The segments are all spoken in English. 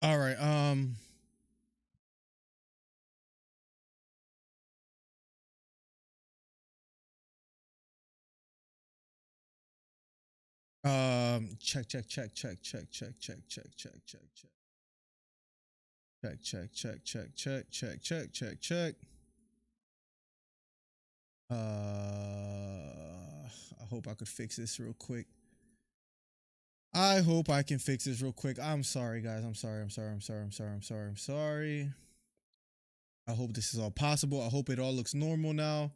All right. Check. I hope I could fix this real quick. I hope I can fix this real quick. I'm sorry, guys. I'm sorry. I'm sorry. I hope this is all possible. I hope it all looks normal now.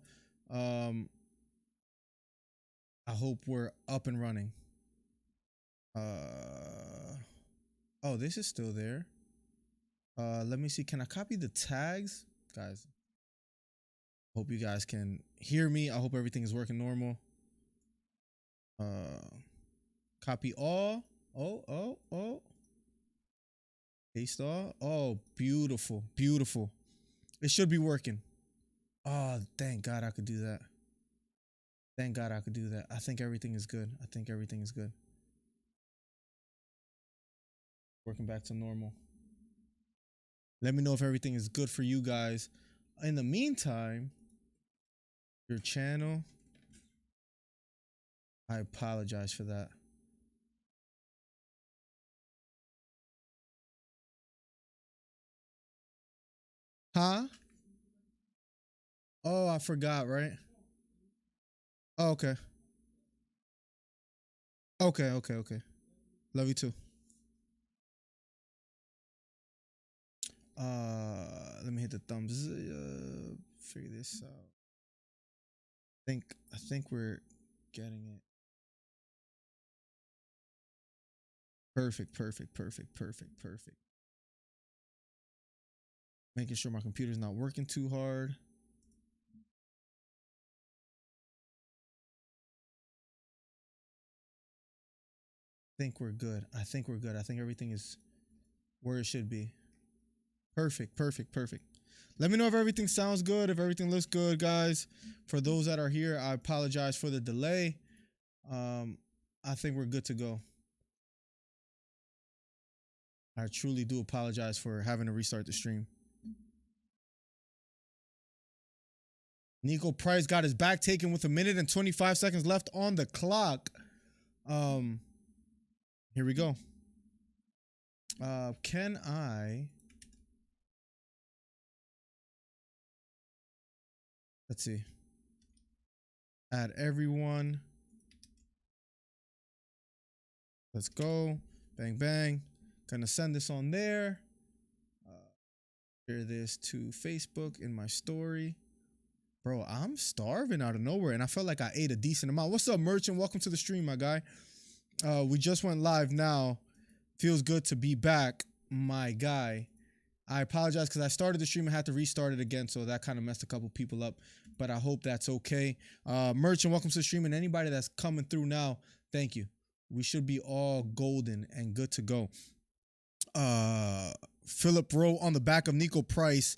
Um, I hope we're up and running. Oh, this is still there. Let me see. Can I copy the tags, guys? Hope you guys can hear me. I hope everything is working normal. Uh, Copy all. Oh. Paste all. Oh, beautiful, beautiful. It should be working. Oh, thank God I could do that. Thank God I could do that. I think everything is good. I think everything is good. Working back to normal. Let me know if everything is good for you guys. In the meantime, your channel, I apologize for that. Huh? Oh, I forgot, right? Oh, okay. Okay. Love you too. Let me hit the thumbs. Figure this out. I think we're getting it. Perfect. Making sure my computer's not working too hard. Think we're good. I think we're good. I think everything is where it should be. Perfect. Let me know if everything sounds good, if everything looks good, guys. For those that are here, I apologize for the delay. I think we're good to go. I truly do apologize for having to restart the stream. Nico Price got his back taken with 1 minute and 25 seconds left on the clock. Um, Here we go. Can I? Let's see. Add everyone. Let's go. Bang. Gonna send this on there. Share this to Facebook in my story. Bro, I'm starving out of nowhere, and I felt like I ate a decent amount. What's up, Merchant? Welcome to the stream, my guy. We just went live now. Feels good to be back, my guy. I apologize because I started the stream and had to restart it again, so that kind of messed a couple people up, but I hope that's okay. Merchant, welcome to the stream, and anybody that's coming through now, thank you. We should be all golden and good to go. Philip Rowe on the back of Nico Price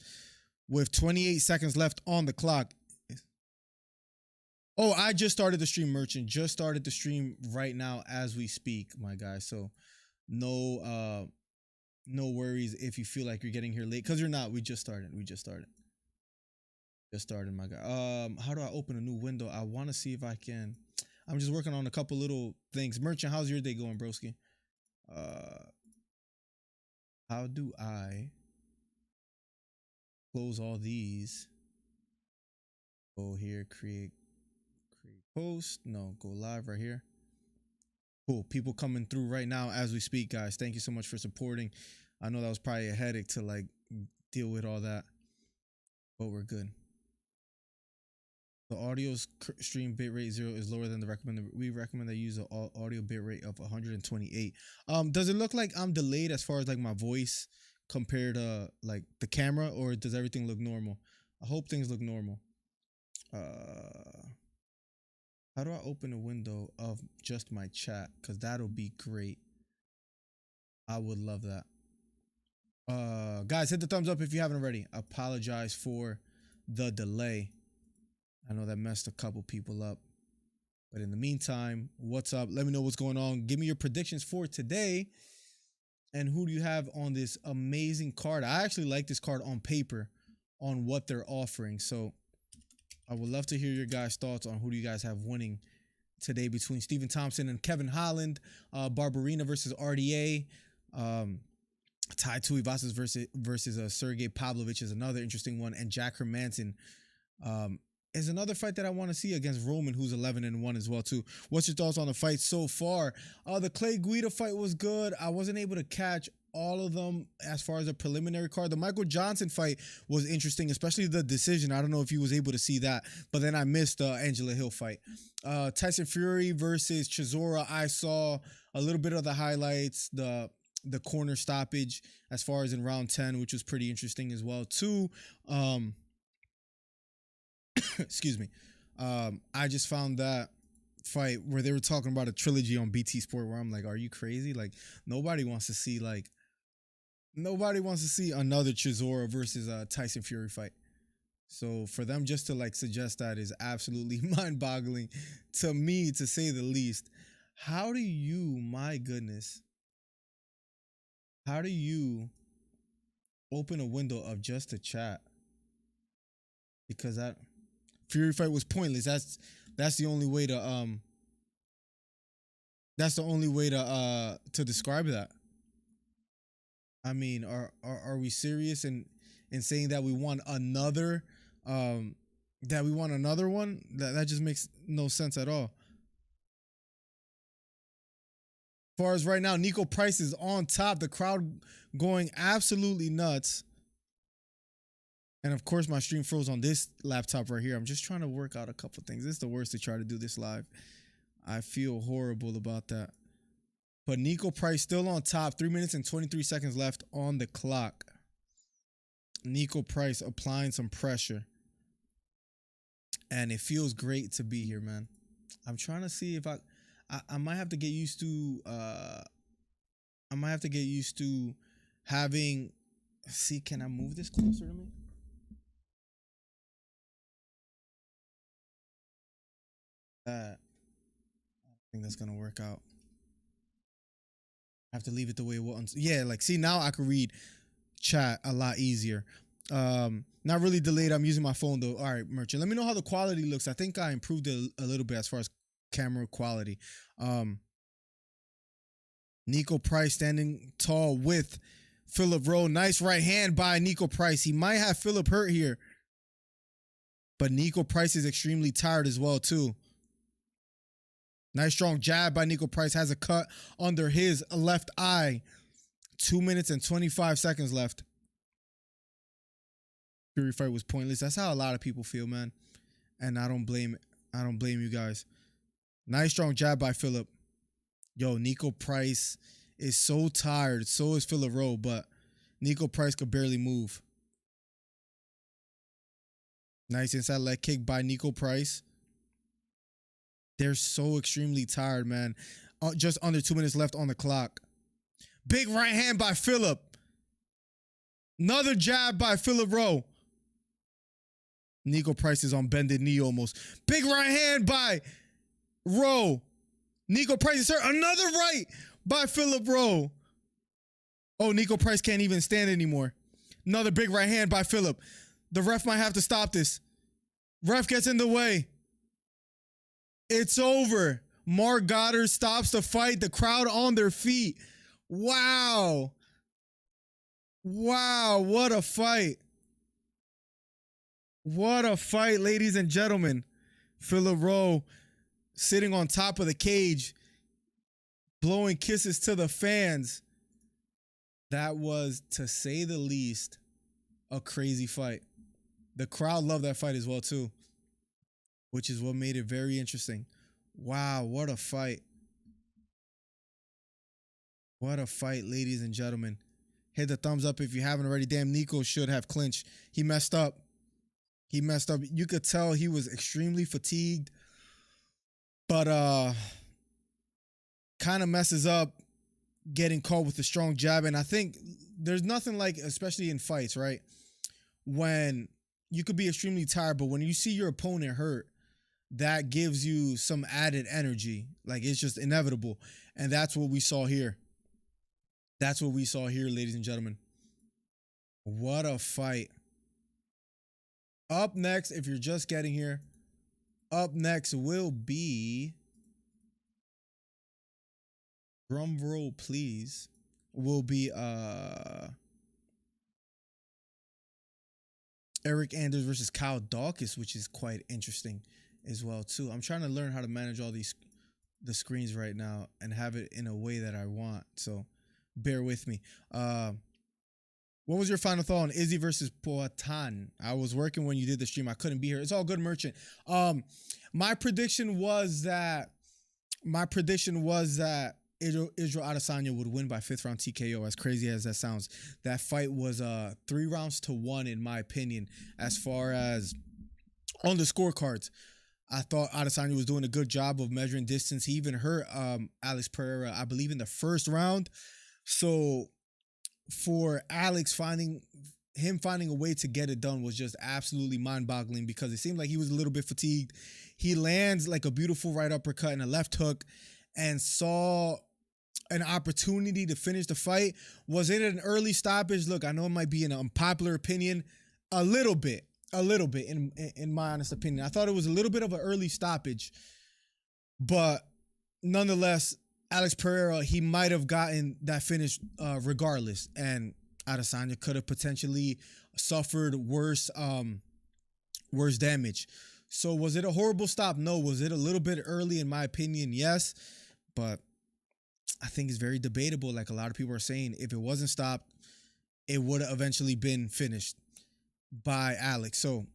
with 28 seconds left on the clock. Oh, I just started the stream, Merchant. Just started the stream right now as we speak, my guy. So no worries if you feel like you're getting here late, because you're not. We just started, my guy. How do I open a new window? I want to see if I can. I'm just working on a couple little things. Merchant, how's your day going, broski? How do I close all these? Go here, create post. No, go live right here. Cool. People coming through right now as we speak, guys. Thank you so much for supporting. I know that was probably a headache to like deal with all that, but we're good. The audio stream bitrate 0 is lower than the recommended. We recommend that you use an audio bitrate of 128. Does it look like I'm delayed as far as like my voice compared to like the camera, or does everything look normal? I hope things look normal. How do I open a window of just my chat? Because that'll be great. I would love that. Guys, hit the thumbs up if you haven't already. Apologize for the delay. I know that messed a couple people up. But in the meantime, what's up? Let me know what's going on. Give me your predictions for today. And who do you have on this amazing card? I actually like this card on paper, on what they're offering. So I would love to hear your guys' thoughts on who do you guys have winning today between Stephen Thompson and Kevin Holland, Barberina versus RDA, Tai Tuivasa versus Sergey Pavlovich is another interesting one, and Jack Hermanson is another fight that I want to see against Roman, who's 11-1 as well too. What's your thoughts on the fight so far? The Clay Guida fight was good. I wasn't able to catch all of them as far as a preliminary card. The Michael Johnson fight was interesting, especially the decision. I don't know if you was able to see that, but then I missed the Angela Hill fight. Tyson Fury versus Chisora, I saw a little bit of the highlights, the corner stoppage as far as in round 10, which was pretty interesting as well too. Excuse me. I just found that fight where they were talking about a trilogy on BT Sport, where I'm like, are you crazy? Like, nobody wants to see another Chisora versus Tyson Fury fight. So for them just to like suggest that is absolutely mind-boggling to me, to say the least. How do you, my goodness, how do you open a window of just a chat? Because that Fury fight was pointless. That's the only way to describe that. I mean, are we serious in saying that we want another one? That just makes no sense at all. As far as right now, Nico Price is on top. The crowd going absolutely nuts. And of course, my stream froze on this laptop right here. I'm just trying to work out a couple things. This is the worst to try to do this live. I feel horrible about that. But Nico Price still on top. 3 minutes and 23 seconds left on the clock. Nico Price applying some pressure. And it feels great to be here, man. I'm trying to see if I might have to get used to having, see, can I move this closer to me? I think that's gonna work out. I have to leave it the way it was. Yeah, like, see, now I can read chat a lot easier. Not really delayed. I'm using my phone though. All right, Merchant, let me know how the quality looks. I think I improved it a little bit as far as camera quality. Nico Price standing tall with Philip Rowe. Nice right hand by Nico Price. He might have Philip hurt here, but Nico Price is extremely tired as well too. Nice strong jab by Nico Price. Has a cut under his left eye. 2 minutes and 25 seconds left. Fury fight was pointless. That's how a lot of people feel, man. And I don't blame you guys. Nice strong jab by Philip. Yo, Nico Price is so tired. So is Philip Rowe, but Nico Price could barely move. Nice inside leg kick by Nico Price. They're so extremely tired, man. Just under 2 minutes left on the clock. Big right hand by Philip. Another jab by Philip Rowe. Nico Price is on bended knee almost. Big right hand by Rowe. Nico Price is hurt. Another right by Philip Rowe. Oh, Nico Price can't even stand anymore. Another big right hand by Philip. The ref might have to stop this. Ref gets in the way. It's over. Mark Goddard stops the fight. The crowd on their feet. Wow. Wow, what a fight. What a fight, ladies and gentlemen. Philip Rowe sitting on top of the cage, blowing kisses to the fans. That was, to say the least, a crazy fight. The crowd loved that fight as well, too, which is what made it very interesting. Wow, what a fight. What a fight, ladies and gentlemen. Hit the thumbs up if you haven't already. Damn, Nico should have clinched. He messed up. He messed up. You could tell he was extremely fatigued, but kind of messes up getting caught with a strong jab. And I think there's nothing like, especially in fights, right? When you could be extremely tired, but when you see your opponent hurt, that gives you some added energy. Like, it's just inevitable. And that's what we saw here. That's what we saw here, ladies and gentlemen. What a fight. Up next, if you're just getting here, up next will be, drum roll please, will be Eric Anders versus Kyle Dawkins, which is quite interesting as well too. I'm trying to learn how to manage all the screens right now and have it in a way that I want, so bear with me. What was your final thought on Izzy versus Poatan? I was working when you did the stream. I couldn't be here. It's all good, Merchant. My prediction was that Israel Adesanya would win by 5th round TKO. As crazy as that sounds, that fight was 3 rounds to 1 in my opinion. As far as on the scorecards, I thought Adesanya was doing a good job of measuring distance. He even hurt Alex Pereira, I believe, in the 1st round. So for Alex finding a way to get it done was just absolutely mind-boggling, because it seemed like he was a little bit fatigued. He lands like a beautiful right uppercut and a left hook and saw an opportunity to finish the fight. Was it an early stoppage? Look, I know it might be an unpopular opinion, a little bit in my honest opinion. I thought it was a little bit of an early stoppage, but nonetheless, Alex Pereira, he might have gotten that finish regardless, and Adesanya could have potentially suffered worse damage. So was it a horrible stop? No. Was it a little bit early? In my opinion, yes. But I think it's very debatable. Like a lot of people are saying, if it wasn't stopped, it would have eventually been finished by Alex. So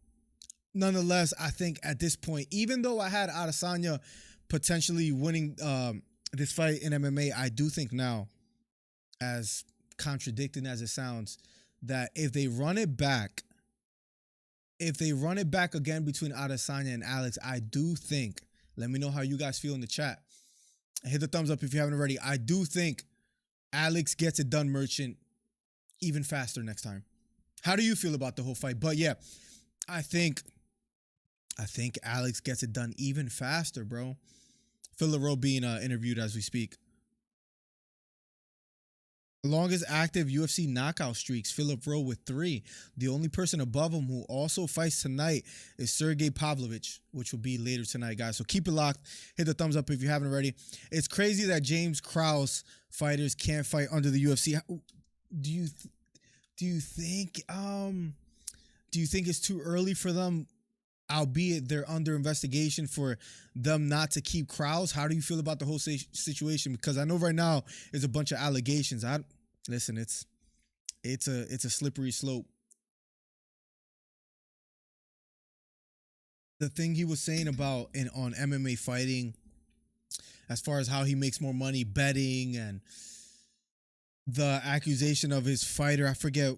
nonetheless, I think at this point, even though I had Adesanya potentially winning this fight in MMA, I do think now, as contradicting as it sounds, that if they run it back again between Adesanya and Alex, I do think, let me know how you guys feel in the chat. Hit the thumbs up if you haven't already. I do think Alex gets it done, Merchant, even faster next time. How do you feel about the whole fight? But yeah, I think Alex gets it done even faster, bro. Philip Rowe being interviewed as we speak. Longest active UFC knockout streaks, Philip Rowe with 3. The only person above him who also fights tonight is Sergey Pavlovich, which will be later tonight, guys. So keep it locked. Hit the thumbs up if you haven't already. It's crazy that James Krause fighters can't fight under the UFC. Do you think it's too early for them, albeit they're under investigation, for them not to keep Krause? How do you feel about the whole situation? Because I know right now there's a bunch of allegations. Listen, it's a slippery slope. The thing he was saying about on MMA fighting, as far as how he makes more money betting, and the accusation of his fighter, I forget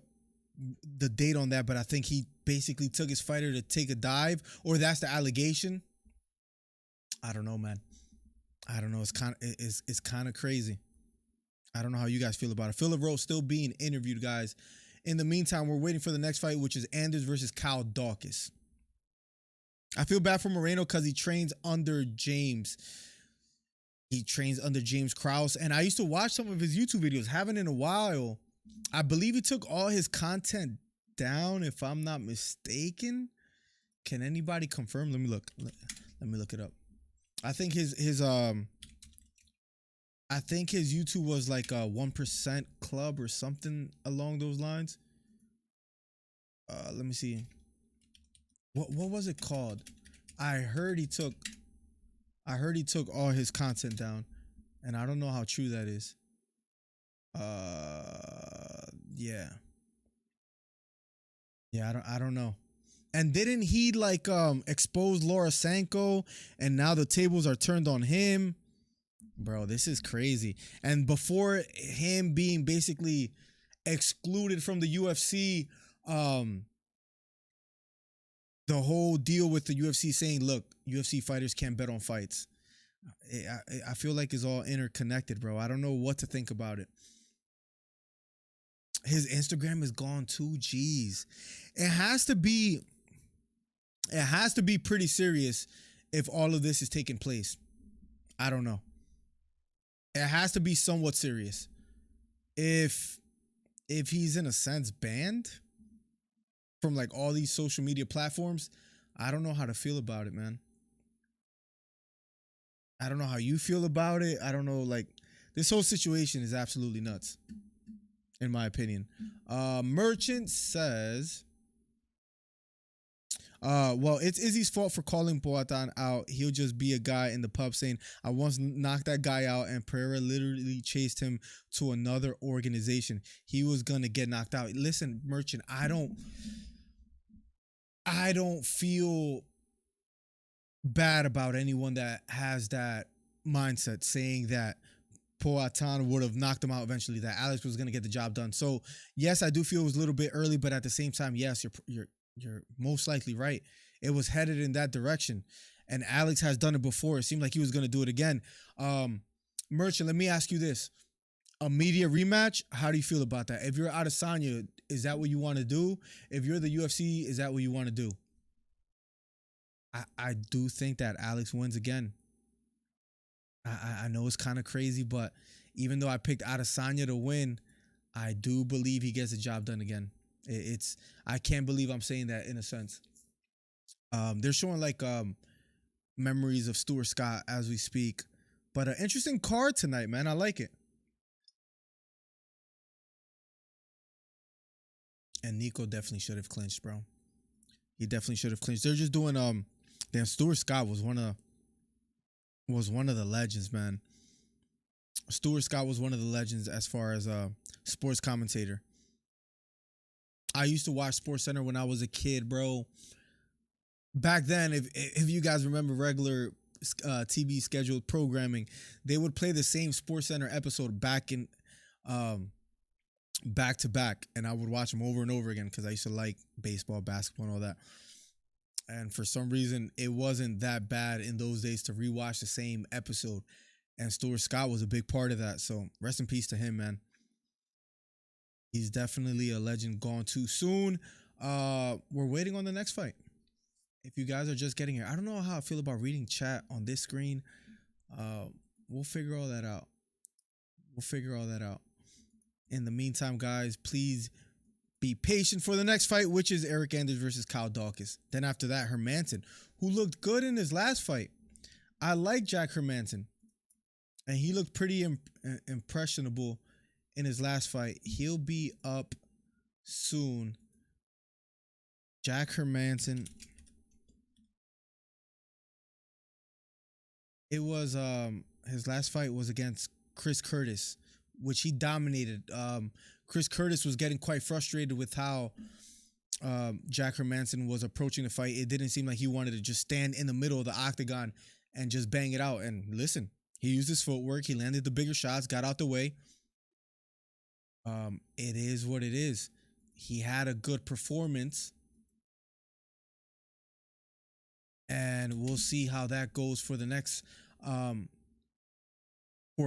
the date on that, but I think he basically took his fighter to take a dive, or that's the allegation. I don't know, man. I don't know. It's kind of crazy. I don't know how you guys feel about it. Philip Rowe still being interviewed, guys. In the meantime, we're waiting for the next fight, which is Anders versus Kyle Dawkins. I feel bad for Moreno because he trains under James. He trains under James Krause, and I used to watch some of his YouTube videos. Haven't in a while. I believe he took all his content down, if I'm not mistaken. Can anybody confirm? Let me look. Let me look it up. I think his YouTube was like a 1% club or something along those lines. Let me see. What was it called? I heard he took all his content down, and I don't know how true that is. Yeah, I don't know. And didn't he like expose Laura Sanko, and now the tables are turned on him? Bro, this is crazy. And before him being basically excluded from the UFC, the whole deal with the UFC saying, look, UFC fighters can't bet on fights. I feel like it's all interconnected, bro. I don't know what to think about it. His Instagram is gone too. Jeez. It has to be pretty serious if all of this is taking place. I don't know. It has to be somewhat serious. if he's in a sense banned from like all these social media platforms, I don't know how to feel about it, man. I don't know how you feel about it. I don't know, like, this whole situation is absolutely nuts, in my opinion. Merchant says, well, it's Izzy's fault for calling Boatan out. He'll just be a guy in the pub saying, I once knocked that guy out, and Pereira literally chased him to another organization. He was gonna get knocked out. Listen, Merchant, I don't feel bad about anyone that has that mindset, saying that Poatan would have knocked him out eventually, that Alex was going to get the job done. So yes, I do feel it was a little bit early, but at the same time, yes, you're most likely right. It was headed in that direction, and Alex has done it before. It seemed like he was going to do it again. Merchant, let me ask you this: a media rematch, how do you feel about that? If you're Adesanya, is that what you want to do? If you're the UFC, is that what you want to do? I do think that Alex wins again. I know it's kind of crazy, but even though I picked Adesanya to win, I do believe he gets the job done again. It's I can't believe I'm saying that, in a sense. They're showing like memories of Stuart Scott as we speak, but an interesting card tonight, man. I like it. And Nico definitely should have clinched, bro. He definitely should have clinched. They're just doing Damn, Stuart Scott was one of the legends, man. Stuart Scott was one of the legends as far as sports commentator. I used to watch Sports Center when I was a kid, bro. Back then, if you guys remember regular TV scheduled programming, they would play the same Sports Center episode back to back, and I would watch them over and over again because I used to like baseball, basketball, and all that. And for some reason, it wasn't that bad in those days to rewatch the same episode. And Stuart Scott was a big part of that. So rest in peace to him, man. He's definitely a legend, gone too soon. We're waiting on the next fight. If you guys are just getting here, I don't know how I feel about reading chat on this screen. We'll figure all that out. In the meantime, guys, please be patient for the next fight, which is Eric Anders versus Kyle Dawkins. Then after that, Hermanson, who looked good in his last fight. I like Jack Hermanson, and he looked pretty impressionable in his last fight. He'll be up soon. Jack Hermanson. It was his last fight was against Chris Curtis, which he dominated. Chris Curtis was getting quite frustrated with how Jack Hermanson was approaching the fight. It didn't seem like he wanted to just stand in the middle of the octagon and just bang it out. And listen, he used his footwork. He landed the bigger shots, got out the way. It is what it is. He had a good performance, and we'll see how that goes for the next for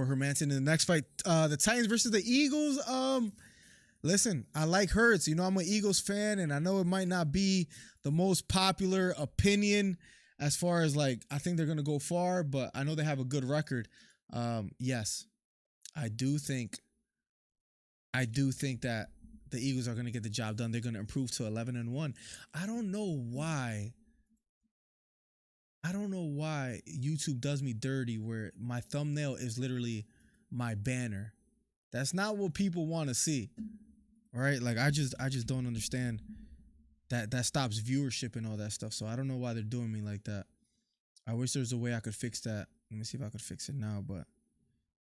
Hermanson in the next fight. The Titans versus the Eagles. Listen, I like Hurts. You know, I'm an Eagles fan, and I know it might not be the most popular opinion as far as, like, I think they're going to go far, but I know they have a good record. Yes, I do think that the Eagles are going to get the job done. They're going to improve to 11-1. I don't know why YouTube does me dirty where my thumbnail is literally my banner. That's not what people want to see. Right? Like, I just don't understand that stops viewership and all that stuff. So I don't know why they're doing me like that. I wish there was a way I could fix that. Let me see if I could fix it now, but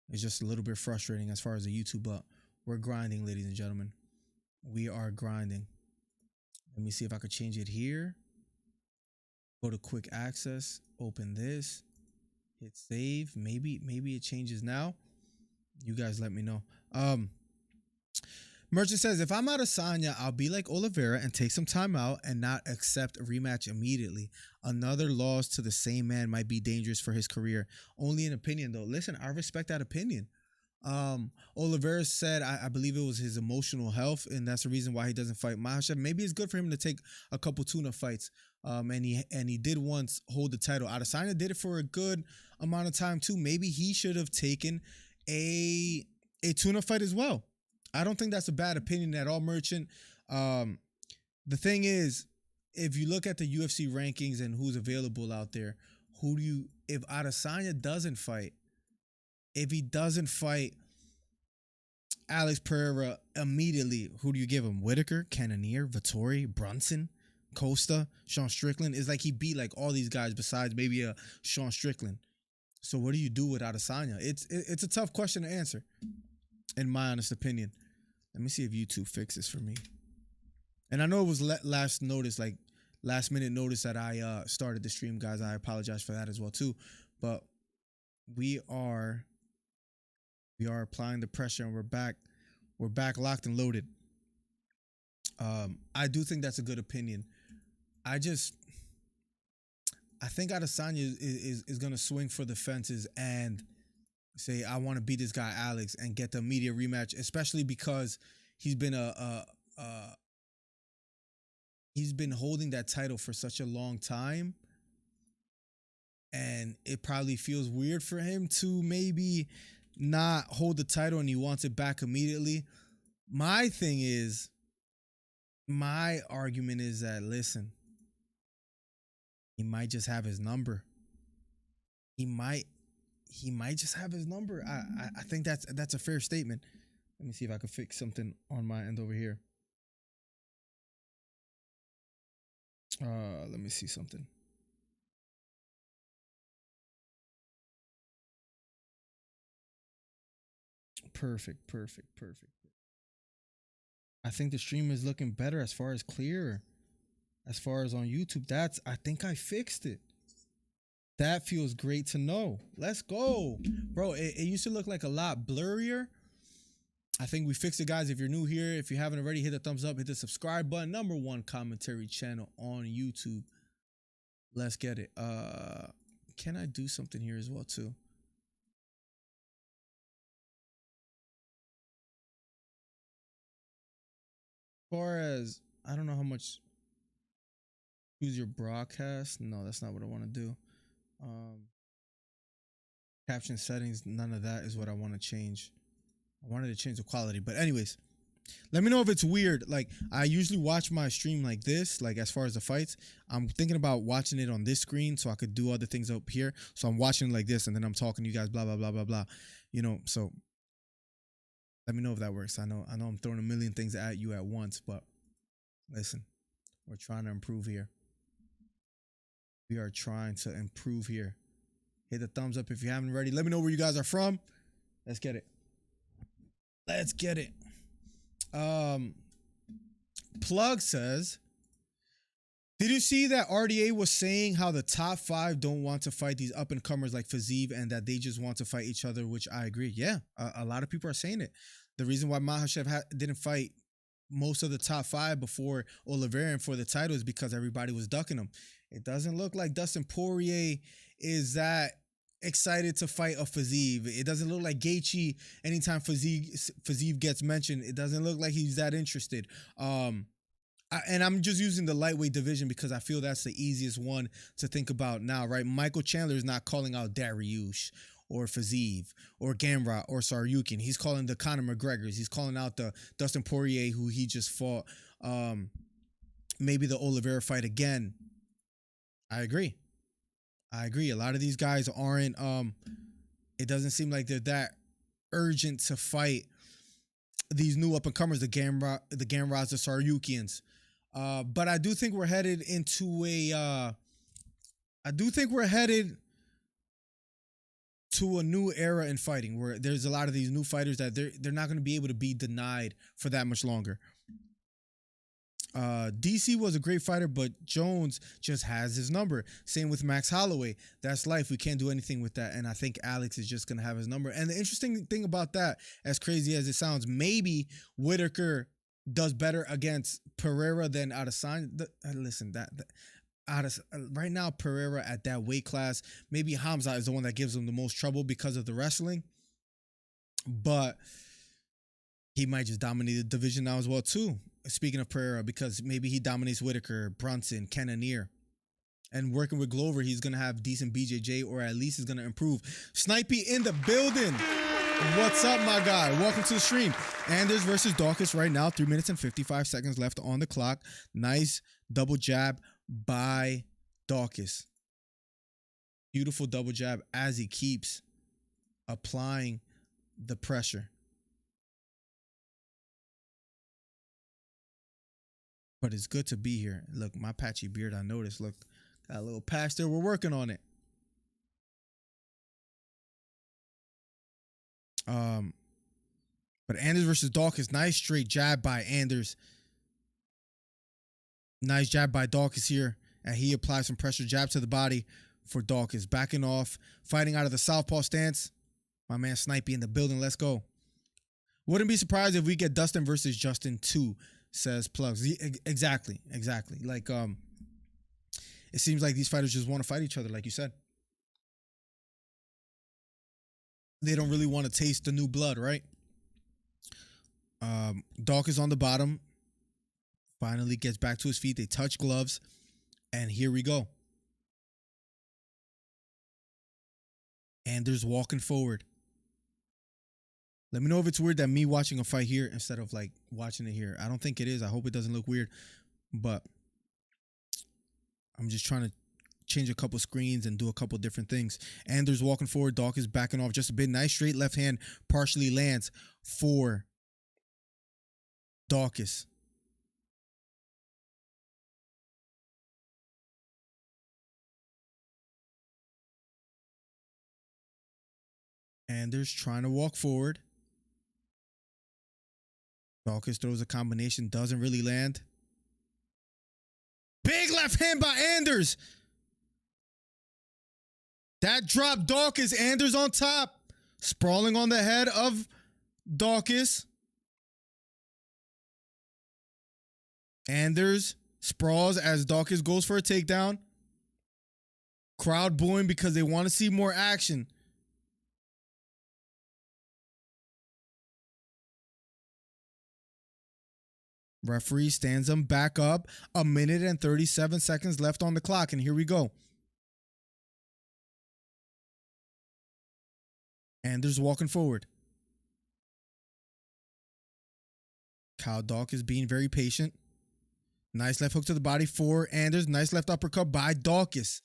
it's just a little bit frustrating as far as the YouTube, but we're grinding, ladies and gentlemen. We are grinding. Let me see if I could change it here. Go to quick access, open this, hit save. Maybe it changes now. You guys let me know. Merchant says, if I'm Adesanya, I'll be like Oliveira and take some time out and not accept a rematch immediately. Another loss to the same man might be dangerous for his career. Only an opinion, though. Listen, I respect that opinion. Oliveira said, I believe it was his emotional health, and that's the reason why he doesn't fight Makhachev. Maybe it's good for him to take a couple tuna fights. And he did once hold the title. Adesanya did it for a good amount of time too. Maybe he should have taken a tuna fight as well. I don't think that's a bad opinion at all, Merchant. The thing is, if you look at the UFC rankings and who's available out there, if Adesanya doesn't fight, if he doesn't fight Alex Pereira immediately, who do you give him? Whitaker, Cannonier, Vettori, Brunson, Costa, Sean Strickland? It's like he beat like all these guys besides maybe a Sean Strickland. So what do you do with Adesanya? It's a tough question to answer, in my honest opinion. Let me see if YouTube fixes for me. And I know it was last minute notice that I started the stream, guys. I apologize for that as well too. But we are applying the pressure, and we're back locked and loaded. I do think that's a good opinion. I think Adesanya is gonna swing for the fences and say, I want to beat this guy Alex and get the immediate rematch, especially because he's been he's been holding that title for such a long time, and it probably feels weird for him to maybe not hold the title, and he wants it back immediately. My argument is that, listen, he might just have his number. He might just have his number. I think that's a fair statement. Let me see if I can fix something on my end over here. Let me see something. Perfect. I think the stream is looking better as far as clearer. As far as on YouTube, I think I fixed it. That feels great to know. Let's go. Bro, it used to look like a lot blurrier. I think we fixed it, guys. If you're new here, if you haven't already, hit the thumbs up, hit the subscribe button. #1 commentary channel on YouTube. Let's get it. Can I do something here as well too? As far as, I don't know how much. Choose your broadcast. No, that's not what I want to do. Caption settings, none of that is what I want to change. I wanted to change the quality, but anyways, let me know if it's weird. Like, I usually watch my stream like this, like as far as the fights. I'm thinking about watching it on this screen so I could do other things up here. So I'm watching it like this, and then I'm talking to you guys, blah, blah, blah, blah, blah. You know, so let me know if that works. I know I'm throwing a million things at you at once, but listen, we're trying to improve here. We are trying to improve here. Hit the thumbs up if you haven't already. Let me know where you guys are from. Let's get it. Let's get it. Plug says, did you see that RDA was saying how the top 5 don't want to fight these up-and-comers like Fiziev, and that they just want to fight each other, which I agree. Yeah, a lot of people are saying it. The reason why Makhachev didn't fight most of the top 5 before Oliveira for the title is because everybody was ducking him. It doesn't look like Dustin Poirier is that excited to fight a Fiziev. It doesn't look like Gaethje, anytime Fiziev gets mentioned, it doesn't look like he's that interested. And I'm just using the lightweight division because I feel that's the easiest one to think about now, right? Michael Chandler is not calling out Dariush or Fiziev or Gamrot or Saryukin. He's calling the Conor McGregors. He's calling out the Dustin Poirier, who he just fought. Maybe the Oliveira fight again. I agree. A lot of these guys aren't, it doesn't seem like they're that urgent to fight these new up-and-comers, the Gamrots, the Saryukians. But I do think we're headed into a new era in fighting, where there's a lot of these new fighters that they're not going to be able to be denied for that much longer. DC was a great fighter, but Jones just has his number. Same with Max Holloway. That's life. We can't do anything with that. And I think Alex is just going to have his number. And the interesting thing about that, as crazy as it sounds, maybe Whitaker does better against Pereira than Adesanya. Listen, right now, Pereira at that weight class, maybe Hamza is the one that gives him the most trouble because of the wrestling. But he might just dominate the division now as well, too. Speaking of Pereira, because maybe he dominates Whitaker, Brunson, Cannonier. And working with Glover, he's going to have decent BJJ, or at least he's going to improve. Snipey in the building. What's up, my guy? Welcome to the stream. Anders versus Dawkins right now. 3 minutes and 55 seconds left on the clock. Nice double jab by Dawkins. Beautiful double jab as he keeps applying the pressure. But it's good to be here. Look, my patchy beard, I noticed. Look, got a little patch there. We're working on it. But Anders versus Dawkins, nice straight jab by Anders. Nice jab by Dawkins here. And he applies some pressure jab to the body for Dawkins. Backing off, fighting out of the southpaw stance. My man Snipey in the building. Let's go. Wouldn't be surprised if we get Dustin versus Justin too, says Plugs. Exactly. Like, it seems like these fighters just want to fight each other, like you said. They don't really want to taste the new blood, right? Dawkins on the bottom. Finally gets back to his feet. They touch gloves. And here we go. Anders walking forward. Let me know if it's weird that me watching a fight here instead of like watching it here. I don't think it is. I hope it doesn't look weird. But I'm just trying to change a couple screens and do a couple different things. Anders walking forward. Dawkins backing off just a bit. Nice straight left hand partially lands for Dawkins. Anders trying to walk forward. Dawkins throws a combination. Doesn't really land. Big left hand by Anders. That dropped Dawkins. Anders on top. Sprawling on the head of Dawkins. Anders sprawls as Dawkins goes for a takedown. Crowd booing because they want to see more action. Referee stands him back up. 1 minute and 37 seconds left on the clock. And here we go. Anders walking forward. Kyle Dawkins being very patient. Nice left hook to the body for Anders. Nice left uppercut by Dawkins.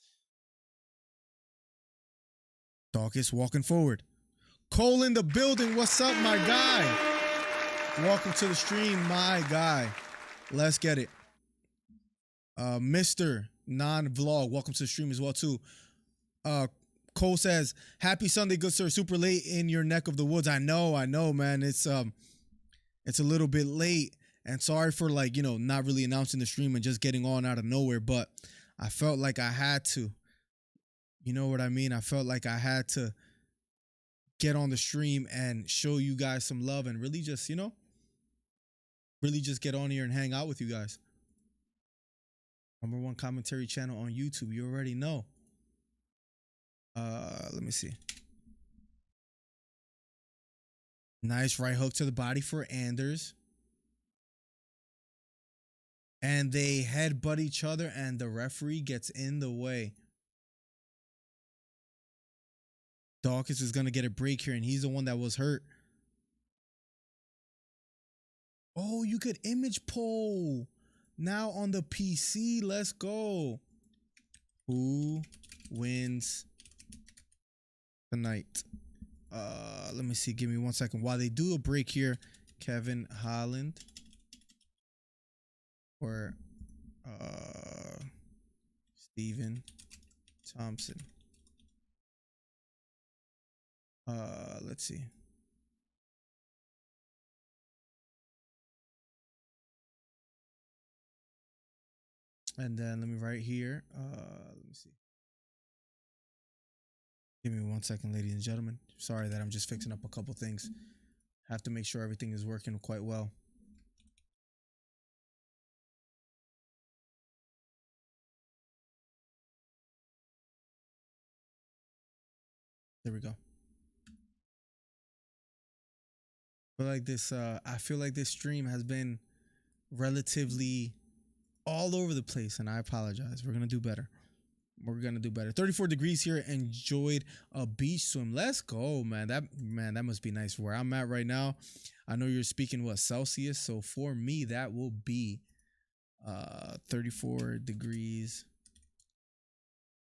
Dawkins walking forward. Cole in the building. What's up, my guy? Welcome to the stream, my guy. Let's get it. Mr. Non-Vlog, welcome to the stream as well, too. Cole says, happy Sunday, good sir. Super late in your neck of the woods. I know, man. It's a little bit late. And sorry for, like, you know, not really announcing the stream and just getting on out of nowhere. But I felt like I had to. You know what I mean? I felt like I had to get on the stream and show you guys some love and really just, you know, really just get on here and hang out with you guys. #1 commentary channel on YouTube. You already know. Let me see. Nice right hook to the body for Anders. And they headbutt each other and the referee gets in the way. Dawkins is going to get a break here and he's the one that was hurt. Oh, you could image poll now on the PC. Let's go. Who wins tonight? Let me see. Give me 1 second. While they do a break here, Kevin Holland or Steven Thompson. Let's see. And then let me write here. Let me see. Give me 1 second, ladies and gentlemen. Sorry that I'm just fixing up a couple things. Have to make sure everything is working quite well. There we go. I feel like this stream has been relatively all over the place, and I apologize. We're gonna do better. We're gonna do better. 34 degrees here. Enjoyed a beach swim. Let's go, man. That must be nice where I'm at right now. I know you're speaking what, Celsius, so for me that will be 34 degrees.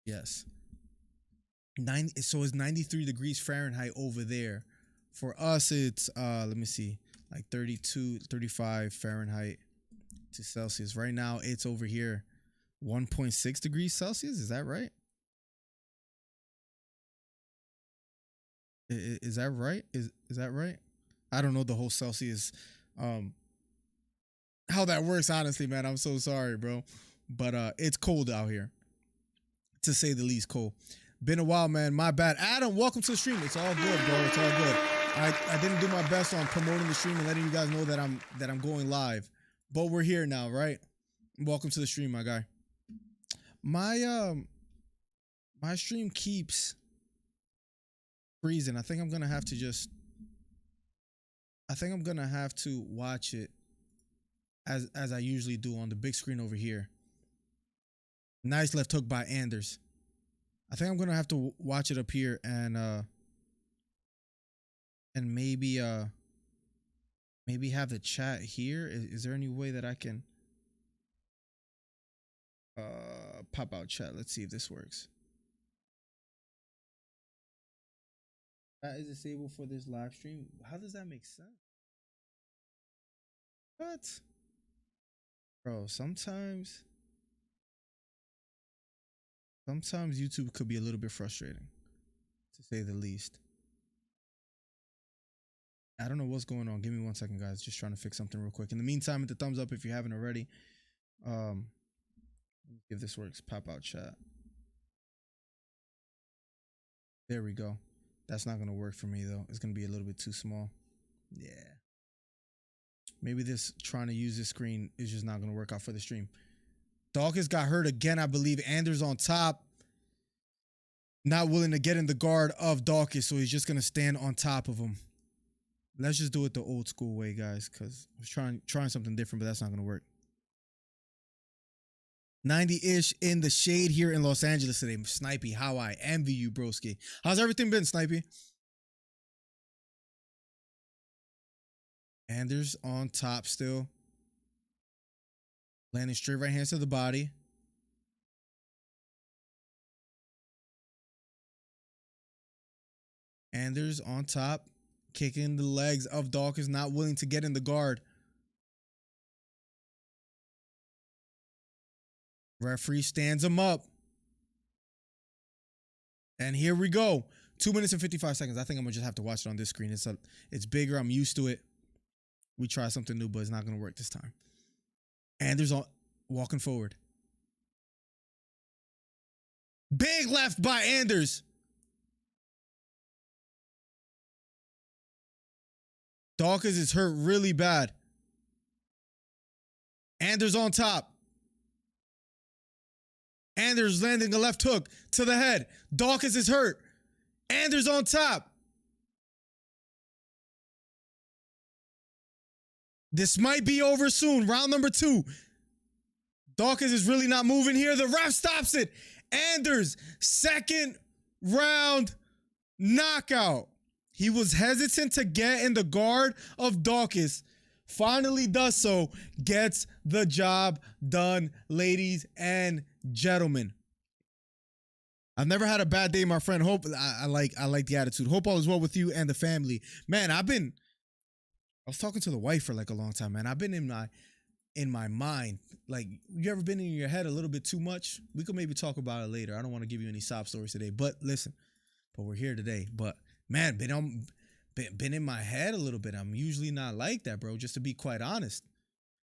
Yes. So it's 93 degrees Fahrenheit over there. For us, it's let me see, like 32, 35 Fahrenheit to Celsius. Right now, it's over here 1.6 degrees Celsius. Is that right? Is that right? Is that right? I don't know the whole Celsius, how that works, honestly, man. I'm so sorry, bro. But it's cold out here, to say the least. Cold. Been a while, man. My bad. Adam, welcome to the stream. It's all good, bro. It's all good. I didn't do my best on promoting the stream and letting you guys know that I'm going live, but we're here now, right? Welcome to the stream, my guy. My stream keeps freezing. I think I'm gonna have to watch it as I usually do on the big screen over here. Nice left hook by Anders. I think I'm gonna have to watch it up here and maybe have the chat here. Is there any way that I can pop out chat? Let's see if this works. That is disabled for this live stream. How does that make sense? What? Bro, sometimes YouTube could be a little bit frustrating, to say the least. I don't know what's going on. Give me 1 second, guys. Just trying to fix something real quick. In the meantime, hit the thumbs up if you haven't already. If this works, pop out chat. There we go. That's not going to work for me, though. It's going to be a little bit too small. Yeah. Maybe trying to use this screen is just not going to work out for the stream. Dawkins got hurt again, I believe. Anders on top. Not willing to get in the guard of Dawkins, so he's just going to stand on top of him. Let's just do it the old school way, guys, because I was trying something different, but that's not going to work. 90-ish in the shade here in Los Angeles today. Snipey, how I envy you, broski. How's everything been, Snipey? Anders on top still. Landing straight right hands to the body. Anders on top. Kicking the legs of Dawkins, not willing to get in the guard. Referee stands him up. And here we go. 2 minutes and 55 seconds. I think I'm going to just have to watch it on this screen. It's bigger. I'm used to it. We try something new, but it's not going to work this time. Anders walking forward. Big left by Anders. Dawkins is hurt really bad. Anders on top. Anders landing a left hook to the head. Dawkins is hurt. Anders on top. This might be over soon. Round number 2. Dawkins is really not moving here. The ref stops it. Anders, second round knockout. He was hesitant to get in the guard of Dawkins. Finally does so. Gets the job done, ladies and gentlemen. I've never had a bad day, my friend. Hope I like the attitude. Hope all is well with you and the family. Man, I was talking to the wife for like a long time, man. I've been in my mind. Like, you ever been in your head a little bit too much? We could maybe talk about it later. I don't want to give you any sob stories today, but listen, we're here today. But man, been in my head a little bit. I'm usually not like that, bro, just to be quite honest.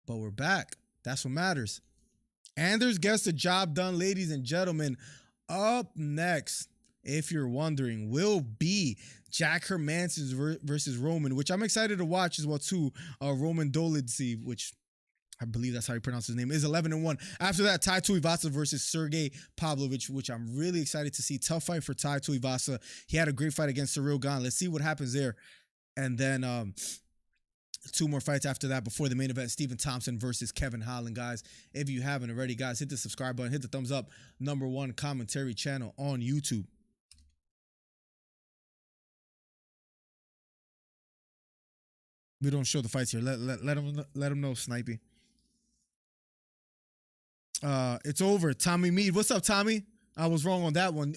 But we're back. That's what matters. Anders gets the job done, ladies and gentlemen. Up next, if you're wondering, will be Jack Hermansson versus Roman, which I'm excited to watch as well too. Roman Dolidze, which I believe that's how you pronounce his name, is 11-1. After that, Tai Tuivasa versus Sergey Pavlovich, which I'm really excited to see. Tough fight for Tai Tuivasa. He had a great fight against Cyril Gane. Let's see what happens there. And then 2 more fights after that before the main event, Stephen Thompson versus Kevin Holland, guys. If you haven't already, guys, hit the subscribe button, hit the thumbs up. #1 commentary channel on YouTube. We don't show the fights here. Let them know, Snipey. It's over. Tommy Mead. What's up, Tommy? I was wrong on that one.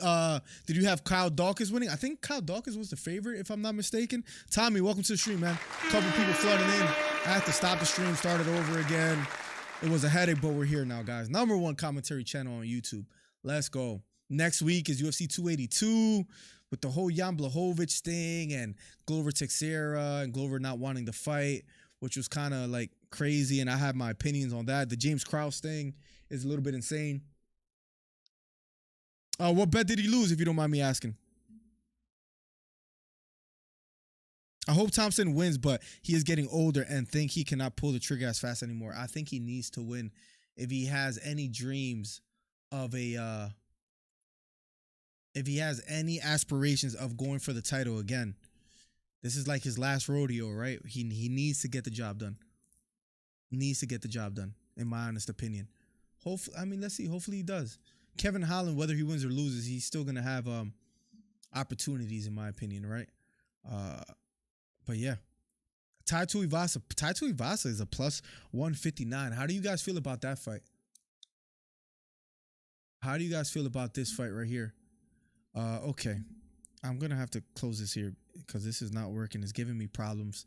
Did you have Kyle Dawkins winning? I think Kyle Dawkins was the favorite, if I'm not mistaken. Tommy, welcome to the stream, man. A couple people flooding in. I had to stop the stream, start it over again. It was a headache, but we're here now, guys. #1 commentary channel on YouTube. Let's go. Next week is UFC 282 with the whole Jan Blachowicz thing and Glover Teixeira and Glover not wanting to fight, which was kind of like crazy, and I have my opinions on that. The James Krause thing is a little bit insane. What bet did he lose, if you don't mind me asking? I hope Thompson wins, but he is getting older and think he cannot pull the trigger as fast anymore. I think he needs to win if he has any dreams of a if he has any aspirations of going for the title again. This is like his last rodeo, right? He needs to get the job done. Needs to get the job done, in my honest opinion. Hopefully, I mean, let's see. Hopefully he does. Kevin Holland, whether he wins or loses, he's still gonna have opportunities, in my opinion, right? But yeah, Tai Tuivasa is a +159. How do you guys feel about that fight? How do you guys feel about this fight right here? Okay, I'm gonna have to close this here because this is not working. It's giving me problems.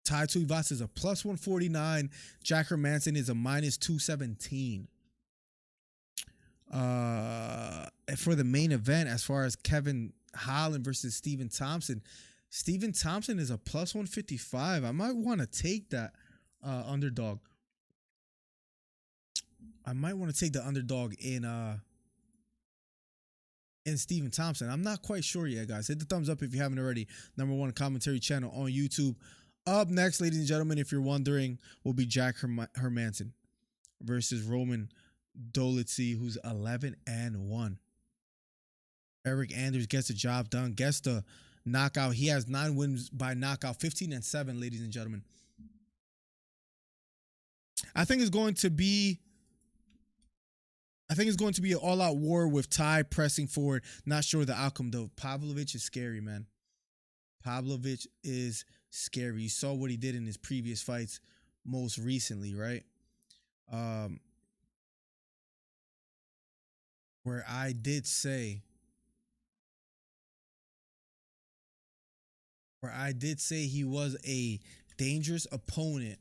Tai Tuivasa is a +149. Jack Hermanson is a -217. For the main event, as far as Kevin Holland versus Stephen Thompson is a +155. I might want to take that underdog. I might want to take the underdog in Stephen Thompson. I'm not quite sure yet, guys. Hit the thumbs up if you haven't already. #1 commentary channel on YouTube. Up next, ladies and gentlemen, if you're wondering, will be Jack Hermanson versus Roman Dolidze, who's 11-1. Eric Anders gets the job done, gets the knockout. He has 9 wins by knockout, 15-7, ladies and gentlemen. I think it's going to be an all-out war with Tai pressing forward. Not sure the outcome, though. Pavlovich is scary, man. Pavlovich is scary. You saw what he did in his previous fights most recently, right? Where I did say he was a dangerous opponent.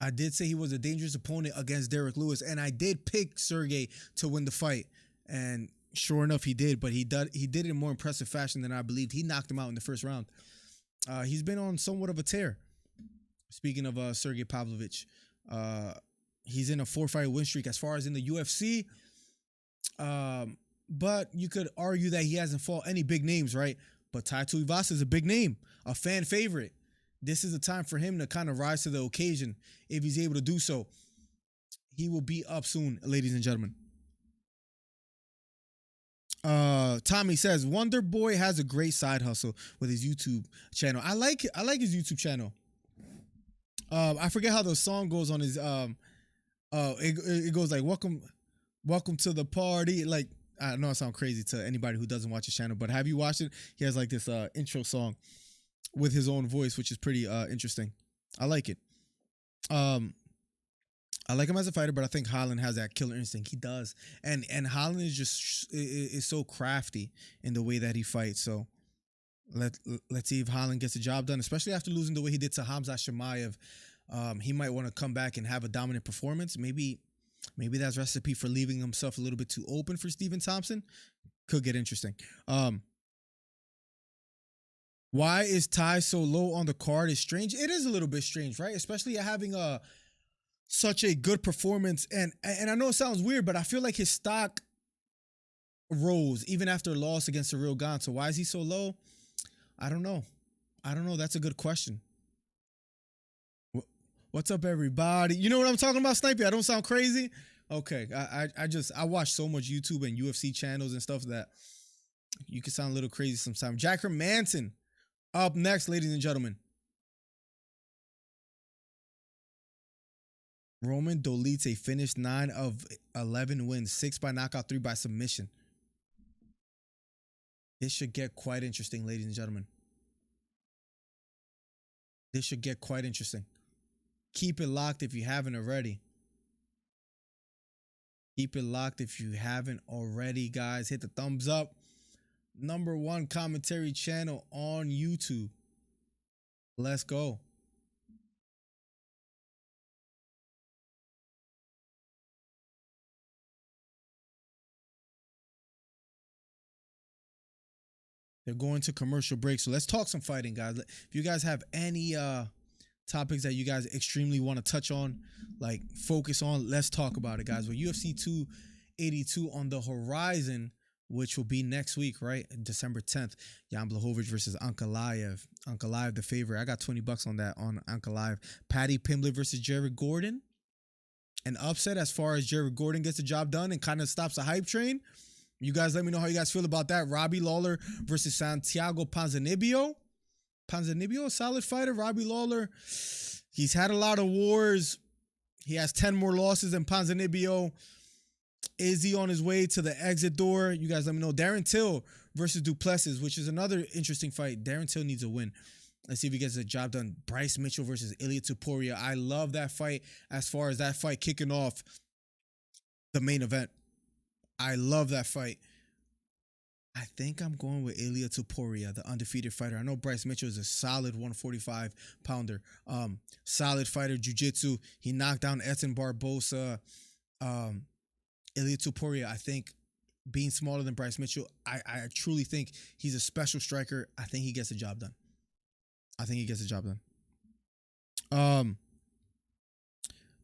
I did say he was a dangerous opponent against Derek Lewis, and I did pick Sergey to win the fight, and sure enough, he did. But he did it in more impressive fashion than I believed. He knocked him out in the first round. He's been on somewhat of a tear. Speaking of Sergey Pavlovich, he's in a 4-fight win streak as far as in the UFC. But you could argue that he hasn't fought any big names, right? But Tai Tuivasa is a big name, a fan favorite. This is a time for him to kind of rise to the occasion if he's able to do so. He will be up soon, ladies and gentlemen. Tommy says Wonder Boy has a great side hustle with his YouTube channel. I like his YouTube channel. I forget how the song goes on his it goes like welcome to the party. Like, I know I sound crazy to anybody who doesn't watch his channel, but have you watched it? He has like this intro song with his own voice, which is pretty interesting. I like it. I like him as a fighter, but I think Holland has that killer instinct. He does, and Holland is so crafty in the way that he fights. So let's see if Holland gets the job done, especially after losing the way he did to Hamza Chimaev. He might want to come back and have a dominant performance. Maybe that's recipe for leaving himself a little bit too open for Stephen Thompson. Could get interesting. Why is Tai so low on the card? Is strange. It is a little bit strange, right? Especially having such a good performance. And I know it sounds weird, but I feel like his stock rose even after a loss against the real Gon. So why is he so low? I don't know. That's a good question. What's up, everybody? You know what I'm talking about, Snipey? I don't sound crazy? Okay. I watch so much YouTube and UFC channels and stuff that You can sound a little crazy sometimes. Jack Hermanson up next, ladies and gentlemen. Roman Dolidze finished 9 of 11 wins, 6 by knockout, 3 by submission. This should get quite interesting, ladies and gentlemen. This should get quite interesting. Keep it locked if you haven't already. Keep it locked if you haven't already, guys. Hit the thumbs up. #1 commentary channel on YouTube. Let's go. They're going to commercial break. So let's talk some fighting, guys. If you guys have any topics that you guys extremely want to touch on, like focus on, let's talk about it, guys. With UFC 282 on the horizon, which will be next week, right? December 10th. Jan Blachowicz versus Ankalaev. Ankalaev, the favorite. I got $20 on that on Ankalaev. Paddy Pimblett versus Jared Gordon. An upset as far as Jared Gordon gets the job done and kind of stops the hype train. You guys let me know how you guys feel about that. Robbie Lawler versus Santiago Ponzinibbio. Ponzinibbio, a solid fighter. Robbie Lawler, he's had a lot of wars. He has 10 more losses than Ponzinibbio. Is he on his way to the exit door? You guys let me know. Darren Till versus Duplessis, which is another interesting fight. Darren Till needs a win. Let's see if he gets the job done. Bryce Mitchell versus Ilia Topuria. I love that fight as far as that fight kicking off the main event. I love that fight. I think I'm going with Ilia Topuria, the undefeated fighter. I know Bryce Mitchell is a solid 145-pounder. Solid fighter, jiu-jitsu. He knocked down Edson Barbosa. Ilia Topuria, I think, being smaller than Bryce Mitchell, I truly think he's a special striker. I think he gets the job done.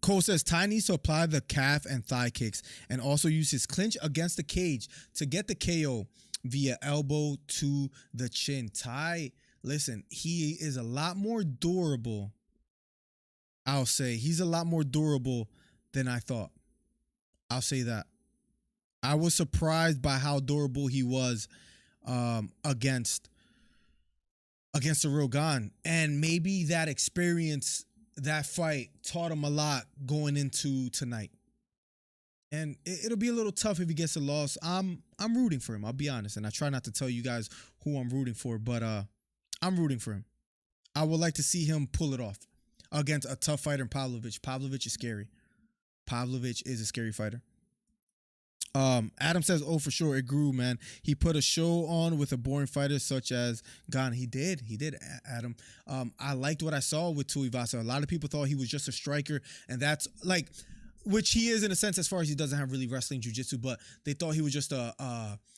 Cole says Ty needs to apply the calf and thigh kicks and also use his clinch against the cage to get the KO via elbow to the chin. Ty, listen, he is a lot more durable. I'll say he's a lot more durable than I thought. I'll say that. I was surprised by how durable he was against the Rogan, and maybe that experience, that fight taught him a lot going into tonight. And it'll be a little tough if he gets a loss. I'm rooting for him, I'll be honest. And I try not to tell you guys who I'm rooting for, but I'm rooting for him. I would like to see him pull it off against a tough fighter in Pavlovich. Pavlovich is scary. Pavlovich is a scary fighter. Adam says, oh, for sure, it grew, man. He put a show on with a boring fighter such as Gane. He did, Adam. I liked what I saw with Tuivasa. A lot of people thought he was just a striker, and that's like, which he is in a sense as far as he doesn't have really wrestling jiu-jitsu, but they thought he was just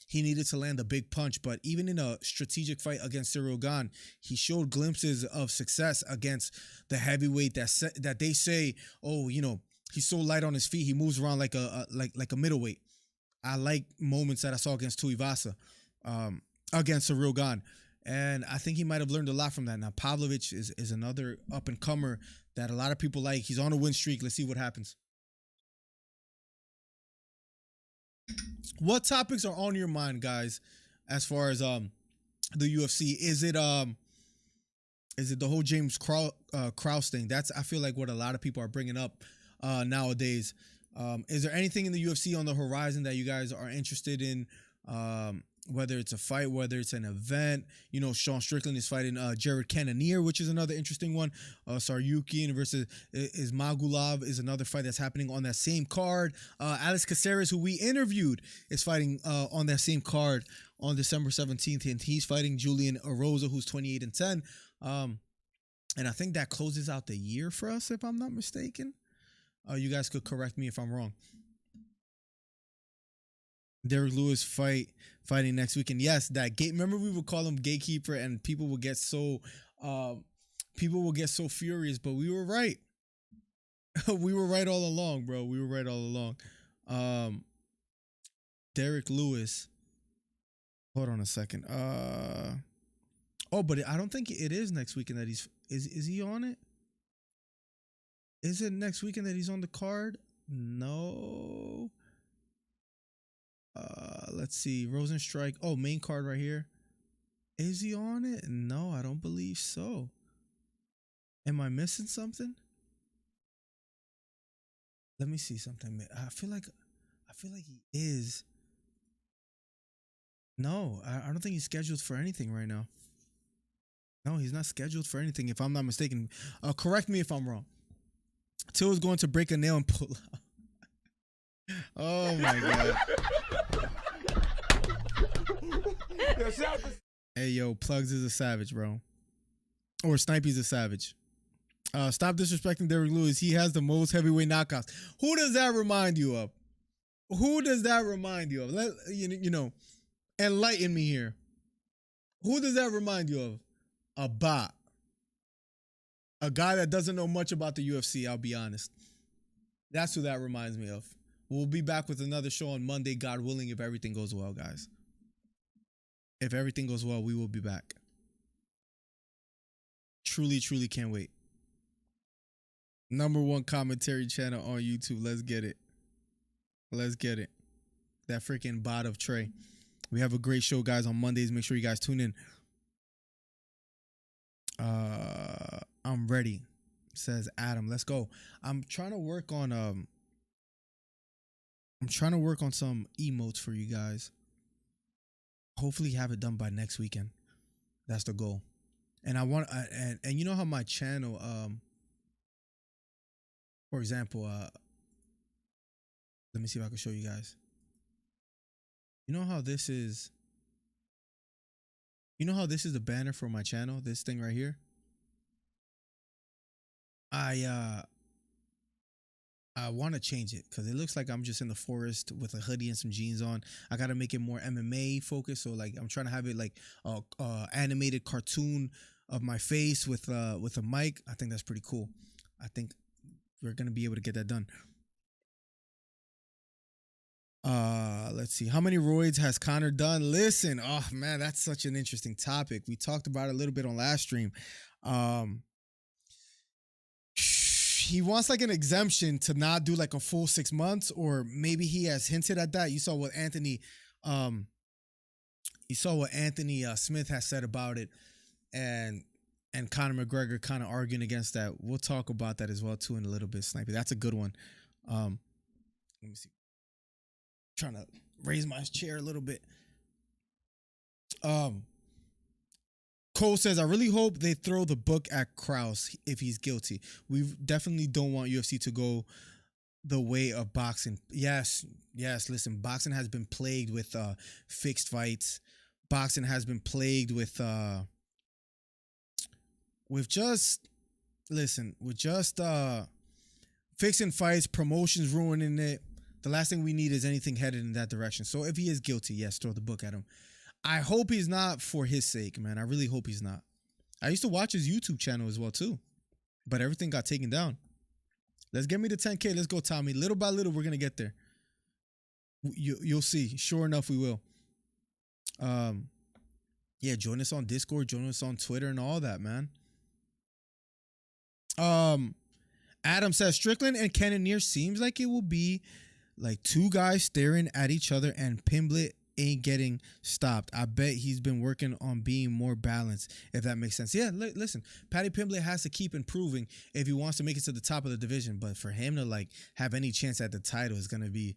he needed to land a big punch. But even in a strategic fight against Cyril Gane, he showed glimpses of success against the heavyweight that they say, oh, you know, he's so light on his feet, he moves around like a middleweight. I like moments that I saw against Tuivasa, against Cyril Gane. And I think he might have learned a lot from that. Now, Pavlovich is another up-and-comer that a lot of people like. He's on a win streak. Let's see what happens. What topics are on your mind, guys, as far as the UFC? Is it the whole James Krause thing? That's, I feel like, what a lot of people are bringing up nowadays. Is there anything in the UFC on the horizon that you guys are interested in? Whether it's a fight, whether it's an event. You know, Sean Strickland is fighting Jared Cannonier, which is another interesting one. Saryukin versus Ismagulov is another fight that's happening on that same card. Alex Caceres, who we interviewed, is fighting on that same card on December 17th, and he's fighting Julian Erosa, who's 28-10. And I think that closes out the year for us, if I'm not mistaken. You guys could correct me if I'm wrong. Derek Lewis fighting next weekend. Yes, that gate. Remember, we would call him gatekeeper, and people would get so furious. But we were right. We were right all along, bro. We were right all along. Derek Lewis. Hold on a second. Oh, but I don't think it is next weekend that he's. Is he on it? Is it next weekend that he's on the card? No. let's see. Rosenstrike. Oh, main card right here. Is he on it? No, I don't believe so. Am I missing something? Let me see something. I feel like he is. No, I don't think he's scheduled for anything right now. No, he's not scheduled for anything, if I'm not mistaken. Correct me if I'm wrong. Till is going to break a nail and pull out. Oh my god. Hey yo, Plugs is a savage, bro. Or Snipey's a savage. Stop disrespecting Derrick Lewis. He has the most heavyweight knockouts. Who does that remind you of? Who does that remind you of? You know, enlighten me here. Who does that remind you of? A bot. A guy that doesn't know much about the UFC, I'll be honest. That's who that reminds me of. We'll be back with another show on Monday, God willing, if everything goes well, guys. If everything goes well, we will be back. Truly, truly can't wait. #1 commentary channel on YouTube. Let's get it. Let's get it. That freaking bot of Trey. We have a great show, guys, on Mondays. Make sure you guys tune in. I'm ready, says Adam. Let's go. I'm trying to work on some emotes for you guys. Hopefully have it done by next weekend. That's the goal. And I want and you know how my channel for example, let me see if I can show you guys. You know how this is the banner for my channel, this thing right here? I want to change it because it looks like I'm just in the forest with a hoodie and some jeans on. I got to make it more MMA focused. So like I'm trying to have it like a animated cartoon of my face with a mic. I think that's pretty cool. I think we're going to be able to get that done. Let's see. How many roids has Connor done? Listen, oh man, that's such an interesting topic. We talked about it a little bit on last stream. He wants like an exemption to not do like a full 6 months, or maybe he has hinted at that. You saw what Anthony Smith has said about it, and Conor McGregor kind of arguing against that. We'll talk about that as well too in a little bit, Snipey. That's a good one. Let me see. Trying to raise my chair a little bit. Cole says, I really hope they throw the book at Krause if he's guilty. We definitely don't want UFC to go the way of boxing. Yes. Listen, boxing has been plagued with fixed fights. Boxing has been plagued with fixing fights, promotions ruining it. The last thing we need is anything headed in that direction. So if he is guilty, yes, throw the book at him. I hope he's not, for his sake, man. I really hope he's not. I used to watch his YouTube channel as well, too. But everything got taken down. Let's get me to 10K. Let's go, Tommy. Little by little, we're going to get there. You'll see. Sure enough, we will. Yeah, join us on Discord. Join us on Twitter and all that, man. Adam says, Strickland and Cannonier seems like it will be like two guys staring at each other and Pimblett ain't getting stopped. I bet he's been working on being more balanced, if that makes sense. Yeah, listen, Paddy Pimblett has to keep improving if he wants to make it to the top of the division. But for him to like have any chance at the title is gonna be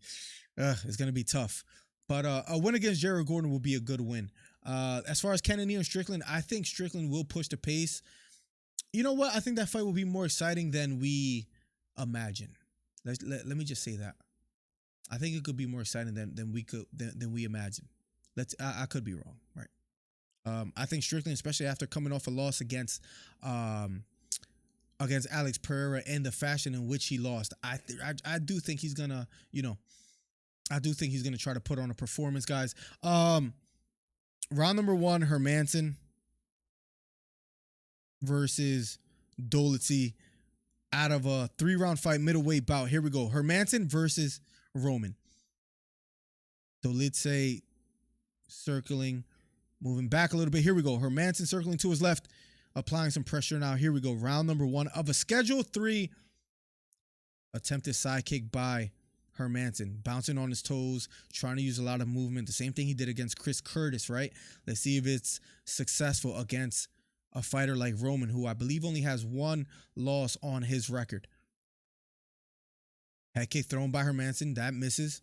tough. But a win against Jared Gordon will be a good win. As far as Cannonier and Strickland, I think Strickland will push the pace. You know what? I think that fight will be more exciting than we imagine. Let me just say that. I think it could be more exciting than we imagine. I could be wrong, right? I think Strickland, especially after coming off a loss against Alex Pereira and the fashion in which he lost, I do think he's gonna, try to put on a performance, guys. Round number 1, Hermansson versus Dolitzy out of a 3-round fight, middleweight bout. Here we go. Hermansson versus Roman. Dolitzy circling, moving back a little bit. Here we go. Hermansson circling to his left, applying some pressure now. Here we go. Round number 1 of a Schedule 3. Attempted side kick by Hermanson, bouncing on his toes, trying to use a lot of movement. The same thing he did against Chris Curtis, right? Let's see if it's successful against a fighter like Roman, who I believe only has one loss on his record. Head kick thrown by Hermanson. That misses.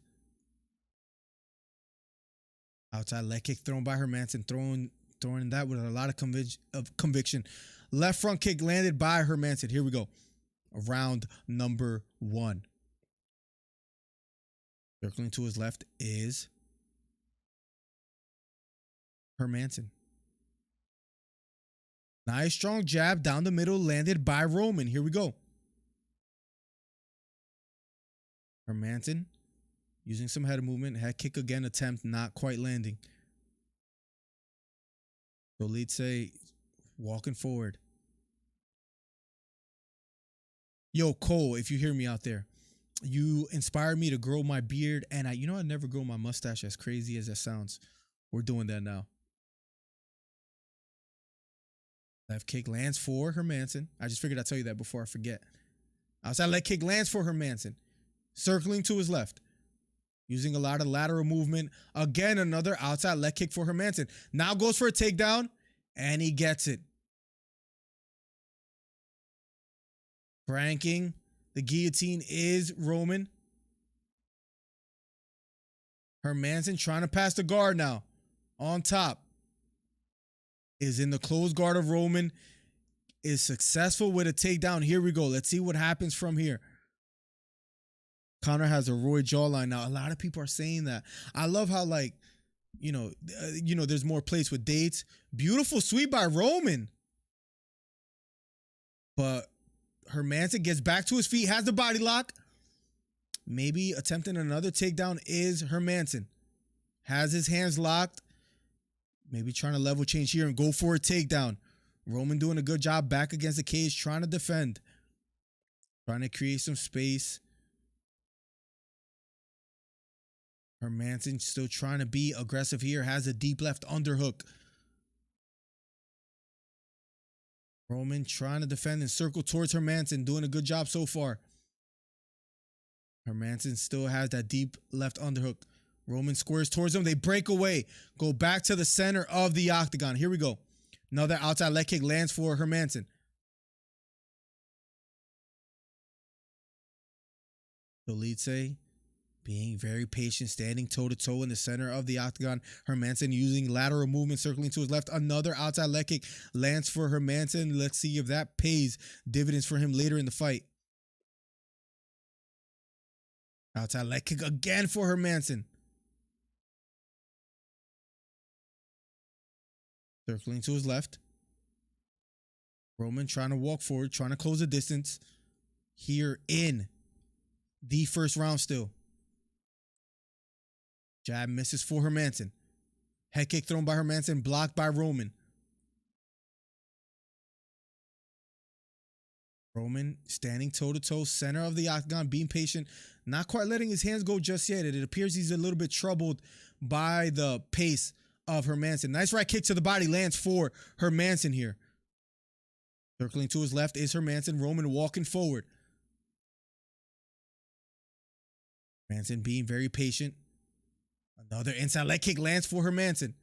Outside leg kick thrown by Hermanson. Throwing that with a lot of conviction. Left front kick landed by Hermanson. Here we go. Round number 1. Circling to his left is Hermanson. Nice strong jab down the middle landed by Roman. Here we go. Hermanson using some head movement. Head kick again attempt, not quite landing. So let's say walking forward. Yo, Cole, if you hear me out there, you inspired me to grow my beard, and I never grow my mustache, as crazy as that sounds. We're doing that now. Left kick lands for Hermanson. I just figured I'd tell you that before I forget. Outside leg kick lands for Hermanson. Circling to his left. Using a lot of lateral movement. Again, another outside leg kick for Hermanson. Now goes for a takedown, and he gets it. Cranking the guillotine is Roman. Hermanson trying to pass the guard now. On top. Is in the closed guard of Roman. Is successful with a takedown. Here we go. Let's see what happens from here. Conor has a Roy jawline now. A lot of people are saying that. I love how, like, there's more plays with dates. Beautiful sweep by Roman. But Hermanson gets back to his feet, has the body lock. Maybe attempting another takedown is Hermanson. Has his hands locked. Maybe trying to level change here and go for a takedown. Roman doing a good job back against the cage, trying to defend. Trying to create some space. Hermanson still trying to be aggressive here. Has a deep left underhook. Roman trying to defend and circle towards Hermanson. Doing a good job so far. Hermanson still has that deep left underhook. Roman squares towards him. They break away. Go back to the center of the octagon. Here we go. Another outside leg kick lands for Hermanson. Dolitze being very patient, standing toe-to-toe in the center of the octagon. Hermanson using lateral movement, circling to his left. Another outside leg kick lands for Hermanson. Let's see if that pays dividends for him later in the fight. Outside leg kick again for Hermanson. Circling to his left. Roman trying to walk forward, trying to close the distance. Here in the first round still. Jab misses for Hermanson. Head kick thrown by Hermanson, blocked by Roman. Roman standing toe-to-toe, center of the octagon, being patient, not quite letting his hands go just yet. It appears he's a little bit troubled by the pace of Hermanson. Nice right kick to the body lands for Hermanson here. Circling to his left is Hermanson. Roman walking forward. Hermanson being very patient. Another inside leg kick lands for Hermanson.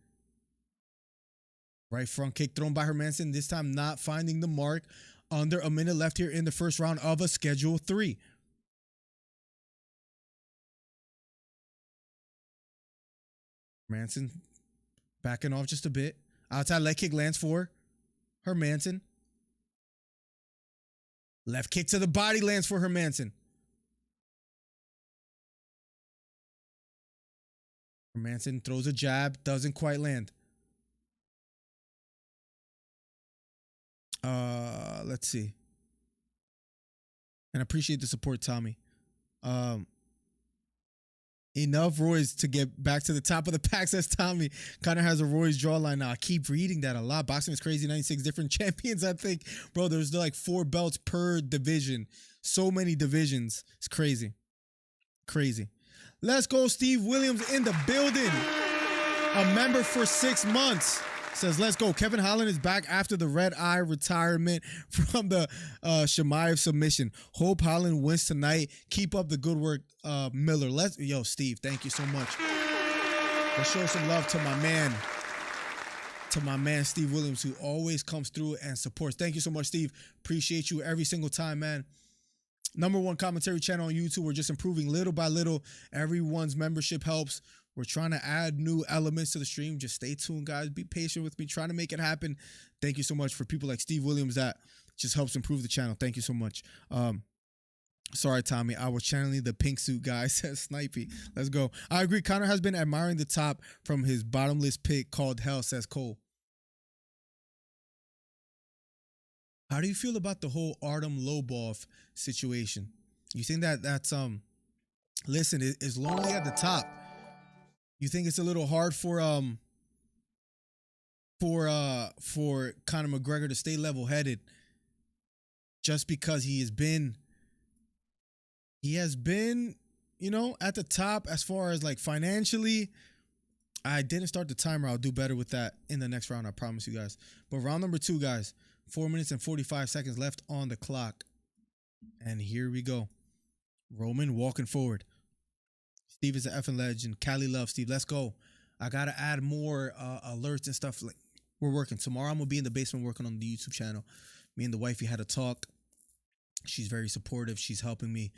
Right front kick thrown by Hermanson. This time not finding the mark. Under a minute left here in the first round of a Schedule 3. Hermanson backing off just a bit. Outside leg kick lands for Hermanson. Left kick to the body lands for Hermanson. Hermanson throws a jab, doesn't quite land. Let's see. And I appreciate the support, Tommy. Enough Roy's to get back to the top of the pack, says Tommy. Conor has a Roy's jawline now. I keep reading that a lot. Boxing is crazy. 96 different champions, I think. Bro, there's like 4 belts per division. So many divisions. It's crazy. Crazy. Let's go, Steve Williams in the building. A member for 6 months. Says, let's go. Kevin Holland is back after the red eye retirement from the Shemaev submission. Hope Holland wins tonight. Keep up the good work, Miller. Yo, Steve, thank you so much. Let's show some love to my man, Steve Williams, who always comes through and supports. Thank you so much, Steve. Appreciate you every single time, man. #1 commentary channel on YouTube. We're just improving little by little. Everyone's membership helps. We're trying to add new elements to the stream. Just stay tuned, guys. Be patient with me. Trying to make it happen. Thank you so much for people like Steve Williams that just helps improve the channel. Thank you so much. Sorry, Tommy. I was channeling the pink suit guy, says Snipey. Let's go. I agree. Conor has been admiring the top from his bottomless pit called hell, says Cole. How do you feel about the whole Artem Lobov situation? You think that's listen, it's lonely at the top. You think it's a little hard for Conor McGregor to stay level-headed just because he has been, you know, at the top as far as like financially. I didn't start the timer. I'll do better with that in the next round, I promise you guys. But round number 2, guys, 4 minutes and 45 seconds left on the clock. And here we go. Roman walking forward. Steve is an effing legend. Cali loves Steve. Let's go. I got to add more alerts and stuff. Like, we're working. Tomorrow I'm going to be in the basement working on the YouTube channel. Me and the wifey had a talk. She's very supportive. She's helping me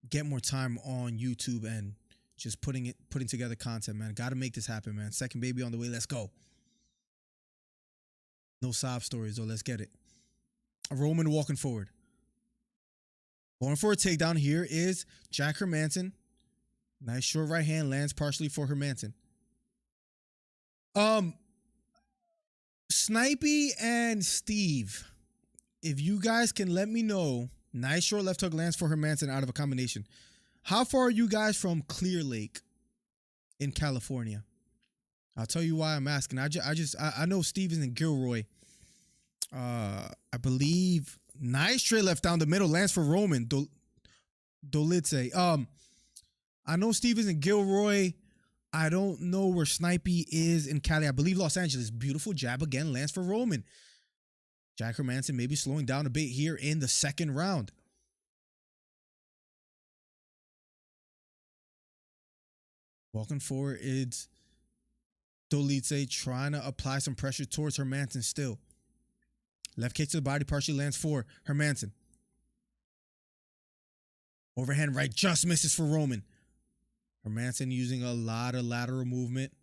get more time on YouTube and just putting together content, man. Got to make this happen, man. Second baby on the way. Let's go. No sob stories, though. Let's get it. Roman walking forward. Going for a takedown here is Jack Hermanson. Nice short right hand lands partially for Hermanson. Snipey and Steve, if you guys can let me know, nice short left hook lands for Hermanson out of a combination. How far are you guys from Clear Lake in California? I'll tell you why I'm asking. I know Steve is in Gilroy. I believe nice straight left down the middle lands for Roman Dolidze. I know Steve is in Gilroy. I don't know where Snipey is in Cali. I believe Los Angeles. Beautiful jab again lands for Roman. Jack Hermanson maybe slowing down a bit here in the second round. Walking forward, it's Dolidze trying to apply some pressure towards Hermanson still. Left kick to the body partially lands for Hermanson. Overhand right just misses for Roman. Hermanson using a lot of lateral movement,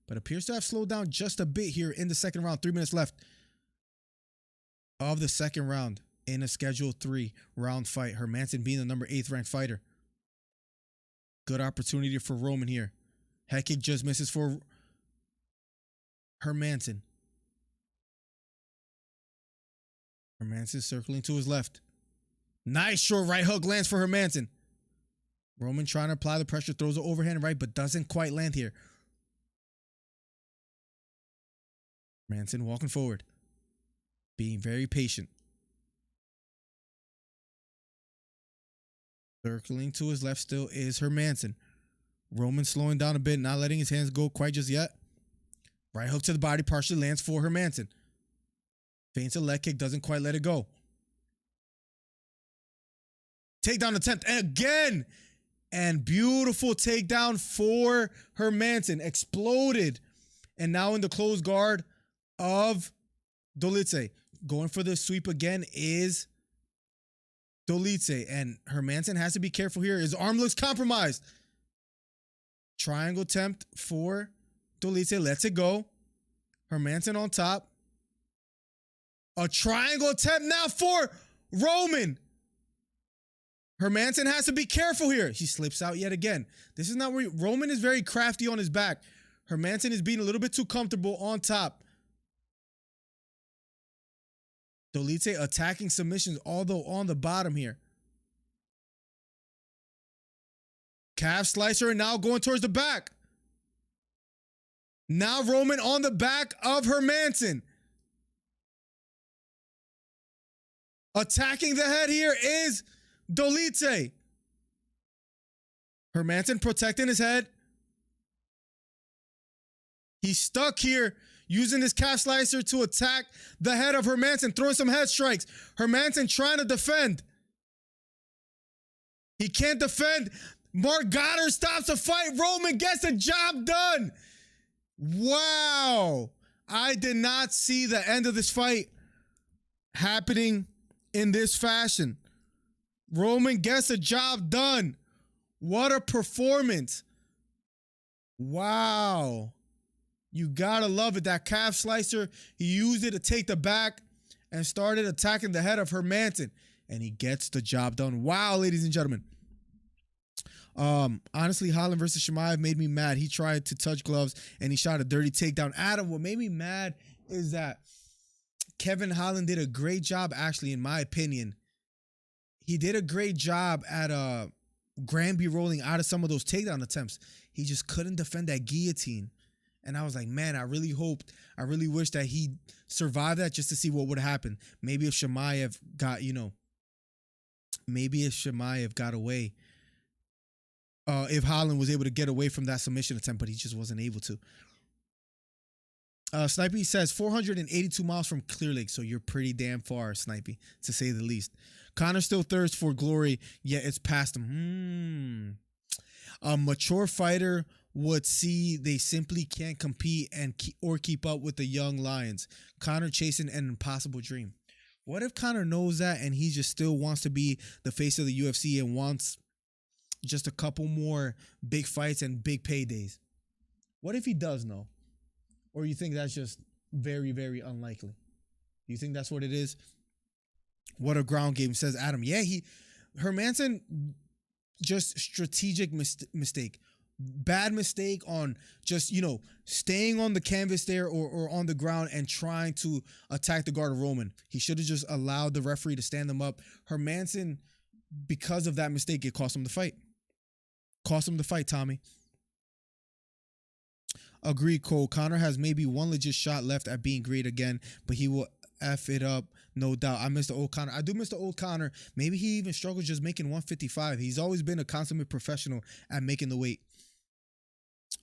but appears to have slowed down just a bit here in the second round. 3 minutes left of the second round in a scheduled 3-round fight. Hermanson being the number 8th ranked fighter. Good opportunity for Roman here. Head kick just misses for Hermanson. Hermanson circling to his left. Nice short right hook lands for Hermanson. Roman trying to apply the pressure, throws the overhand right, but doesn't quite land here. Hermanson walking forward. Being very patient. Circling to his left still is Hermanson. Roman slowing down a bit, not letting his hands go quite just yet. Right hook to the body partially lands for Hermanson. Feints a leg kick, doesn't quite let it go. Takedown attempt again. And beautiful takedown for Hermanson. Exploded. And now in the closed guard of Dolidze. Going for the sweep again is Dolidze. And Hermanson has to be careful here. His arm looks compromised. Triangle attempt for Dolidze. Lets it go. Hermanson on top. A triangle attempt now for Roman. Hermanson has to be careful here. He slips out yet again. This is not where Roman is very crafty on his back. Hermanson is being a little bit too comfortable on top. Dolidze attacking submissions, although on the bottom here. Calf slicer and now going towards the back. Now Roman on the back of Hermanson. Attacking the head here is Dolidze. Hermanson protecting his head. He's stuck here using his calf slicer to attack the head of Hermanson, throwing some head strikes. Hermanson trying to defend. He can't defend. Mark Goddard stops the fight. Roman gets the job done. Wow. I did not see the end of this fight happening in this fashion. Roman gets the job done. What a performance. Wow. You gotta love it. That calf slicer, he used it to take the back and started attacking the head of Hermanson. And he gets the job done. Wow, ladies and gentlemen. Honestly, Holland versus Chimaev made me mad. He tried to touch gloves and he shot a dirty takedown. Adam, what made me mad is that Kevin Holland did a great job, actually, in my opinion. He did a great job at Granby rolling out of some of those takedown attempts. He just couldn't defend that guillotine. And I was like, man, I really wish that he survived that just to see what would happen. Maybe if Chimaev got, got away. If Holland was able to get away from that submission attempt, but he just wasn't able to. Snipey says 482 miles from Clear Lake, so you're pretty damn far, Snipey, to say the least. Conor still thirsts for glory, yet it's past him. A mature fighter would see they simply can't compete or keep up with the young lions. Conor chasing an impossible dream. What if Conor knows that and he just still wants to be the face of the UFC and wants just a couple more big fights and big paydays? What if he does know? Or you think that's just very, very unlikely? You think that's what it is? What a ground game, says Adam. Yeah, Hermanson, just strategic mistake. Bad mistake on just, staying on the canvas there or on the ground and trying to attack the guard of Roman. He should have just allowed the referee to stand them up. Hermanson, because of that mistake, it cost him the fight. Cost him the fight, Tommy. Agreed, Cole. Conor has maybe one legit shot left at being great again, but he will F it up, no doubt. I miss the old Conor. I do miss the old Conor. Maybe he even struggles just making 155. He's always been a consummate professional at making the weight.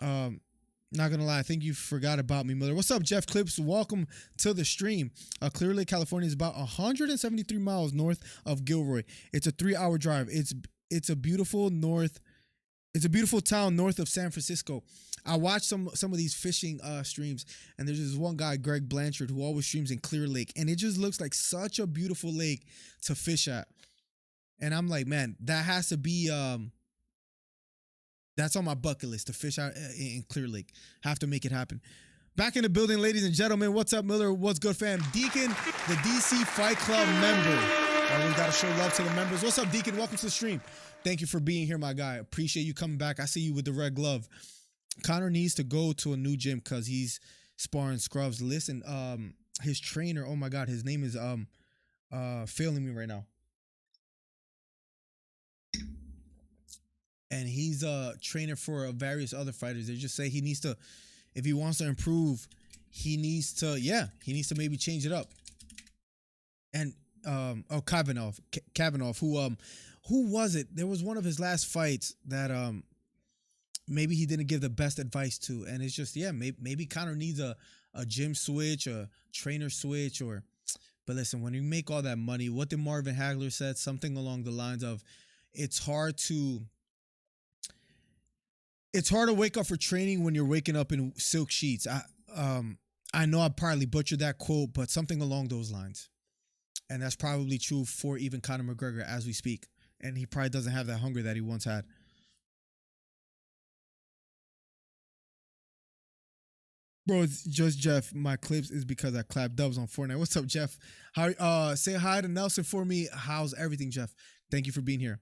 Not gonna lie, I think you forgot about me, Miller. What's up, Jeff Clips? Welcome to the stream. Clear Lake, California is about 173 miles north of Gilroy. It's a 3-hour drive. It's a beautiful town north of San Francisco. I watched some of these fishing streams, and there's this one guy, Greg Blanchard, who always streams in Clear Lake, and it just looks like such a beautiful lake to fish at. And I'm like, man, that has to be that's on my bucket list, to fish out in Clear Lake. Have to make it happen. Back in the building, ladies and gentlemen. What's up, Miller? What's good, fam? Deacon, the DC Fight Club member. Always got to show love to the members. What's up, Deacon? Welcome to the stream. Thank you for being here, my guy. Appreciate you coming back. I see you with the red glove. Conor needs to go to a new gym because he's sparring scrubs. Listen, his trainer, oh my God, his name is failing me right now. And he's a trainer for various other fighters. They just say he needs to, if he wants to improve, he needs to maybe change it up. And Kavanagh, who was it? There was one of his last fights that maybe he didn't give the best advice to, and it's just, maybe Conor needs a gym switch, a trainer switch, but listen, when you make all that money, what did Marvin Hagler said? Something along the lines of, it's hard to wake up for training when you're waking up in silk sheets. I know I probably butchered that quote, but something along those lines. And that's probably true for even Conor McGregor as we speak. And he probably doesn't have that hunger that he once had. Bro, it's just Jeff. My clips is because I clapped dubs on Fortnite. What's up, Jeff? How? Say hi to Nelson for me. How's everything, Jeff? Thank you for being here.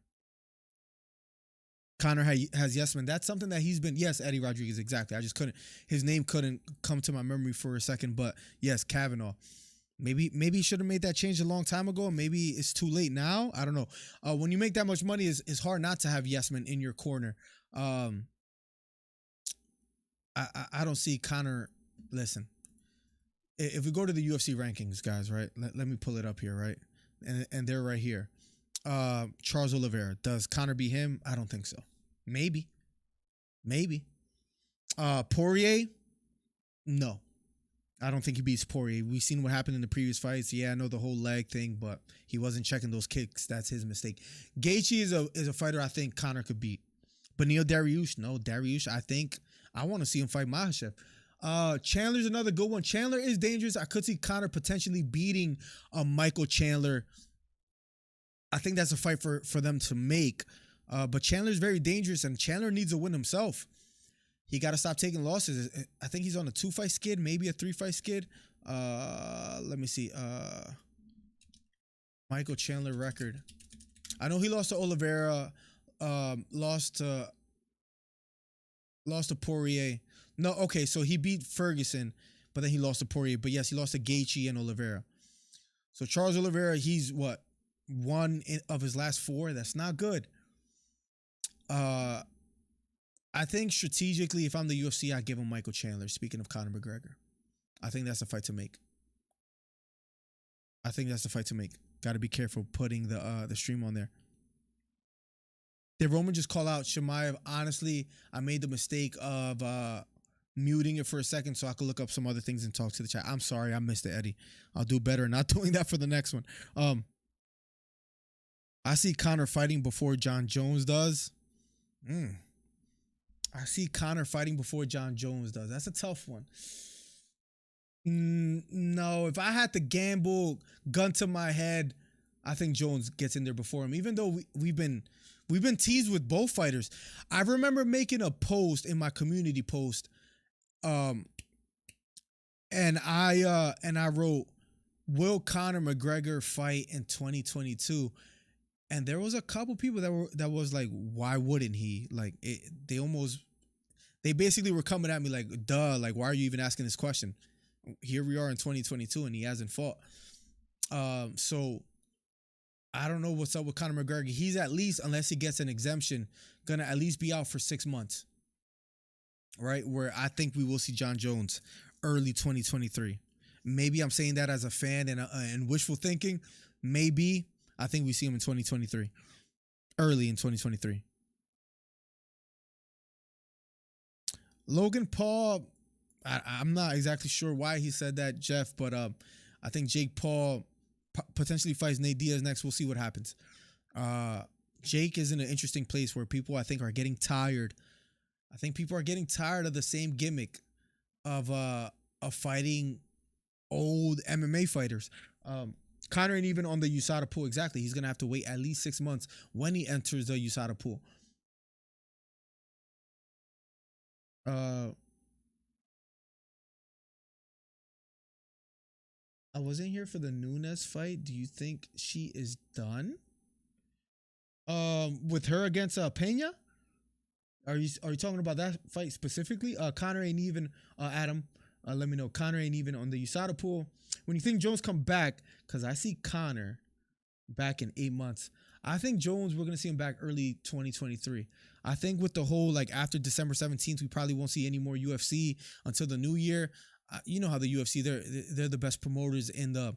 Conor has yes man. That's something that he's been. Yes, Eddie Rodriguez, exactly. I just couldn't. His name couldn't come to my memory for a second. But yes, Kavanagh. Maybe he should have made that change a long time ago. Maybe it's too late now. I don't know. When you make that much money, it's hard not to have yes men in your corner. I don't see Conor. Listen, if we go to the UFC rankings, guys, right? Let me pull it up here, right? And they're right here. Charles Oliveira. Does Conor beat him? I don't think so. Maybe. Poirier. No, I don't think he beats Poirier. We've seen what happened in the previous fights. Yeah, I know the whole leg thing, but he wasn't checking those kicks. That's his mistake. Gaethje is a fighter I think Conor could beat. But Neil Dariush, no, Dariush, I think I want to see him fight Makhachev. Chandler's another good one. Chandler is dangerous. I could see Conor potentially beating Michael Chandler. I think that's a fight for them to make. But Chandler's very dangerous, and Chandler needs a win himself. He got to stop taking losses. I think he's on a 2-fight skid, maybe a 3-fight skid. Let me see. Michael Chandler record. I know he lost to Oliveira, lost to Poirier. No, okay, so he beat Ferguson, but then he lost to Poirier. But yes, he lost to Gaethje and Oliveira. So Charles Oliveira, he's what, one of his last 4. That's not good. I think strategically, if I'm the UFC, I give him Michael Chandler. Speaking of Conor McGregor, I think that's a fight to make. Got to be careful putting the stream on there. Did Roman just call out Chimaev? Honestly, I made the mistake of muting it for a second so I could look up some other things and talk to the chat. I'm sorry, I missed it, Eddie. I'll do better not doing that for the next one. I see Conor fighting before John Jones does. I see Conor fighting before John Jones does. That's a tough one. No, if I had to gamble, gun to my head, I think Jones gets in there before him. Even though we've been teased with both fighters. I remember making a post in my community post, and I wrote, "Will Conor McGregor fight in 2022?" And there was a couple people that was like, "Why wouldn't he?" Like they basically were coming at me like, "Duh, like why are you even asking this question?" Here we are in 2022 and he hasn't fought. So I don't know what's up with Conor McGregor. He's at least, unless he gets an exemption, gonna at least be out for 6 months. Right? Where I think we will see John Jones early 2023. Maybe I'm saying that as a fan and wishful thinking. Maybe I think we see him in 2023. Early in 2023. Logan Paul, I'm not exactly sure why he said that, Jeff, but I think Jake Paul potentially fights Nate Diaz next. We'll see what happens. Jake is in an interesting place where people, I think, are getting tired. I think people are getting tired of the same gimmick of fighting old MMA fighters. Conor ain't even on the USADA pool. Exactly. He's going to have to wait at least 6 months when he enters the USADA pool. I wasn't here for the Nunes fight. Do you think she is done? With her against Pena? Are you talking about that fight specifically? Conor ain't even Adam. Let me know. Conor ain't even on the USADA pool. When you think Jones come back, because I see Conor back in 8 months. I think Jones, we're gonna see him back early 2023. I think with the whole like after December 17th, we probably won't see any more UFC until the new year. You know how the UFC, they're the best promoters in the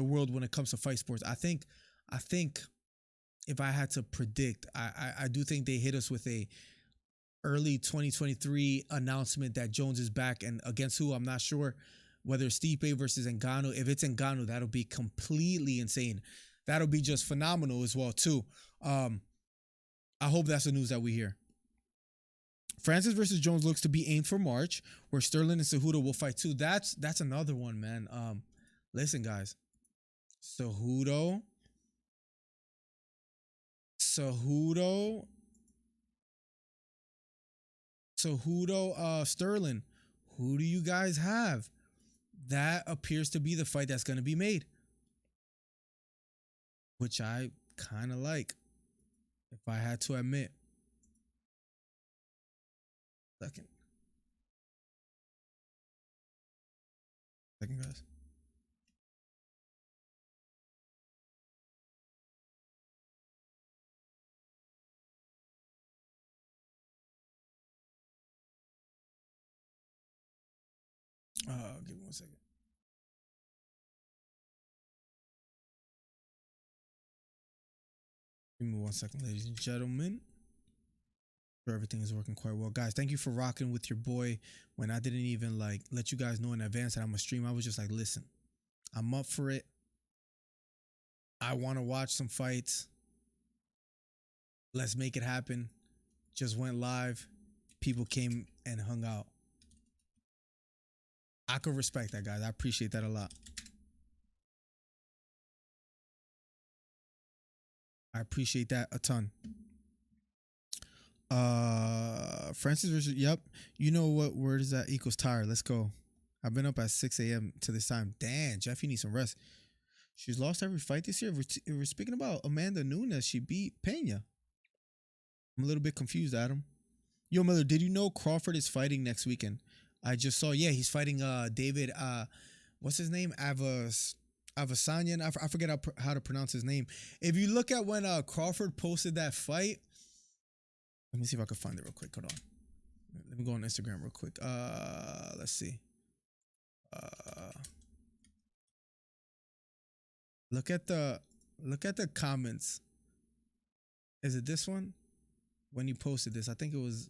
world when it comes to fight sports. I think if I had to predict, I do think they hit us with a early 2023 announcement that Jones is back, and against who, I'm not sure. Whether it's Stipe versus Ngannou. If it's Ngannou, that'll be completely insane. That'll be just phenomenal as well too. I hope that's the news that we hear. Francis versus Jones looks to be aimed for March, where Sterling and Cejudo will fight too. That's another one, man. Listen, guys. Cejudo, Sterling. Who do you guys have? That appears to be the fight that's going to be made, which I kind of like, if I had to admit. Second, guys. Give me 1 second. Give me 1 second, ladies and gentlemen. Sure, everything is working quite well, guys. Thank you for rocking with your boy. When I didn't even like let you guys know in advance that I'm gonna stream, I was just like, listen, I'm up for it. I want to watch some fights. Let's make it happen. Just went live. People came and hung out. I could respect that, guys. I appreciate that a lot. I appreciate that a ton. Francis versus, yep. You know what word is that? Equals tired. Let's go. I've been up at 6 a.m. to this time. Damn, Jeff, you need some rest. She's lost every fight this year. We're speaking about Amanda Nunes. She beat Pena. I'm a little bit confused, Adam. Yo, Miller, did you know Crawford is fighting next weekend? I just saw, yeah, he's fighting David, what's his name? Avasanyan. I forget how to pronounce his name. If you look at when Crawford posted that fight, let me see if I can find it real quick. Hold on. Let me go on Instagram real quick. Let's see. Look at the comments. Is it this one? When you posted this, I think it was.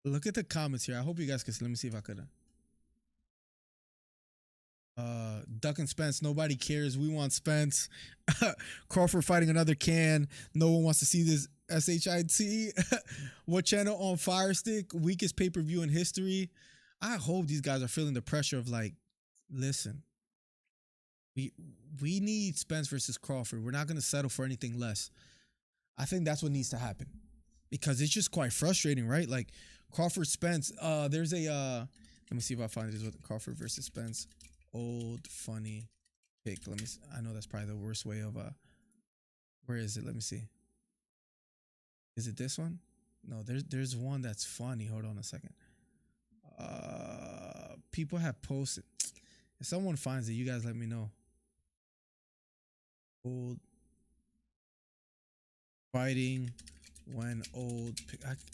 Look at the comments here. I hope you guys can see. Let me see if I could. Duck and Spence. Nobody cares. We want Spence. Crawford fighting another can. No one wants to see this. SHIT. What channel on Fire Stick? Weakest pay-per-view in history. I hope these guys are feeling the pressure of like, listen, we need Spence versus Crawford. We're not gonna settle for anything less. I think that's what needs to happen because it's just quite frustrating, right? Like Crawford Spence. There's a let me see if I find this with Crawford versus Spence. Old funny pick. Let me. I know that's probably the worst way of where is it? Let me see. Is it this one? No, there's one that's funny. Hold on a second. People have posted. If someone finds it, you guys let me know. Old fighting when old.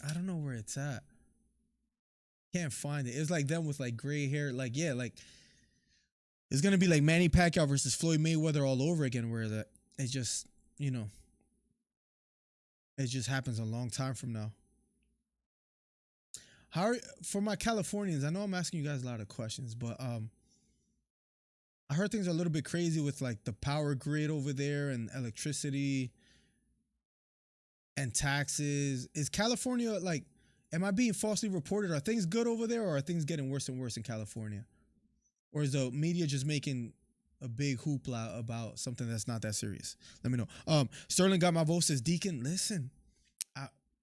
I don't know where it's at. Can't find it. It's like them with like gray hair. Like yeah, like it's gonna be like Manny Pacquiao versus Floyd Mayweather all over again. Where that it just it just happens a long time from now. For my Californians, I know I'm asking you guys a lot of questions, but I heard things are a little bit crazy with like the power grid over there and electricity and taxes. Is California like, am I being falsely reported? Are things good over there or are things getting worse and worse in California? Or is the media just making a big hoopla about something that's not that serious? Let me know. Sterling got my vote, says Deacon. Listen,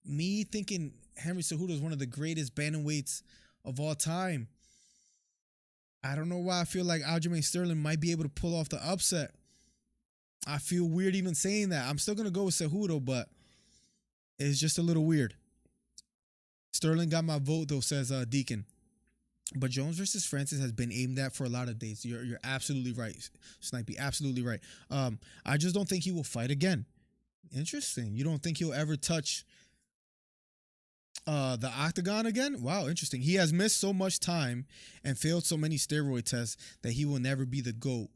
me thinking Henry Cejudo is one of the greatest bantamweights of all time. I don't know why I feel like Aljamain Sterling might be able to pull off the upset. I feel weird even saying that. I'm still going to go with Cejudo, but it's just a little weird. Sterling got my vote, though, says Deacon. But Jones versus Francis has been aimed at for a lot of days. You're absolutely right, Snipey. Absolutely right. I just don't think he will fight again. Interesting. You don't think he'll ever touch the octagon again? Wow, interesting. He has missed so much time and failed so many steroid tests that he will never be the GOAT.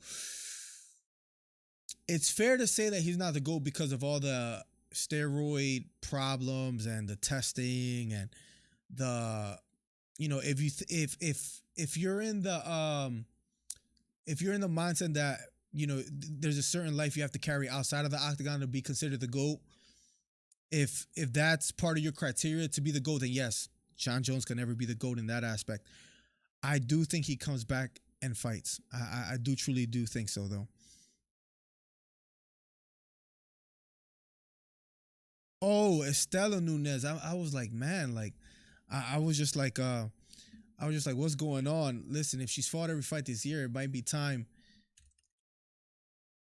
It's fair to say that he's not the GOAT because of all the steroid problems and the testing and the, if you're in the mindset that there's a certain life you have to carry outside of the octagon to be considered the GOAT. If that's part of your criteria to be the GOAT, then yes, John Jones can never be the GOAT in that aspect. I do think he comes back and fights. I do truly do think so, though. Oh, Estela Nunes. I was like, man, like, I was just like, what's going on? Listen, if she's fought every fight this year, it might be time.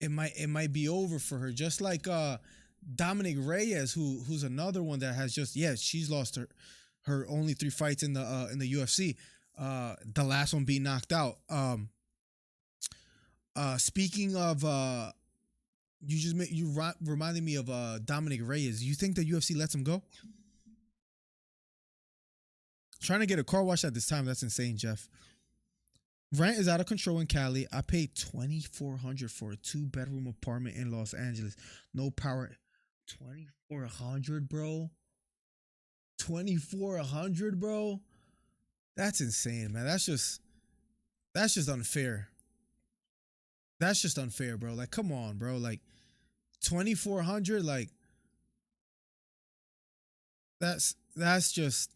It might be over for her. Just like Dominic Reyes, who's another one that has just she's lost her only 3 fights in the UFC. The last one being knocked out. Speaking of you reminded me of Dominic Reyes. You think the UFC lets him go? Trying to get a car wash at this time, that's insane, Jeff. Rent is out of control in Cali. I paid $2,400 for a 2-bedroom apartment in Los Angeles. No power. $2,400, bro. 2,400, bro. That's insane, man. That's just unfair. That's just unfair, bro. Like, come on, bro. Like, 2,400, like, that's just.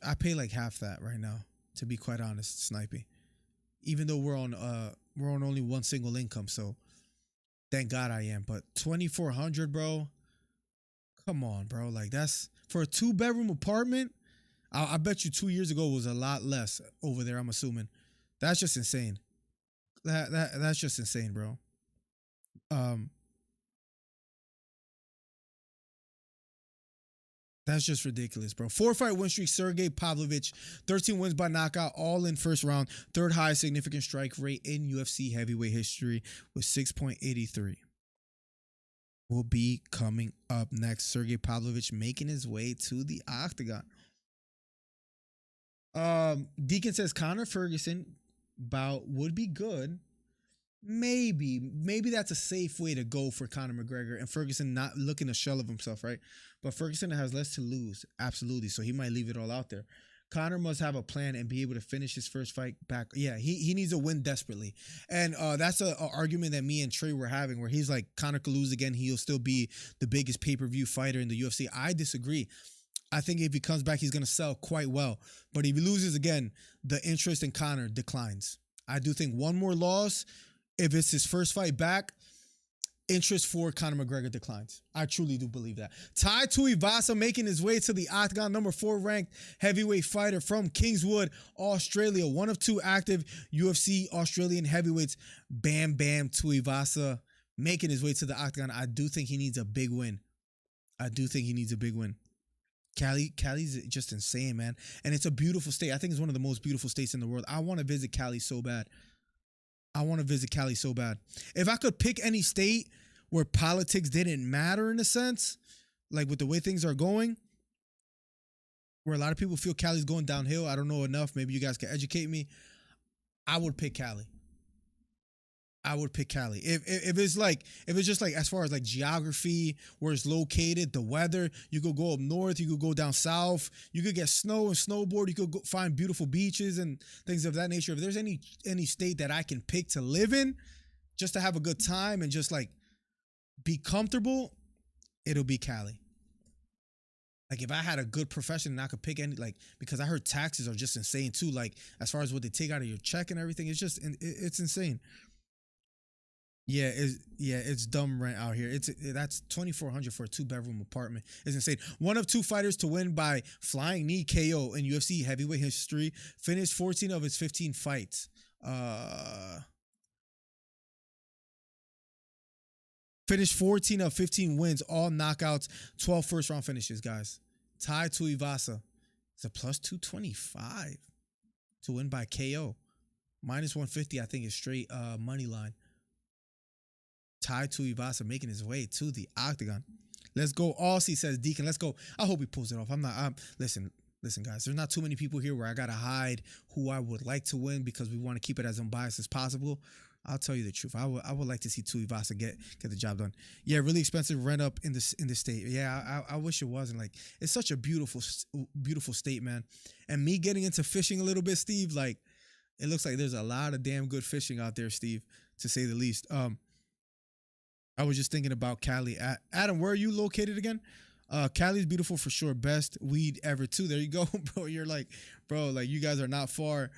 I pay like half that right now, to be quite honest, Snipey. Even though we're on only one single income, so thank God I am. But 2,400, bro. Come on, bro. Like, that's for a 2-bedroom apartment. I bet you 2 years ago was a lot less over there. I'm assuming. That's just insane. That's just insane, bro. That's just ridiculous, bro. 4-fight win streak, Sergey Pavlovich, 13 wins by knockout, all in first round, third highest significant strike rate in UFC heavyweight history with 6.83. Will be coming up next. Sergey Pavlovich making his way to the octagon. Deacon says Conor Ferguson bout would be good. Maybe that's a safe way to go for Conor McGregor, and Ferguson not looking a shell of himself, right? But Ferguson has less to lose, absolutely. So he might leave it all out there. Conor must have a plan and be able to finish his first fight back. Yeah, he needs a win desperately. And that's an argument that me and Trey were having, where he's like, Conor could lose again, he'll still be the biggest pay-per-view fighter in the UFC. I disagree. I think if he comes back, he's going to sell quite well. But if he loses again, the interest in Conor declines. I do think one more loss, if it's his first fight back, interest for Conor McGregor declines. I truly do believe that. Tai Tuivasa making his way to the octagon, number 4 ranked heavyweight fighter from Kingswood, Australia. One of 2 active UFC Australian heavyweights. Bam Bam Tuivasa making his way to the octagon. I do think he needs a big win. Cali's just insane, man. And it's a beautiful state. I think it's one of the most beautiful states in the world. I want to visit Cali so bad. If I could pick any state where politics didn't matter in a sense, like with the way things are going, where a lot of people feel Cali's going downhill, I don't know enough. Maybe you guys can educate me. I would pick Cali. If it's just like as far as like geography, where it's located, the weather, you could go up north, you could go down south, you could get snow and snowboard, you could go find beautiful beaches and things of that nature. If there's any state that I can pick to live in, just to have a good time and just like be comfortable, it'll be Cali. Like if I had a good profession and I could pick any, like, because I heard taxes are just insane too. Like as far as what they take out of your check and everything, it's insane. Yeah, it's dumb rent out here. That's 2,400 for a 2-bedroom apartment. It's insane. One of 2 fighters to win by flying knee KO in UFC heavyweight history. Finished 14 of his 15 fights. Finished 14 of 15 wins, all knockouts, 12 first-round finishes, guys. Tai Tuivasa is a plus 225 to win by KO. Minus 150, I think, is straight money line. Tai Tuivasa making his way to the octagon. Let's go. Aussie says Deacon. Let's go. I hope he pulls it off. Listen, guys. There's not too many people here where I gotta hide who I would like to win because we want to keep it as unbiased as possible. I'll tell you the truth. I would like to see Tuivasa get the job done. Yeah, really expensive rent up in the state. Yeah, I wish it wasn't. Like, it's such a beautiful state, man. And me getting into fishing a little bit, Steve. Like, it looks like there's a lot of damn good fishing out there, Steve, to say the least. I was just thinking about Cali. Adam, where are you located again? Cali's beautiful for sure. Best weed ever too. There you go, bro. You're like, bro, like you guys are not far.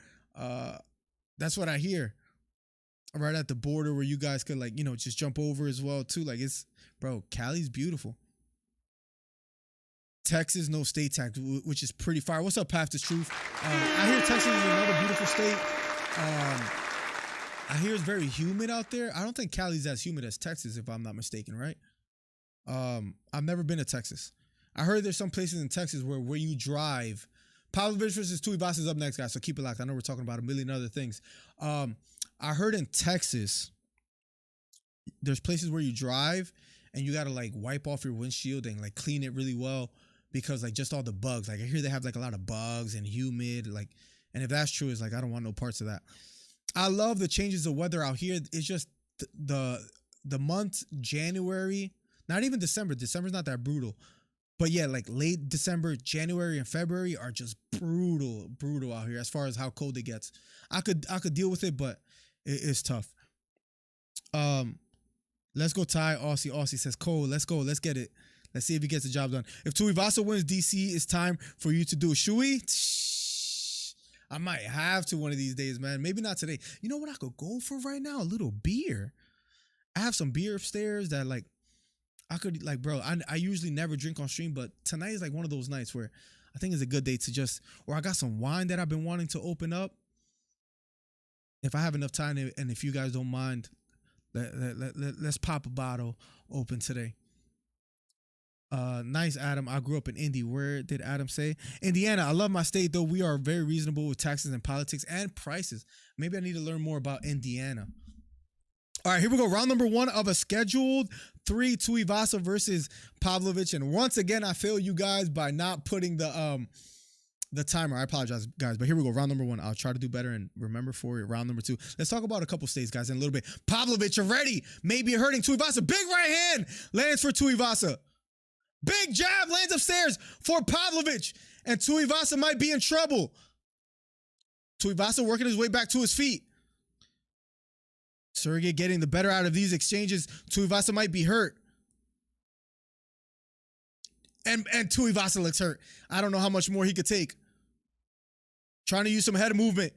That's what I hear. Right at the border where you guys could like, just jump over as well too. Like bro, Cali's beautiful. Texas, no state tax, which is pretty fire. What's up, Path to Truth? I hear Texas is another beautiful state. I hear it's very humid out there. I don't think Cali's as humid as Texas, if I'm not mistaken, right? I've never been to Texas. I heard there's some places in Texas where you drive. Pavlovich versus Tuivasa is up next, guys, so keep it locked. I know we're talking about a million other things. I heard in Texas, there's places where you drive and you got to like wipe off your windshield and like clean it really well because like just all the bugs. Like I hear they have like a lot of bugs and humid, like, and if that's true, it's like I don't want no parts of that. I love the changes of weather out here. It's just the month January, not even December. December's not that brutal, But yeah, like late December, January, and February are just brutal out here as far as how cold it gets. I could deal with it, but it's tough. Let's go Ty. Aussie says cold. Let's go. Let's get it. Let's see if he gets the job done. If Tuivasa wins DC, it's time for you to do it. Should we? I might have to one of these days, man. Maybe not today. You know what I could go for right now? A little beer. I have some beer upstairs that like I could like, bro. I usually never drink on stream, but tonight is like one of those nights where I think it's a good day to just. Or I got some wine that I've been wanting to open up. If I have enough time, and if you guys don't mind, let's pop a bottle open today. Nice, Adam. I grew up in Indy. Where did Adam say? Indiana. I love my state, though. We are very reasonable with taxes and politics and prices. Maybe I need to learn more about Indiana. All right, here we go. Round number 1 of a scheduled 3, Tuivasa versus Pavlovich. And once again, I fail you guys by not putting the timer. I apologize, guys. But here we go. Round number 1. I'll try to do better and remember for it. Round number 2. Let's talk about a couple states, guys, in a little bit. Pavlovich already. Maybe hurting Tuivasa. Big right hand lands for Tuivasa. Big jab lands upstairs for Pavlovich. And Tuivasa might be in trouble. Tuivasa working his way back to his feet. Sergey getting the better out of these exchanges. Tuivasa might be hurt. And Tuivasa looks hurt. I don't know how much more he could take. Trying to use some head movement.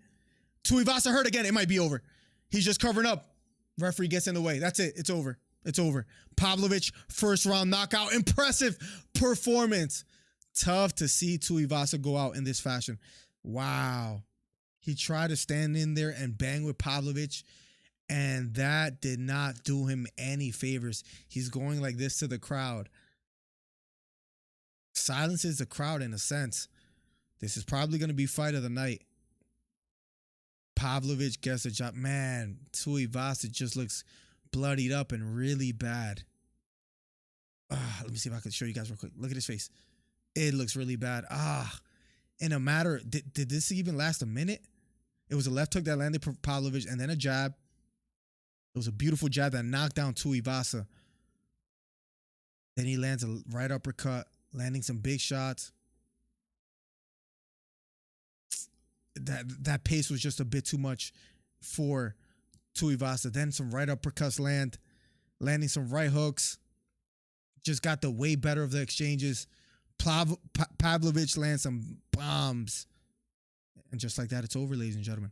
Tuivasa hurt again. It might be over. He's just covering up. Referee gets in the way. That's it. It's over. It's over. Pavlovich, first round knockout. Impressive performance. Tough to see Tuivasa go out in this fashion. Wow. He tried to stand in there and bang with Pavlovich, and that did not do him any favors. He's going like this to the crowd. Silences the crowd in a sense. This is probably going to be fight of the night. Pavlovich gets the job. Man, Tuivasa just looks bloodied up and really bad. Let me see if I can show you guys real quick. Look at his face. It looks really bad. In a matter, did this even last a minute? It was a left hook that landed for Pavlovich and then a jab. It was a beautiful jab that knocked down Tuivasa. Then he lands a right uppercut, landing some big shots. That pace was just a bit too much for Tuivasa. Then some right uppercuts landing some right hooks. Just got the way better of the exchanges. Pavlovich lands some bombs. And just like that, it's over, ladies and gentlemen.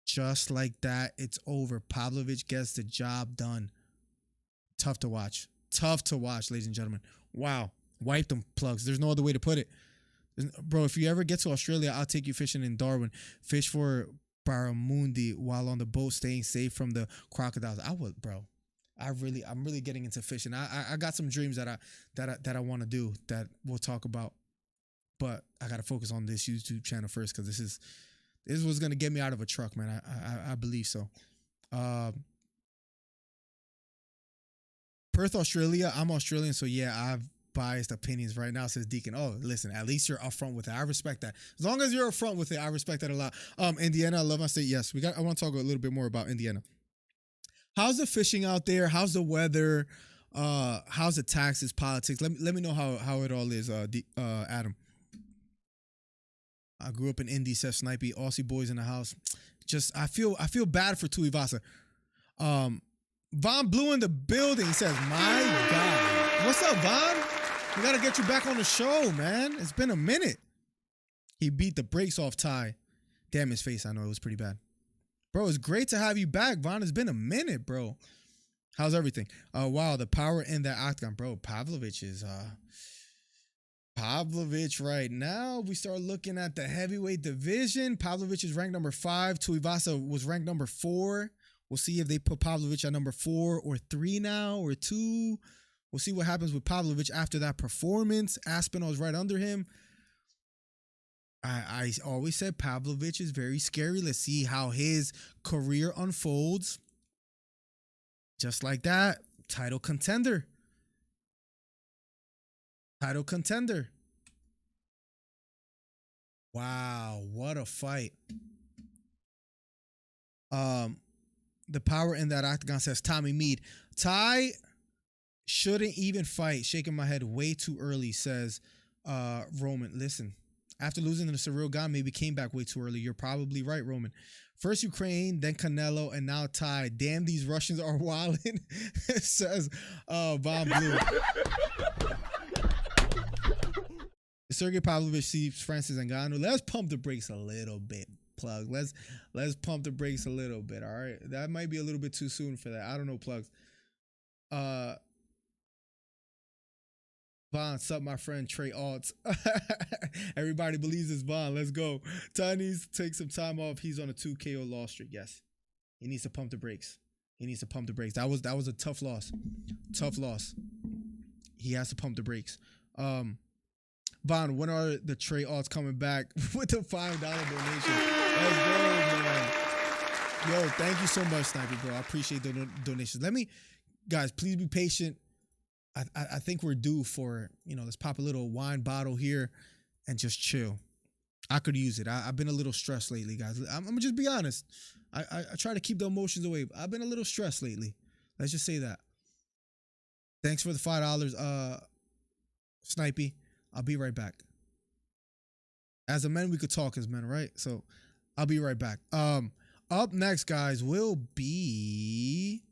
Just like that, it's over. Pavlovich gets the job done. Tough to watch. Tough to watch, ladies and gentlemen. Wow. Wipe them plugs. There's no other way to put it. Bro, if you ever get to Australia, I'll take you fishing in Darwin. Fish for barramundi while on the boat, staying safe from the crocodiles. I would, bro. I'm really getting into fishing. I got some dreams that I want to do that we'll talk about. But I gotta focus on this YouTube channel first, because this is what's gonna get me out of a truck, man. I believe so. Perth, Australia. I'm Australian, so yeah, I've biased opinions right now, says Deacon. Oh, listen, at least you're upfront with it. I respect that. As long as you're upfront with it, I respect that a lot. Indiana, I love my state. Yes, I want to talk a little bit more about Indiana. How's the fishing out there? How's the weather? How's the taxes, politics? Let me know how it all is, Adam. I grew up in Indy, says Snipey. Aussie boys in the house. Just I feel bad for Tuivasa. Von Blue in the building. He says, my God. What's up, Von? We got to get you back on the show, man. It's been a minute. He beat the brakes off Ty. Damn, his face. I know it was pretty bad. Bro, it's great to have you back, Von. It's been a minute, bro. How's everything? Wow, the power in that octagon. Bro, Pavlovich is... Pavlovich right now. We start looking at the heavyweight division. Pavlovich is ranked number 5. Tuivasa was ranked number 4. We'll see if they put Pavlovich at number 4 or 3 now or 2. We'll see what happens with Pavlovich after that performance. Aspinall's right under him. I always said Pavlovich is very scary. Let's see how his career unfolds. Just like that, title contender. Title contender. Wow, what a fight. The power in that octagon, says Tommy Mead. Ty Shouldn't even fight. Shaking my head way too early, says Roman. Listen, after losing to the Surreal guy, maybe came back way too early. You're probably right, Roman. First Ukraine, then Canelo, and now Ty. Damn, these Russians are wilding, says Von Blue. Sergey Pavlovich sees Francis Ngannou. Let's pump the brakes a little bit. Plug. Let's pump the brakes a little bit. All right, that might be a little bit too soon for that. I don't know, plugs. Vaughn, sup, my friend Trey Alts. Everybody believes it's Vaughn. Let's go. Ty needs to take some time off. He's on a 2 KO loss streak. Yes, he needs to pump the brakes. He needs to pump the brakes. That was a tough loss. Tough loss. He has to pump the brakes. Vaughn, when are the Trey Alts coming back with the $5 donation? Let's go, man. Yo, thank you so much, Sniper, bro. I appreciate the donations. Guys, please be patient. I think we're due for, let's pop a little wine bottle here and just chill. I could use it. I've been a little stressed lately, guys. I'm gonna just be honest. I try to keep the emotions away. I've been a little stressed lately. Let's just say that. Thanks for the $5, Snipey. I'll be right back. As a man, we could talk as men, right? So I'll be right back. Up next, guys, will be,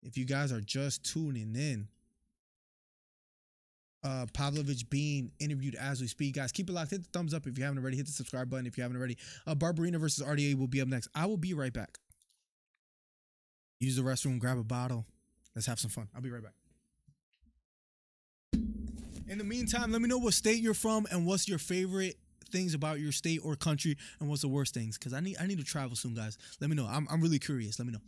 if you guys are just tuning in, Pavlovich being interviewed as we speak. Guys, keep it locked. Hit the thumbs up if you haven't already. Hit the subscribe button if you haven't already. Barbarina versus RDA will be up next. I will be right back. Use the restroom, grab a bottle. Let's have some fun. I'll be right back. In the meantime, let me know what state you're from and what's your favorite things about your state or country and what's the worst things. Because I need to travel soon, guys. Let me know. I'm really curious. Let me know.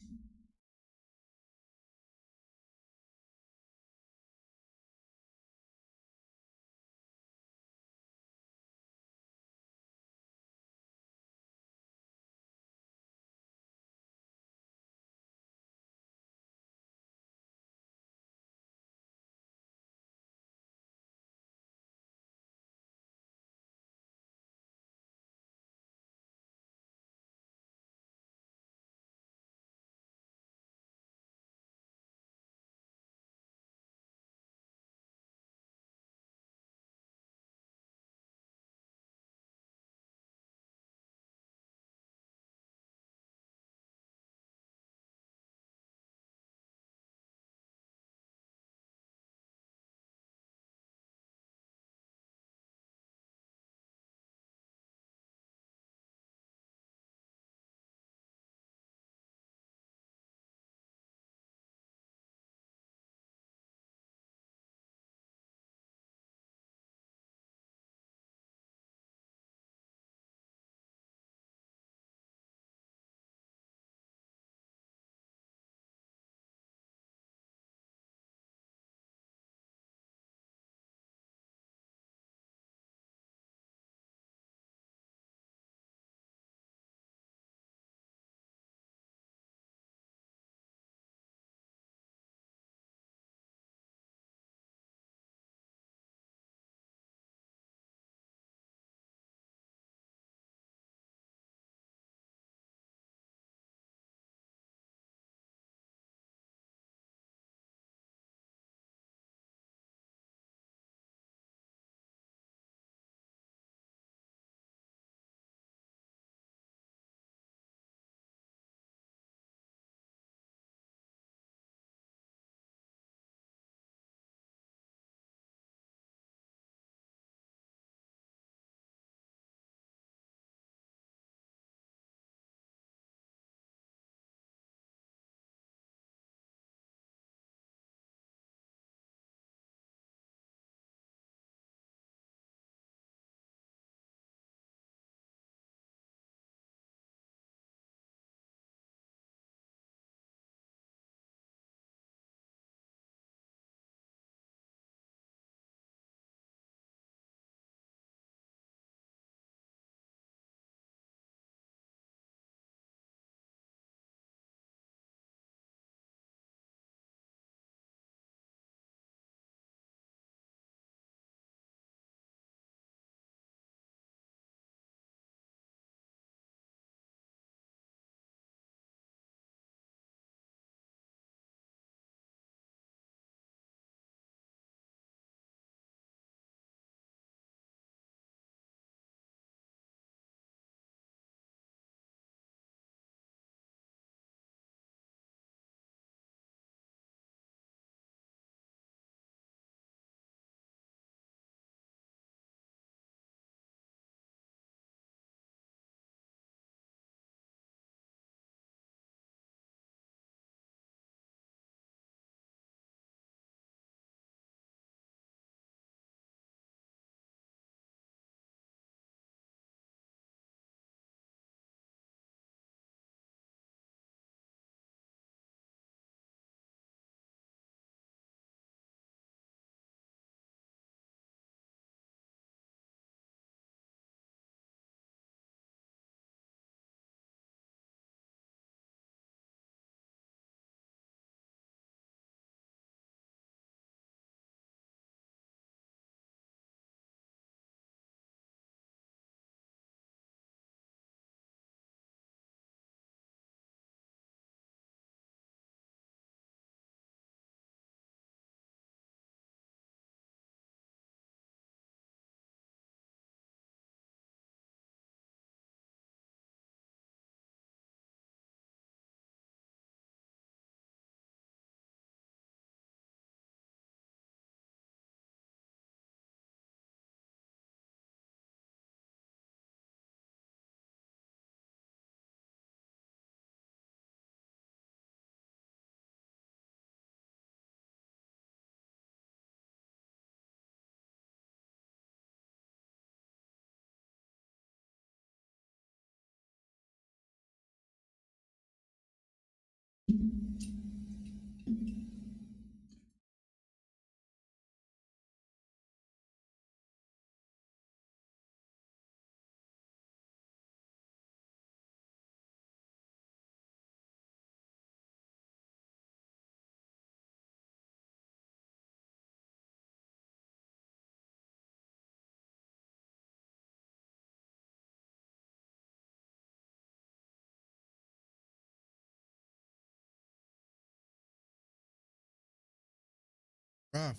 Ah,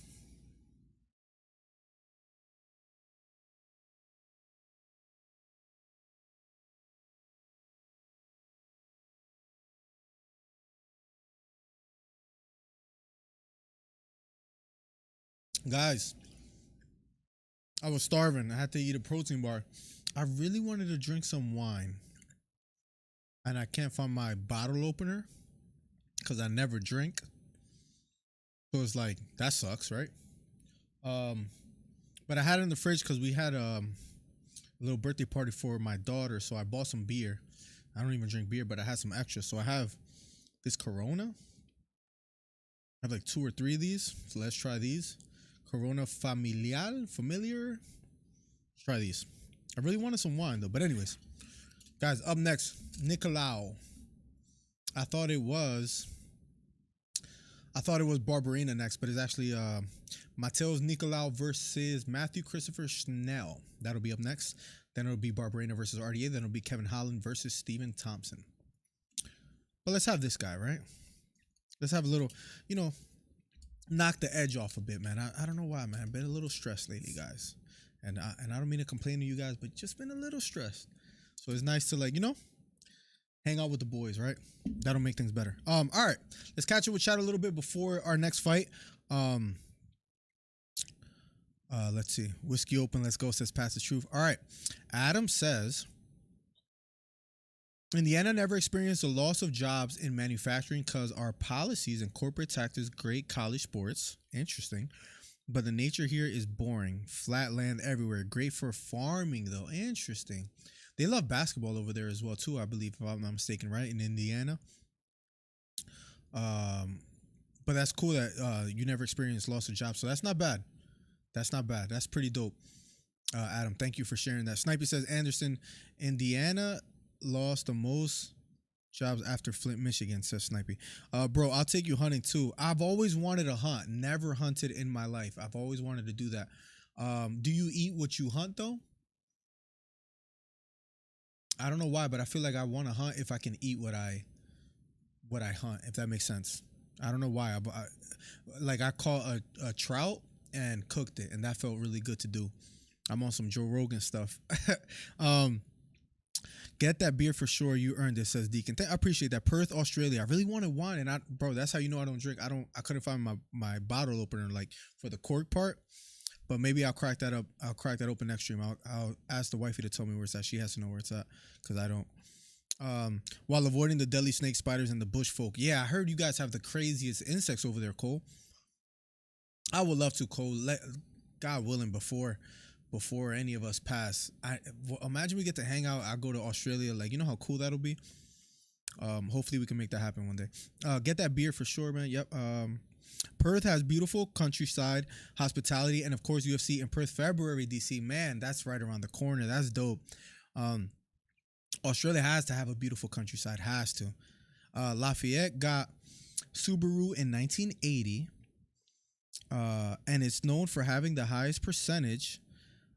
guys, I was starving. I had to eat a protein bar. I really wanted to drink some wine, and I can't find my bottle opener because I never drink. So it's like that sucks, right? Um, but I had it in the fridge because we had a little birthday party for my daughter, so I bought some beer. I don't even drink beer, but I had some extra, so I have this Corona. I have like 2 or 3 of these, so let's try these. Corona familiar. Let's try these. I really wanted some wine though, but anyways, guys, up next, Nicolau. I thought it was Barbarina next, but it's actually Mateus Nicolau versus Matthew Christopher Schnell. That'll be up next. Then it'll be Barbarina versus RDA. Then it'll be Kevin Holland versus Stephen Thompson. But let's have this guy, right? Let's have a little, knock the edge off a bit, man. I don't know why, man. I've been a little stressed lately, guys. And I don't mean to complain to you guys, but just been a little stressed. So it's nice to hang out with the boys, right? That'll make things better. All right. Let's catch up with chat a little bit before our next fight. Let's see. Whiskey open, let's go, says Pass the Truth. All right. Adam says Indiana never experienced a loss of jobs in manufacturing because our policies and corporate tactics great college sports. Interesting. But the nature here is boring. Flat land everywhere. Great for farming, though. Interesting. They love basketball over there as well, too, I believe, if I'm not mistaken, right? In Indiana. But that's cool that you never experienced loss of jobs. So that's not bad. That's not bad. That's pretty dope. Adam, thank you for sharing that. Snipey says, Anderson, Indiana lost the most jobs after Flint, Michigan, says Snipey. Bro, I'll take you hunting too. I've always wanted to hunt. Never hunted in my life. I've always wanted to do that. Do you eat what you hunt though? I don't know why, but I feel like I want to hunt if I can eat what I hunt, if that makes sense. I don't know why. I caught a trout and cooked it, and that felt really good to do. I'm on some Joe Rogan stuff. Get that beer for sure. You earned it, says Deacon. I appreciate that. Perth, Australia. I really wanted wine, and bro, that's how you know I don't drink. I couldn't find my bottle opener for the cork part, but maybe I'll crack that up. I'll crack that open next stream. I'll ask the wifey to tell me where it's at. She has to know where it's at because I don't. While avoiding the deadly snake spiders and the bush folk. Yeah, I heard you guys have the craziest insects over there, Cole. I would love to, Cole. God willing, before any of us pass, imagine we get to hang out. I go to Australia, you know how cool that'll be. Hopefully we can make that happen one day. Get that beer for sure, man. Yep. Perth has beautiful countryside, hospitality, and of course UFC in Perth, February, DC. Man, that's right around the corner. That's dope. Australia has to have a beautiful countryside. Has to. Lafayette got Subaru in 1980, and it's known for having the highest percentage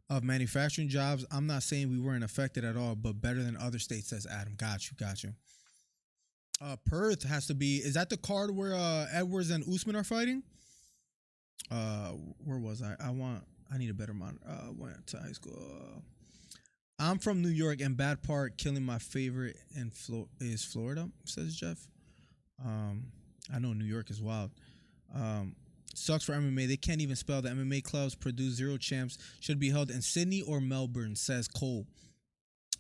of manufacturing jobs. I'm not saying we weren't affected at all, but better than other states, says Adam. Got you. Perth has to be. Is that the card where Edwards and Usman are fighting? Where was I? I need a better monitor. Went to high school. I'm from New York, and bad part killing my favorite is Florida, says Jeff. I know New York is wild. Sucks for MMA. They can't even spell. The MMA clubs produce 0 champs. Should be held in Sydney or Melbourne, says Cole.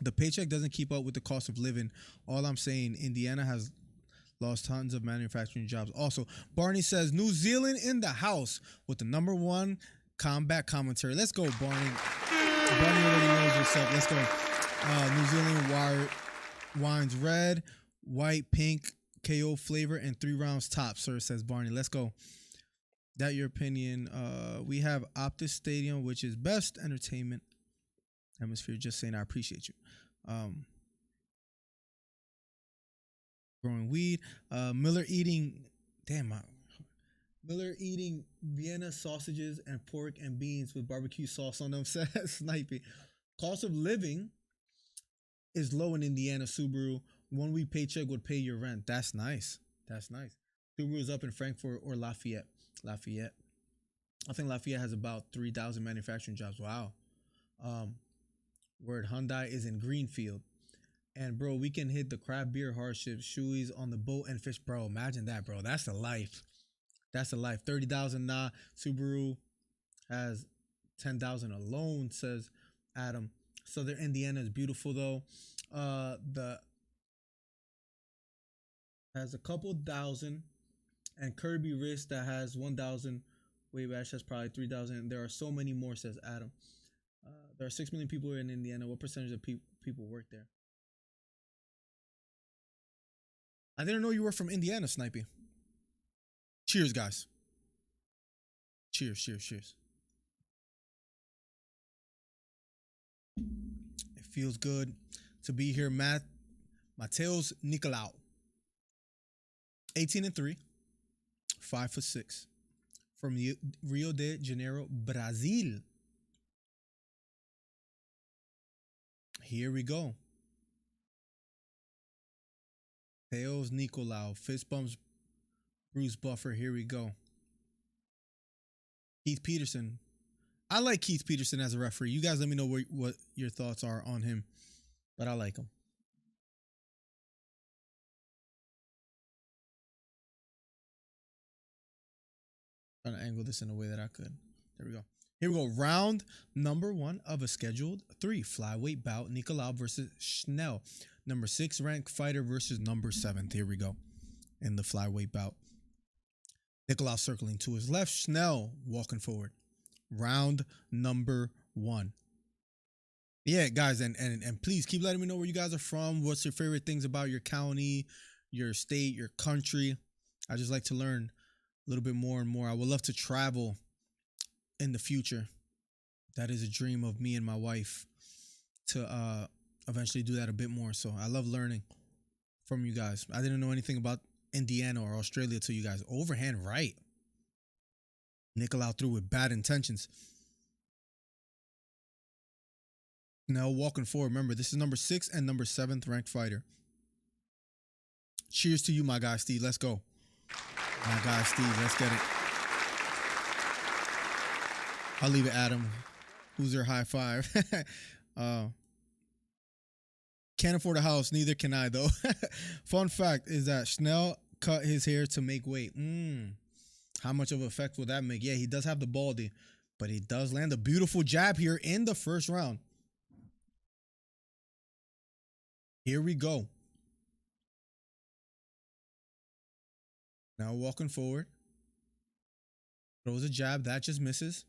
The paycheck doesn't keep up with the cost of living. All I'm saying, Indiana has lost tons of manufacturing jobs. Also, Barney says, New Zealand in the house with the #1 combat commentary. Let's go, Barney. Barney already knows what's up. Let's go. New Zealand wines red, white, pink, KO flavor, and 3 rounds top, sir, says Barney. Let's go. That your opinion. We have Optus Stadium, which is best entertainment hemisphere. Just saying, I appreciate you. Growing weed. Miller eating Vienna sausages and pork and beans with barbecue sauce on them, says Snipey. Cost of living is low in Indiana, Subaru. 1 week paycheck would pay your rent. That's nice. Subaru is up in Frankfurt or Lafayette. I think Lafayette has about 3,000 manufacturing jobs. Wow. Um, word Hyundai is in Greenfield. And bro, we can hit the craft beer hardships, shoeies on the boat and fish. Bro, imagine that, bro. That's the life. That's the life. 30,000 nah. Subaru has 10,000 alone, says Adam. Southern Indiana is beautiful though. The has a couple thousand, and Kirby Wrist that has 1,000. Waybash has probably 3,000. There are so many more, says Adam. There are 6 million people in Indiana. What percentage of people work there? I didn't know you were from Indiana, Snipey. Cheers, guys. Cheers, cheers, cheers. It feels good to be here, Mateus Nicolau. 18-3, 5'6", from Rio de Janeiro, Brazil. Here we go. Mateus Nicolau, fist bumps, Bruce Buffer. Here we go. Keith Peterson. I like Keith Peterson as a referee. You guys let me know what your thoughts are on him, but I like him. Trying to angle this in a way that I could. There we go. Here we go. Round number 1 of a scheduled 3 flyweight bout. Nicolau versus Schnell. Number 6 ranked fighter versus number 7th. Here we go. In the flyweight bout. Nicolau circling to his left. Schnell walking forward. Round number 1. Yeah, guys, and please keep letting me know where you guys are from. What's your favorite things about your county, your state, your country? I just like to learn a little bit more and more. I would love to travel in the future. That is a dream of me and my wife, to eventually do that a bit more. So I love learning from you guys. I didn't know anything about Indiana or Australia till you guys. Overhand right. Nicolau threw with bad intentions. Now walking forward. Remember, this is number 6 and number 7th ranked fighter. Cheers to you, my guy Steve. Let's go. My guy Steve, let's get it. I'll leave it, Adam. Who's your high five? Can't afford a house, neither can I though. Fun fact is that Schnell cut his hair to make weight. How much of an effect will that make? Yeah, he does have the baldy, but he does land a beautiful jab here in the first round. Here we go. Now walking forward. Throws a jab. That just misses.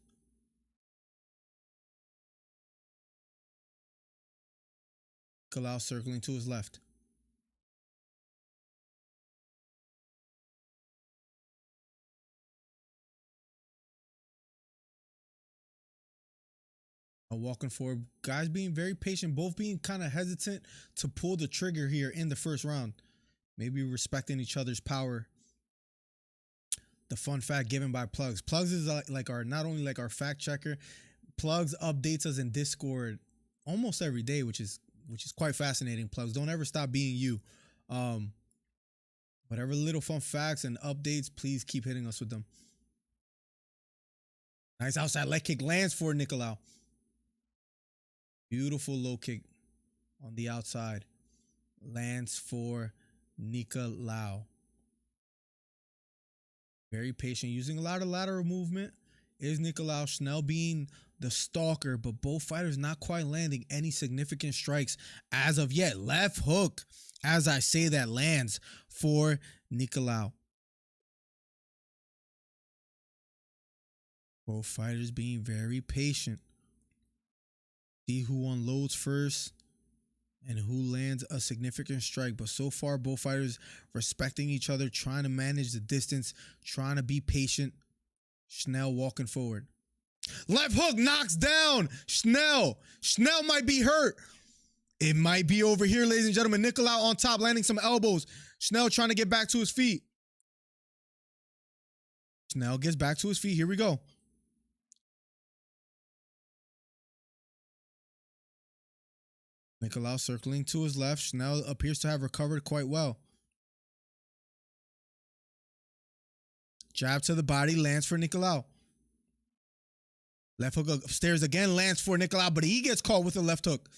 Nicolau circling to his left. Walking forward. Guys being very patient. Both being kind of hesitant to pull the trigger here in the first round. Maybe respecting each other's power. The fun fact given by Plugs. Plugs is like our, not only like our fact checker. Plugs updates us in Discord almost every day, which is quite fascinating. Plugs, don't ever stop being you. Whatever little fun facts and updates, please keep hitting us with them. Nice outside leg kick lands for Nicolau. Beautiful low kick on the outside. Lands for Nicolau. Very patient, using a lot of lateral movement. Is Nicolau. Schnell being the stalker, but both fighters not quite landing any significant strikes as of yet. Left hook, as I say, that lands for Nicolau. Both fighters being very patient. See who unloads first and who lands a significant strike. But so far, both fighters respecting each other, trying to manage the distance, trying to be patient. Schnell walking forward. Left hook knocks down Schnell. Schnell might be hurt. It might be over here, ladies and gentlemen. Nicolau on top, landing some elbows. Schnell trying to get back to his feet. Schnell gets back to his feet. Here we go. Nicolau circling to his left. Schnell appears to have recovered quite well. Jab to the body lands for Nicolau. Left hook upstairs again, lands for Nicolau, but he gets caught with a left hook.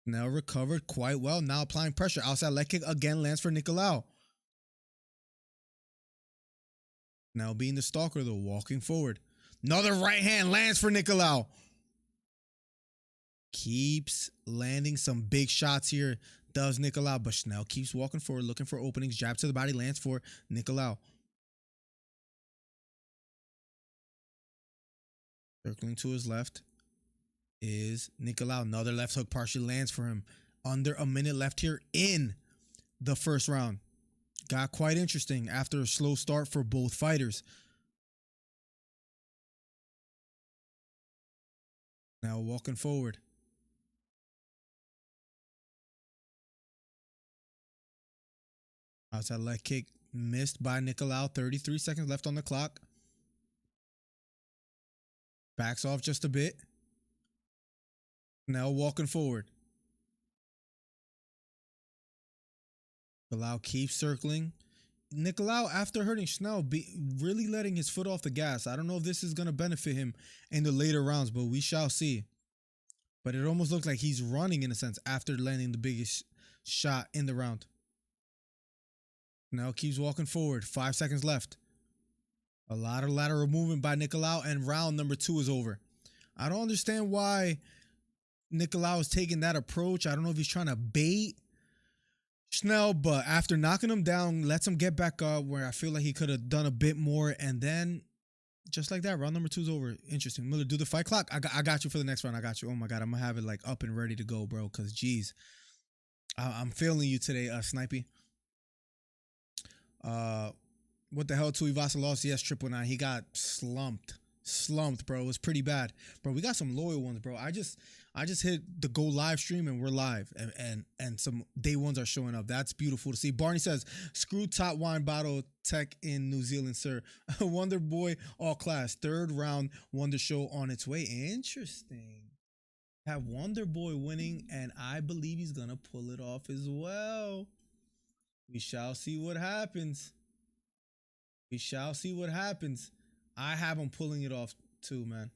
Now recovered quite well. Now applying pressure. Outside leg kick again, lands for Nicolau. Now being the stalker though, walking forward. Another right hand lands for Nicolau. Keeps landing some big shots here, does Nicolau, but Schnell keeps walking forward, looking for openings. Jab to the body, lands for Nicolau. Circling to his left is Nicolau. Another left hook partially lands for him. Under a minute left here in the first round. Got quite interesting after a slow start for both fighters. Now walking forward. Outside leg kick missed by Nicolau. 33 seconds left on the clock. Backs off just a bit. Now walking forward. Nicolau keeps circling. Nicolau, after hurting Schnell, really letting his foot off the gas. I don't know if this is going to benefit him in the later rounds, but we shall see. But it almost looks like he's running in a sense after landing the biggest shot in the round. Now keeps walking forward. 5 seconds left. A lot of lateral movement by Nicolau, and round number 2 is over. I don't understand why Nicolau is taking that approach. I don't know if he's trying to bait Schnell, but after knocking him down, lets him get back up, where I feel like he could have done a bit more, and then just like that, round number 2 is over. Interesting. Miller, do the fight clock. I got you for the next round. I got you. Oh my God, I'm gonna have it like up and ready to go, bro, because geez, I'm feeling you today, Snipey. What the hell, Tuivasa lost? Yes, 999. He got slumped, bro. It was pretty bad, bro. We got some loyal ones, bro. I just hit the go live stream and we're live, and some day ones are showing up. That's beautiful to see. Barney says, screw top wine bottle tech in New Zealand, sir. Wonder Boy all class, 3rd round Wonder Show on its way. Interesting. Have Wonder Boy winning, and I believe he's gonna pull it off as well. We shall see what happens. We shall see what happens. I have him pulling it off too, man.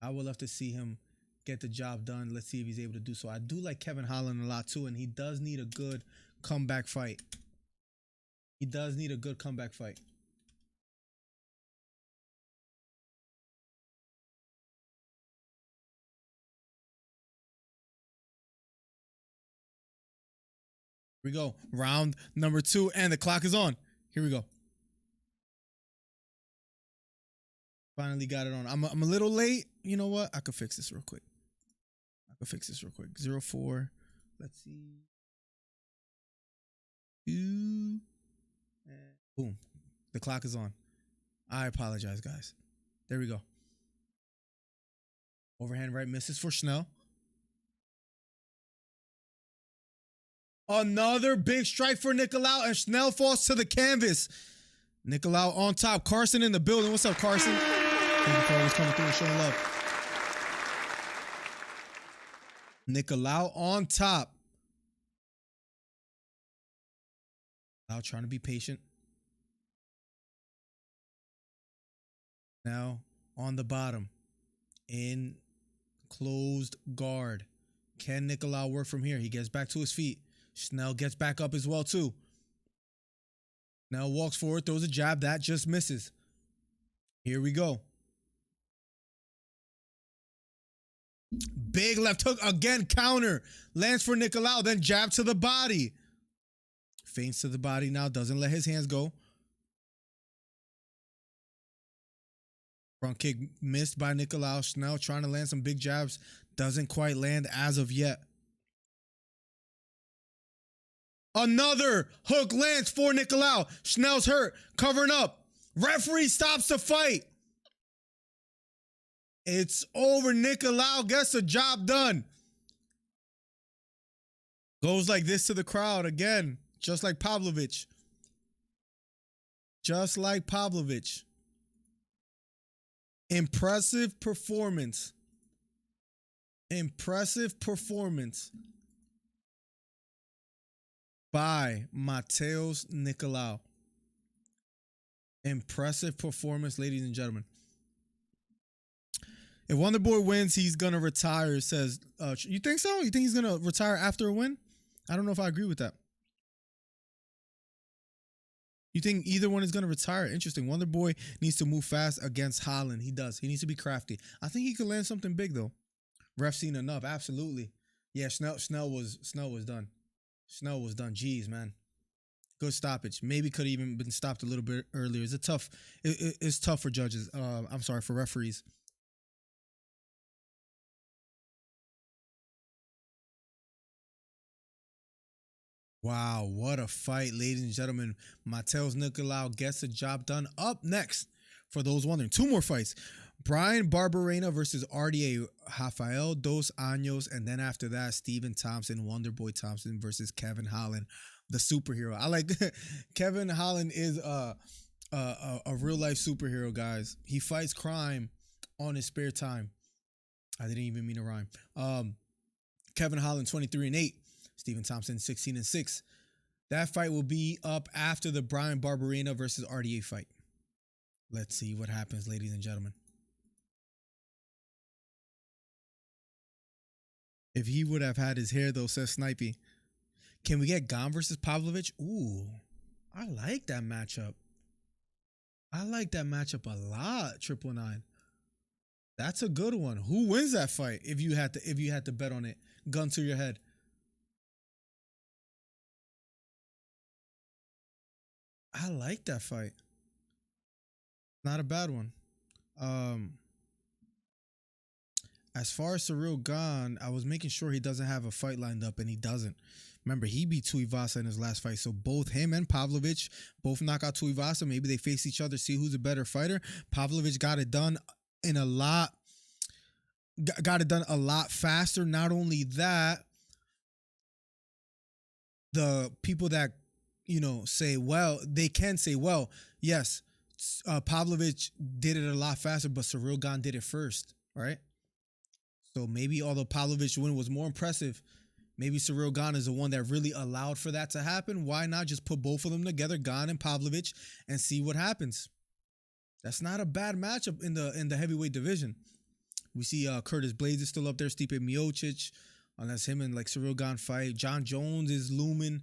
I would love to see him get the job done. Let's see if he's able to do so. I do like Kevin Holland a lot too, and he does need a good comeback fight. He does need a good comeback fight. Here we go. Round number 2, and the clock is on. Here we go. Finally got it on. I'm a little late. You know what? I could fix this real quick. 04. Let's see. 2. And boom. The clock is on. I apologize, guys. There we go. Overhand right misses for Schnell. Another big strike for Nicolau, and Schnell falls to the canvas. Nicolau on top. Carson in the building. What's up, Carson? Thank you for always coming through and showing love. Nicolau on top. Now trying to be patient. Now on the bottom. In closed guard. Can Nicolau work from here? He gets back to his feet. Schnell gets back up as well too. Now walks forward, throws a jab. That just misses. Here we go. Big left hook again, counter. Lands for Nicolau, then jab to the body. Feints to the body now, doesn't let his hands go. Front kick missed by Nicolau. Schnell trying to land some big jabs. Doesn't quite land as of yet. Another hook lands for Nicolau. Schnell's hurt, covering up. Referee stops the fight. It's over. Nicolau gets the job done. Goes like this to the crowd again, just like Pavlovich. Just like Pavlovich. Impressive performance. Impressive performance by Mateus Nicolau. Impressive performance, ladies and gentlemen. If Wonderboy wins, he's gonna retire. Says, you think so? You think he's gonna retire after a win? I don't know if I agree with that. You think either one is gonna retire? Interesting. Wonderboy needs to move fast against Holland. He does. He needs to be crafty. I think he could land something big though. Ref seen enough. Absolutely. Yeah. Snell was done. Snell was done. Jeez, man. Good stoppage. Maybe could have even been stopped a little bit earlier. It's a tough. It's tough for judges. I'm sorry, for referees. Wow, what a fight, ladies and gentlemen. Mateus Nicolau gets the job done. Up next, for those wondering, two more fights. Brian Barberena versus RDA Rafael Dos Anjos. And then after that, Stephen Thompson, Wonderboy Thompson versus Kevin Holland, the superhero. I like Kevin Holland is a real life superhero, guys. He fights crime on his spare time. I didn't even mean to rhyme. Kevin Holland 23-8. Stephen Thompson 16-6. That fight will be up after the Brian Barberena versus RDA fight. Let's see what happens, ladies and gentlemen. If he would have had his hair, though, says Snipey. Can we get Gane versus Pavlovich? Ooh, I like that matchup. I like that matchup a lot, 999. That's a good one. Who wins that fight if you had to bet on it? Gun to your head. I like that fight. Not a bad one. As far as Cyril Gane, I was making sure he doesn't have a fight lined up, and he doesn't. Remember, he beat Tuivasa in his last fight, so both him and Pavlovich both knock out Tuivasa. Maybe they face each other, see who's a better fighter. Pavlovich got it done got it done a lot faster. Not only that, the people that say, well, they can say, well, yes, Pavlovich did it a lot faster, but Cyril Gane did it first, right? So maybe although Pavlovich's win was more impressive, maybe Cyril Gane is the one that really allowed for that to happen. Why not just put both of them together, Gane and Pavlovich, and see what happens? That's not a bad matchup in the heavyweight division. We see Curtis Blades is still up there, Stipe Miocic, unless him and like Cyril Gane fight. John Jones is looming.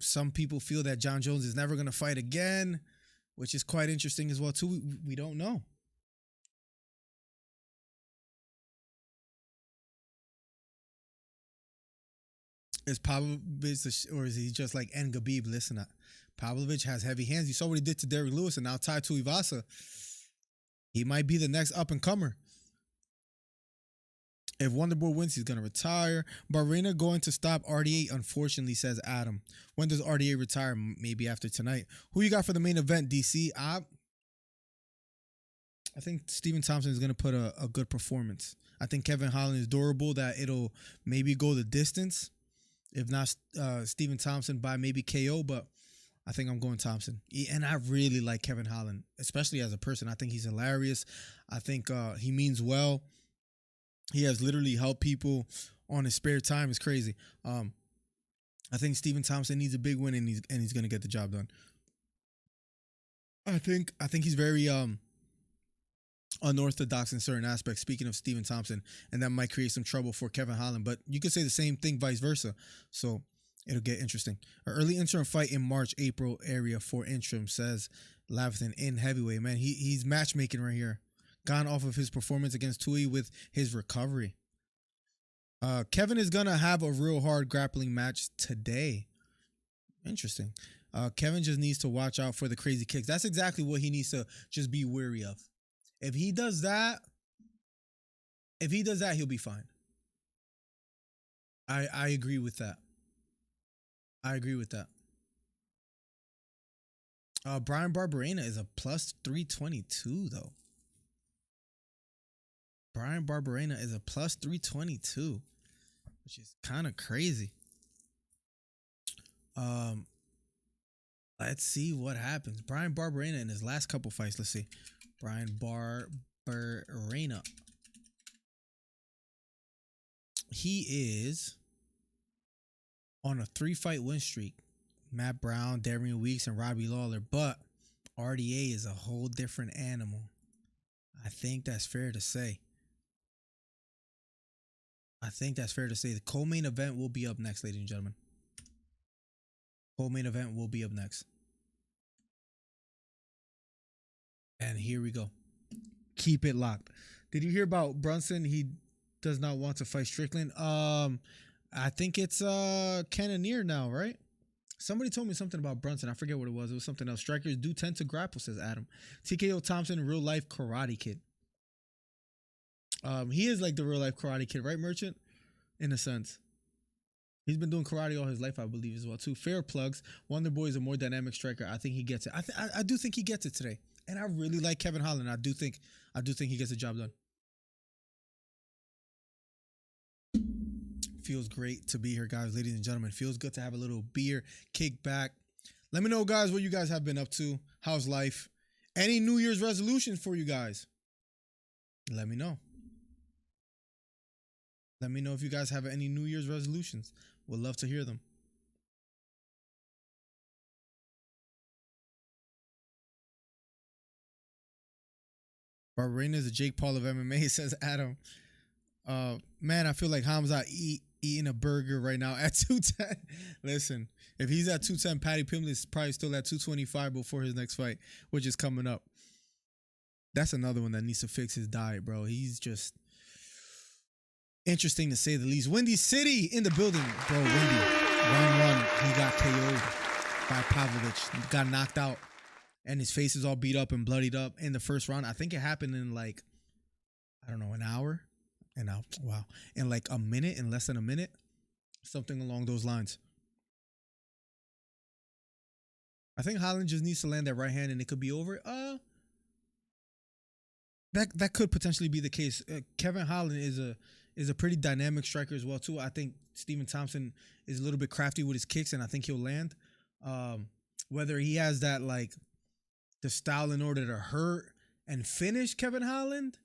Some people feel that John Jones is never going to fight again, which is quite interesting as well, too. We don't know. Is Pavlovich, or is he just like N. Gabib? Listen, Pavlovich has heavy hands. You saw what he did to Derrick Lewis, and now Tai Tuivasa. He might be the next up-and-comer. If Wonderboy wins, he's going to retire. Barberena going to stop RDA, unfortunately, says Adam. When does RDA retire? Maybe after tonight. Who you got for the main event, DC? I think Stephen Thompson is going to put a good performance. I think Kevin Holland is durable, that it'll maybe go the distance. If not Stephen Thompson by maybe KO, but I think I'm going Thompson. And I really like Kevin Holland, especially as a person. I think he's hilarious. I think he means well. He has literally helped people on his spare time. It's crazy. I think Stephen Thompson needs a big win, and he's going to get the job done. I think he's very unorthodox in certain aspects, speaking of Stephen Thompson, and that might create some trouble for Kevin Holland. But you could say the same thing vice versa. So it'll get interesting. An early interim fight in March, April area for interim, says Laviston in heavyweight. Man, he's matchmaking right here. Gone off of his performance against Tui with his recovery. Kevin is going to have a real hard grappling match today. Interesting. Kevin just needs to watch out for the crazy kicks. That's exactly what he needs to just be wary of. If he does that, he'll be fine. I agree with that. Brian Barberena is a plus 322 though. Brian Barberena is a plus 322, which is kind of crazy. Let's see what happens. Brian Barberena in his last couple fights. Let's see. Brian Barberena. He is on a 3-fight win streak. Matt Brown, Darian Weeks, and Robbie Lawler. But RDA is a whole different animal. I think that's fair to say. I think that's fair to say. The co-main event will be up next, ladies and gentlemen. Co-main event will be up next. And here we go. Keep it locked. Did you hear about Brunson? He does not want to fight Strickland. I think it's Cannonier now, right? Somebody told me something about Brunson. I forget what it was. It was something else. Strikers do tend to grapple, says Adam. TKO Thompson, real life Karate Kid. He is like the real life Karate Kid, right, Merchant? In a sense. He's been doing karate all his life, I believe, as well, too. Fair plugs. Wonder Boy is a more dynamic striker. I think he gets it. I do think he gets it today. And I really like Kevin Holland. I do think he gets the job done. Feels great to be here, guys, ladies and gentlemen. Feels good to have a little beer, kick back. Let me know, guys, what you guys have been up to. How's life? Any New Year's resolutions for you guys? Let me know. Let me know if you guys have any New Year's resolutions. Would love to hear them. Barbarina is the Jake Paul of MMA, says Adam. Man, I feel like Hamza eating a burger right now at 210. Listen, if he's at 210, Patty Pimblett is probably still at 225 before his next fight, which is coming up. That's another one that needs to fix his diet, bro. He's just interesting to say the least. Windy City in the building, bro. Windy, round 1, he got KO'd by Pavlovich. Got knocked out, and his face is all beat up and bloodied up in the first round. I think it happened in like, I don't know, an hour. And now, wow, in like a minute, in less than a minute, something along those lines. I think Holland just needs to land that right hand, and it could be over. That could potentially be the case. Kevin Holland is a pretty dynamic striker as well too. I think Stephen Thompson is a little bit crafty with his kicks, and I think he'll land. Whether he has that like the style in order to hurt and finish Kevin Holland.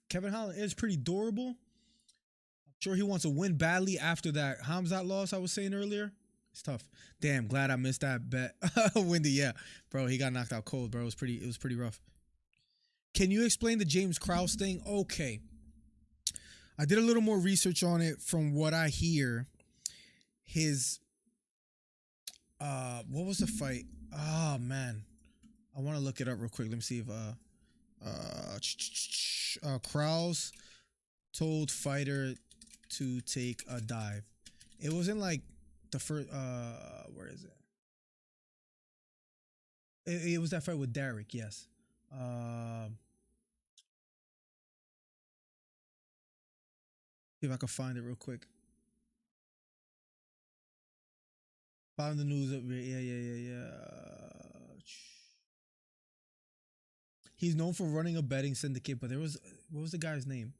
Kevin Holland is pretty durable. I'm sure he wants to win badly after that Hamzat loss I was saying earlier. It's tough. Damn, glad I missed that bet. Windy, yeah. Bro, he got knocked out cold, bro. It was pretty rough. Can you explain the James Krause thing? Okay. I did a little more research on it. From what I hear, his what was the fight? Oh man. I want to look it up real quick. Let me see if Krause told fighter to take a dive. It was in like the first where is it? It was that fight with Derek, yes. See if I can find it real quick. Found the news up here. Yeah. He's known for running a betting syndicate, but what was the guy's name?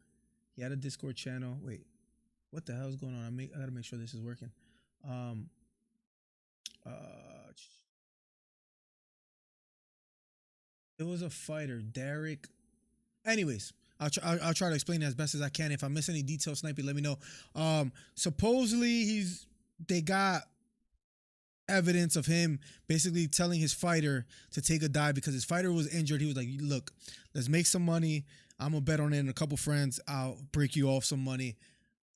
He had a Discord channel. Wait, what the hell is going on? I gotta make sure this is working. It was a fighter, Derek. Anyways, I'll try to explain it as best as I can. If I miss any details, Snipey, let me know. Supposedly they got evidence of him basically telling his fighter to take a dive because his fighter was injured. He was like, look, let's make some money. I'm gonna bet on it and a couple friends. I'll break you off some money.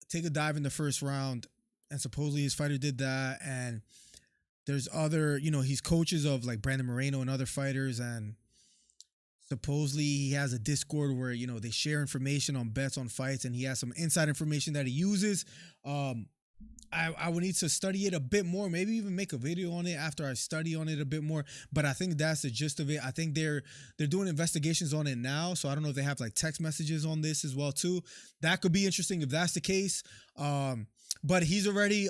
Take a dive in the first round. And supposedly his fighter did that. And there's other, he's coaches of like Brandon Moreno and other fighters. And supposedly he has a Discord where, they share information on bets on fights, and he has some inside information that he uses. I would need to study it a bit more, maybe even make a video on it after I study on it a bit more. But I think that's the gist of it. I think they're doing investigations on it now. So I don't know if they have like text messages on this as well too. That could be interesting if that's the case. But he's already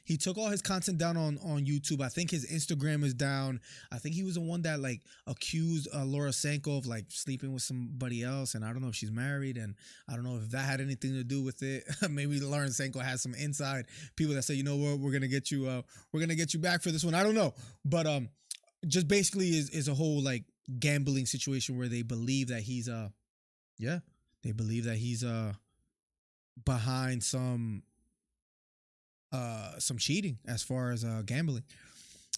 he took all his content down on YouTube. I think his Instagram is down. I think he was the one that like accused Laura Sanko of like sleeping with somebody else, and I don't know if she's married, and I don't know if that had anything to do with it. Maybe Lauren Sanko has some inside people that say, you know what, we're gonna get you back for this one. I don't know, but just basically is a whole like gambling situation where they believe that he's behind some cheating as far as gambling.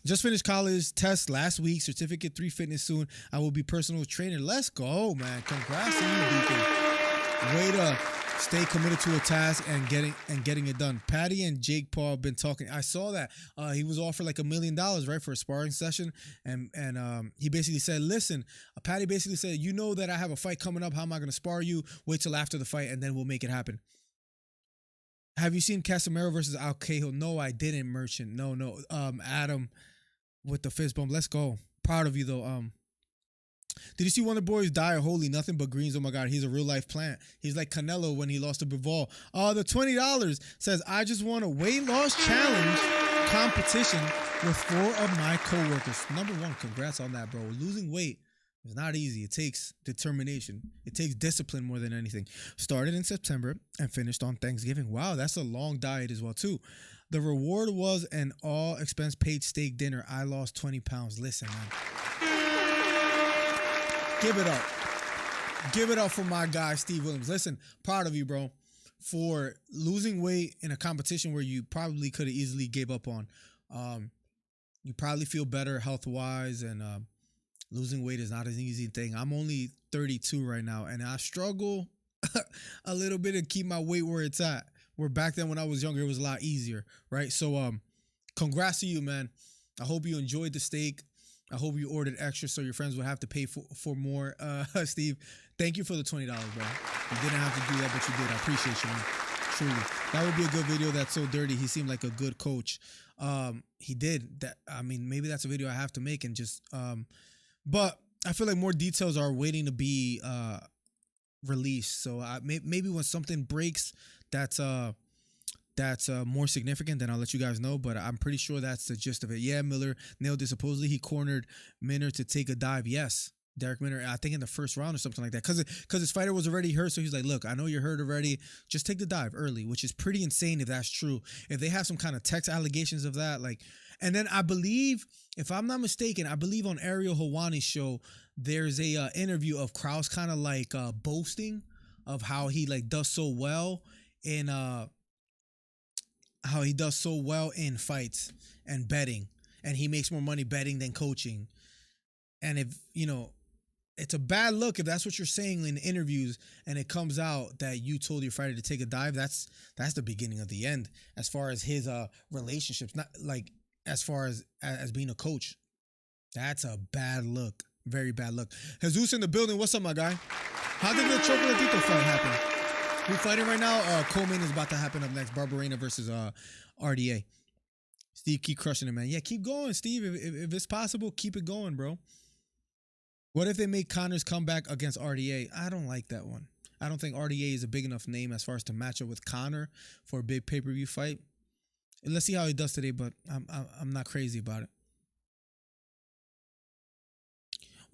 Just finished college test last week. Certificate 3 fitness soon. I will be personal trainer. Let's go, man. Congrats to you, Deacon. Way to stay committed to a task and getting it done. Patty and Jake Paul have been talking. I saw that he was offered like $1 million, right, for a sparring session, and he basically said, "Listen," Patty basically said, "You know that I have a fight coming up. How am I going to spar you? Wait till after the fight, and then we'll make it happen." Have you seen Casemiro versus Al Cahill? No, I didn't. Merchant. No. Adam with the fist bump. Let's go. Proud of you though. Did you see Wonder Boys die? Holy nothing but greens. Oh my God, he's a real life plant. He's like Canelo when he lost to Bivol. The $20 says, I just won a weight loss challenge competition with 4 of my coworkers. Number 1, congrats on that, bro. Losing weight is not easy. It takes determination. It takes discipline more than anything. Started in September and finished on Thanksgiving. Wow, that's a long diet as well too. The reward was an all expense paid steak dinner. I lost 20 pounds. Listen, man. Give it up. Give it up for my guy, Steve Williams. Listen, proud of you, bro, for losing weight in a competition where you probably could have easily gave up on. You probably feel better health-wise, and losing weight is not an easy thing. I'm only 32 right now, and I struggle a little bit to keep my weight where it's at. Where back then when I was younger, it was a lot easier, right? So congrats to you, man. I hope you enjoyed the steak. I hope you ordered extra so your friends would have to pay for more. Steve, thank you for the $20, bro. You didn't have to do that, but you did. I appreciate you, man. Truly. That would be a good video. That's so dirty. He seemed like a good coach. He did that. I mean, maybe that's a video I have to make and just, but I feel like more details are waiting to be released. So maybe when something breaks, that's more significant, then I'll let you guys know, but I'm pretty sure that's the gist of it. Yeah, Miller nailed it. Supposedly he cornered Minner to take a dive. Yes, Derek Minner, I think in the first round or something like that, because his fighter was already hurt, so he's like, look, I know you're hurt already, just take the dive early, which is pretty insane if that's true. If they have some kind of text allegations of that, like, and then I believe, if I'm not mistaken, I believe on Ariel Helwani's show, there's a interview of Krause kind of like boasting of how he like does so well in fights and betting, and he makes more money betting than coaching. And if, you know, it's a bad look if that's what you're saying in interviews and it comes out that you told your fighter to take a dive. That's the beginning of the end as far as his relationships, not like as far as being a coach. That's a bad look. Very bad look. Jesus in the building. What's up, my guy? How did the Chocolatito fight happen? We're fighting right now. Co-main is about to happen up next. Barbarena versus RDA. Steve, keep crushing it, man. Yeah, keep going, Steve. If it's possible, keep it going, bro. What if they make Connor's comeback against RDA? I don't like that one. I don't think RDA is a big enough name as far as to match up with Connor for a big pay-per-view fight. And let's see how he does today, but I'm not crazy about it.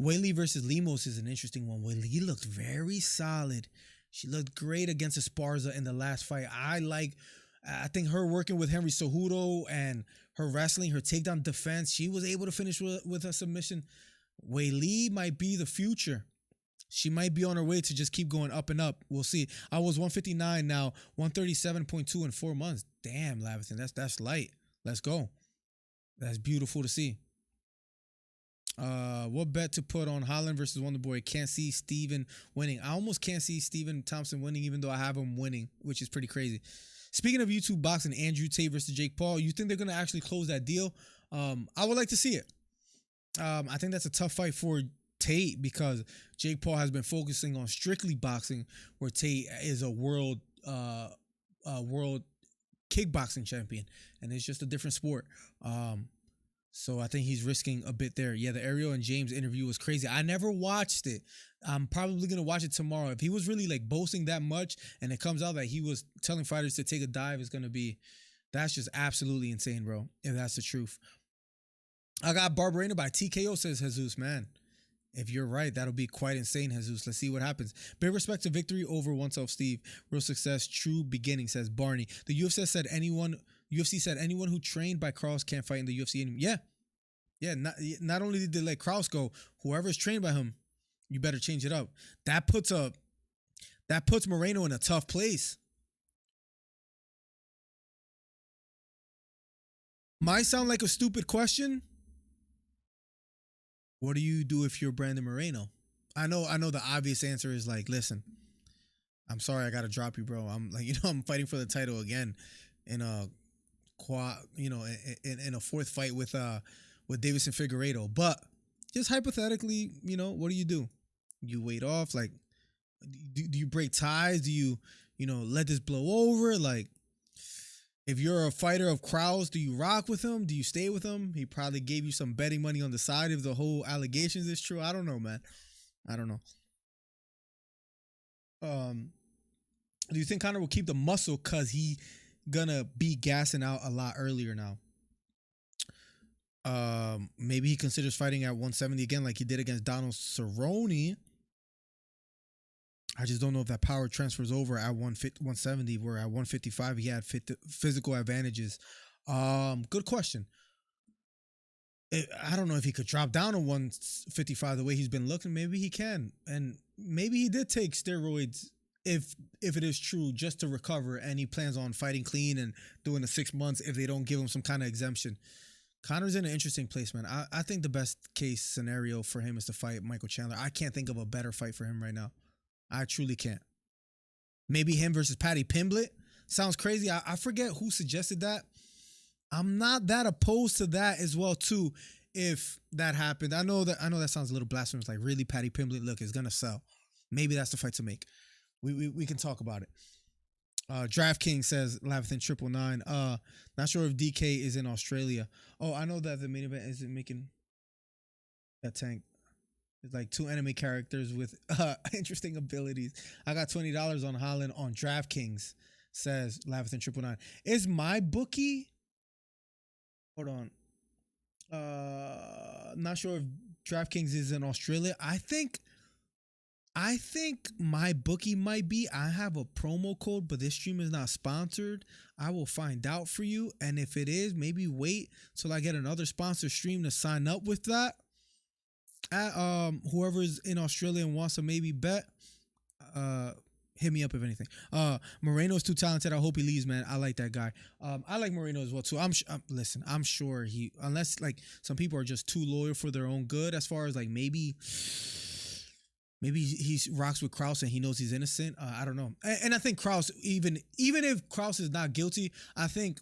Weili versus Lemos is an interesting one. Weili looked very solid. She looked great against Esparza in the last fight. I think her working with Henry Cejudo and her wrestling, her takedown defense, she was able to finish with a submission. Weili might be the future. She might be on her way to just keep going up and up. We'll see. I was 159 now, 137.2 in 4 months. Damn, Lavithan, that's light. Let's go. That's beautiful to see. What bet to put on Holland versus Wonderboy? Can't see Steven winning. I almost can't see Steven Thompson winning, even though I have him winning, which is pretty crazy. Speaking of YouTube boxing, Andrew Tate versus Jake Paul, you think they're going to actually close that deal? I would like to see it. I think that's a tough fight for Tate because Jake Paul has been focusing on strictly boxing, where Tate is a world kickboxing champion, and it's just a different sport. So I think he's risking a bit there. Yeah, the Ariel and James interview was crazy. I never watched it. I'm probably going to watch it tomorrow. If he was really like boasting that much and it comes out that he was telling fighters to take a dive, that's just absolutely insane, bro, if that's the truth. I got Barbarena by TKO, says Jesus, man. If you're right, that'll be quite insane, Jesus. Let's see what happens. Big respect to victory over oneself, Steve. Real success, true beginning, says Barney. The UFC said anyone who trained by Krause can't fight in the UFC anymore. Yeah. Not only did they let Krause go, whoever's trained by him, you better change it up. That puts Moreno in a tough place. Might sound like a stupid question, What do you do if you're Brandon Moreno? I know the obvious answer is like, listen, I'm sorry I gotta drop you, bro. I'm like, I'm fighting for the title again in a quad, in a fourth fight with Davison Figueiredo. But just hypothetically, what do? You wait off, like, do you break ties? Do you, let this blow over? Like, if you're a fighter of Krause, do you rock with him? Do you stay with him? He probably gave you some betting money on the side if the whole allegations is true. I don't know, man. I don't know. Do you think Conor will keep the muscle because he gonna be gassing out a lot earlier now? Maybe he considers fighting at 170 again like he did against Donald Cerrone. I just don't know if that power transfers over at 170, where at 155 he had physical advantages. Good question. I don't know if he could drop down to 155 the way he's been looking. Maybe he can, and maybe he did take steroids if it is true, just to recover, and he plans on fighting clean and doing the 6 months if they don't give him some kind of exemption. Conor's in an interesting place, man. I think the best case scenario for him is to fight Michael Chandler. I can't think of a better fight for him right now. I truly can't. Maybe him versus Paddy Pimblett. Sounds crazy. I forget who suggested that. I'm not that opposed to that as well, too, if that happened. I know that sounds a little blasphemous. Like, really, Paddy Pimblett, look, is gonna sell. Maybe that's the fight to make. We can talk about it. DraftKings says Lavithin 999. Not sure if DK is in Australia. Oh, I know that the main event isn't making that tank. It's like 2 anime characters with interesting abilities. I got $20 on Holland on DraftKings, says Lavithin 999. Is my bookie? Hold on. Not sure if DraftKings is in Australia. I think my bookie might be. I have a promo code, but this stream is not sponsored. I will find out for you. And if it is, maybe wait till I get another sponsor stream to sign up with that. Whoever's in Australia and wants to maybe bet, hit me up if anything. Moreno's too talented. I hope he leaves, man. I like that guy. I like Moreno as well too. Listen, I'm sure he, unless like some people are just too loyal for their own good, as far as like maybe he rocks with Krause and he knows he's innocent. I don't know. And I think Krause, even if Krause is not guilty, I think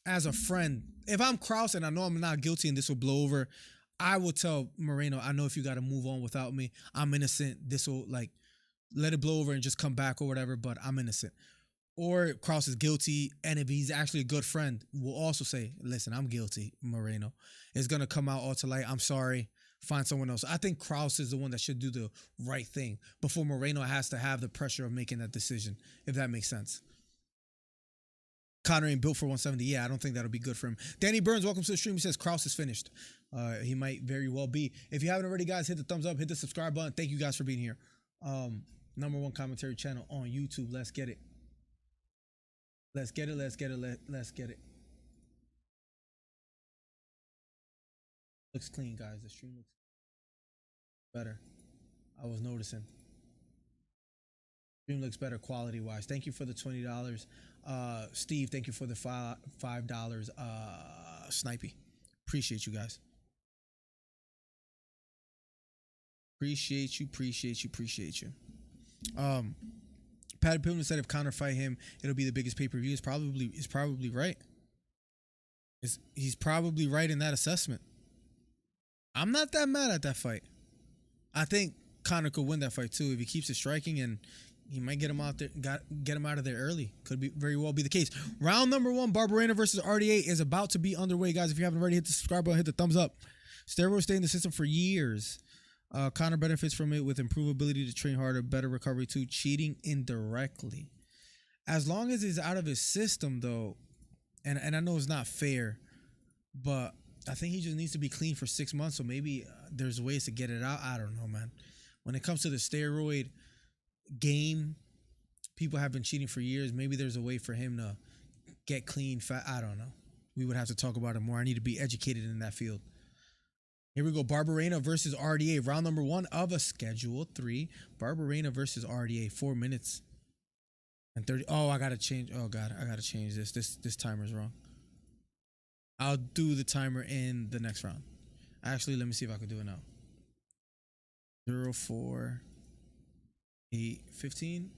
as a friend, if I'm Krause and I know I'm not guilty and this will blow over, I will tell Moreno, I know if you got to move on without me, I'm innocent. This will, like, let it blow over and just come back or whatever, but I'm innocent. Or Krause is guilty, and if he's actually a good friend, will also say, listen, I'm guilty, Moreno. It's going to come out all to light. I'm sorry. Find someone else. I think Krause is the one that should do the right thing before Moreno has to have the pressure of making that decision, if that makes sense. Conor ain't built for 170. Yeah, I don't think that'll be good for him. Danny Burns, welcome to the stream. He says Krause is finished. He might very well be. If you haven't already, guys, hit the thumbs up, hit the subscribe button. Thank you guys for being here. #1 commentary channel on YouTube. Let's get it. Let's get it. Let's get it. Let's get it. Looks clean, guys. The stream looks better. I was noticing. Stream looks better quality wise. Thank you for the $20. Steve, thank you for the $5. Snipey. Appreciate you guys. Appreciate you. Paddy Pimblett said if Conor fight him, it'll be the biggest pay-per-view. It's probably right. He's probably right in that assessment. I'm not that mad at that fight. I think Conor could win that fight too if he keeps it striking, and he might get him out there, get him out of there early. Could be very well be the case. Round #1, Barberena versus RDA is about to be underway, guys. If you haven't already, hit the subscribe button, hit the thumbs up. Steroids stay in the system for years. Conor benefits from it with improved ability to train harder, better recovery too, cheating indirectly. As long as it's out of his system, though, and I know it's not fair, but I think he just needs to be clean for 6 months, so maybe there's ways to get it out. I don't know, man. When it comes to the steroid game, people have been cheating for years. Maybe there's a way for him to get clean. I don't know. We would have to talk about it more. I need to be educated in that field. Here we go. Barberena versus RDA. Round #1 of a Schedule 3. Barberena versus RDA. 4 minutes and 30. Oh, I got to change. Oh, God. I got to change this. This timer's wrong. I'll do the timer in the next round. Actually, let me see if I can do it now. 04 8 15.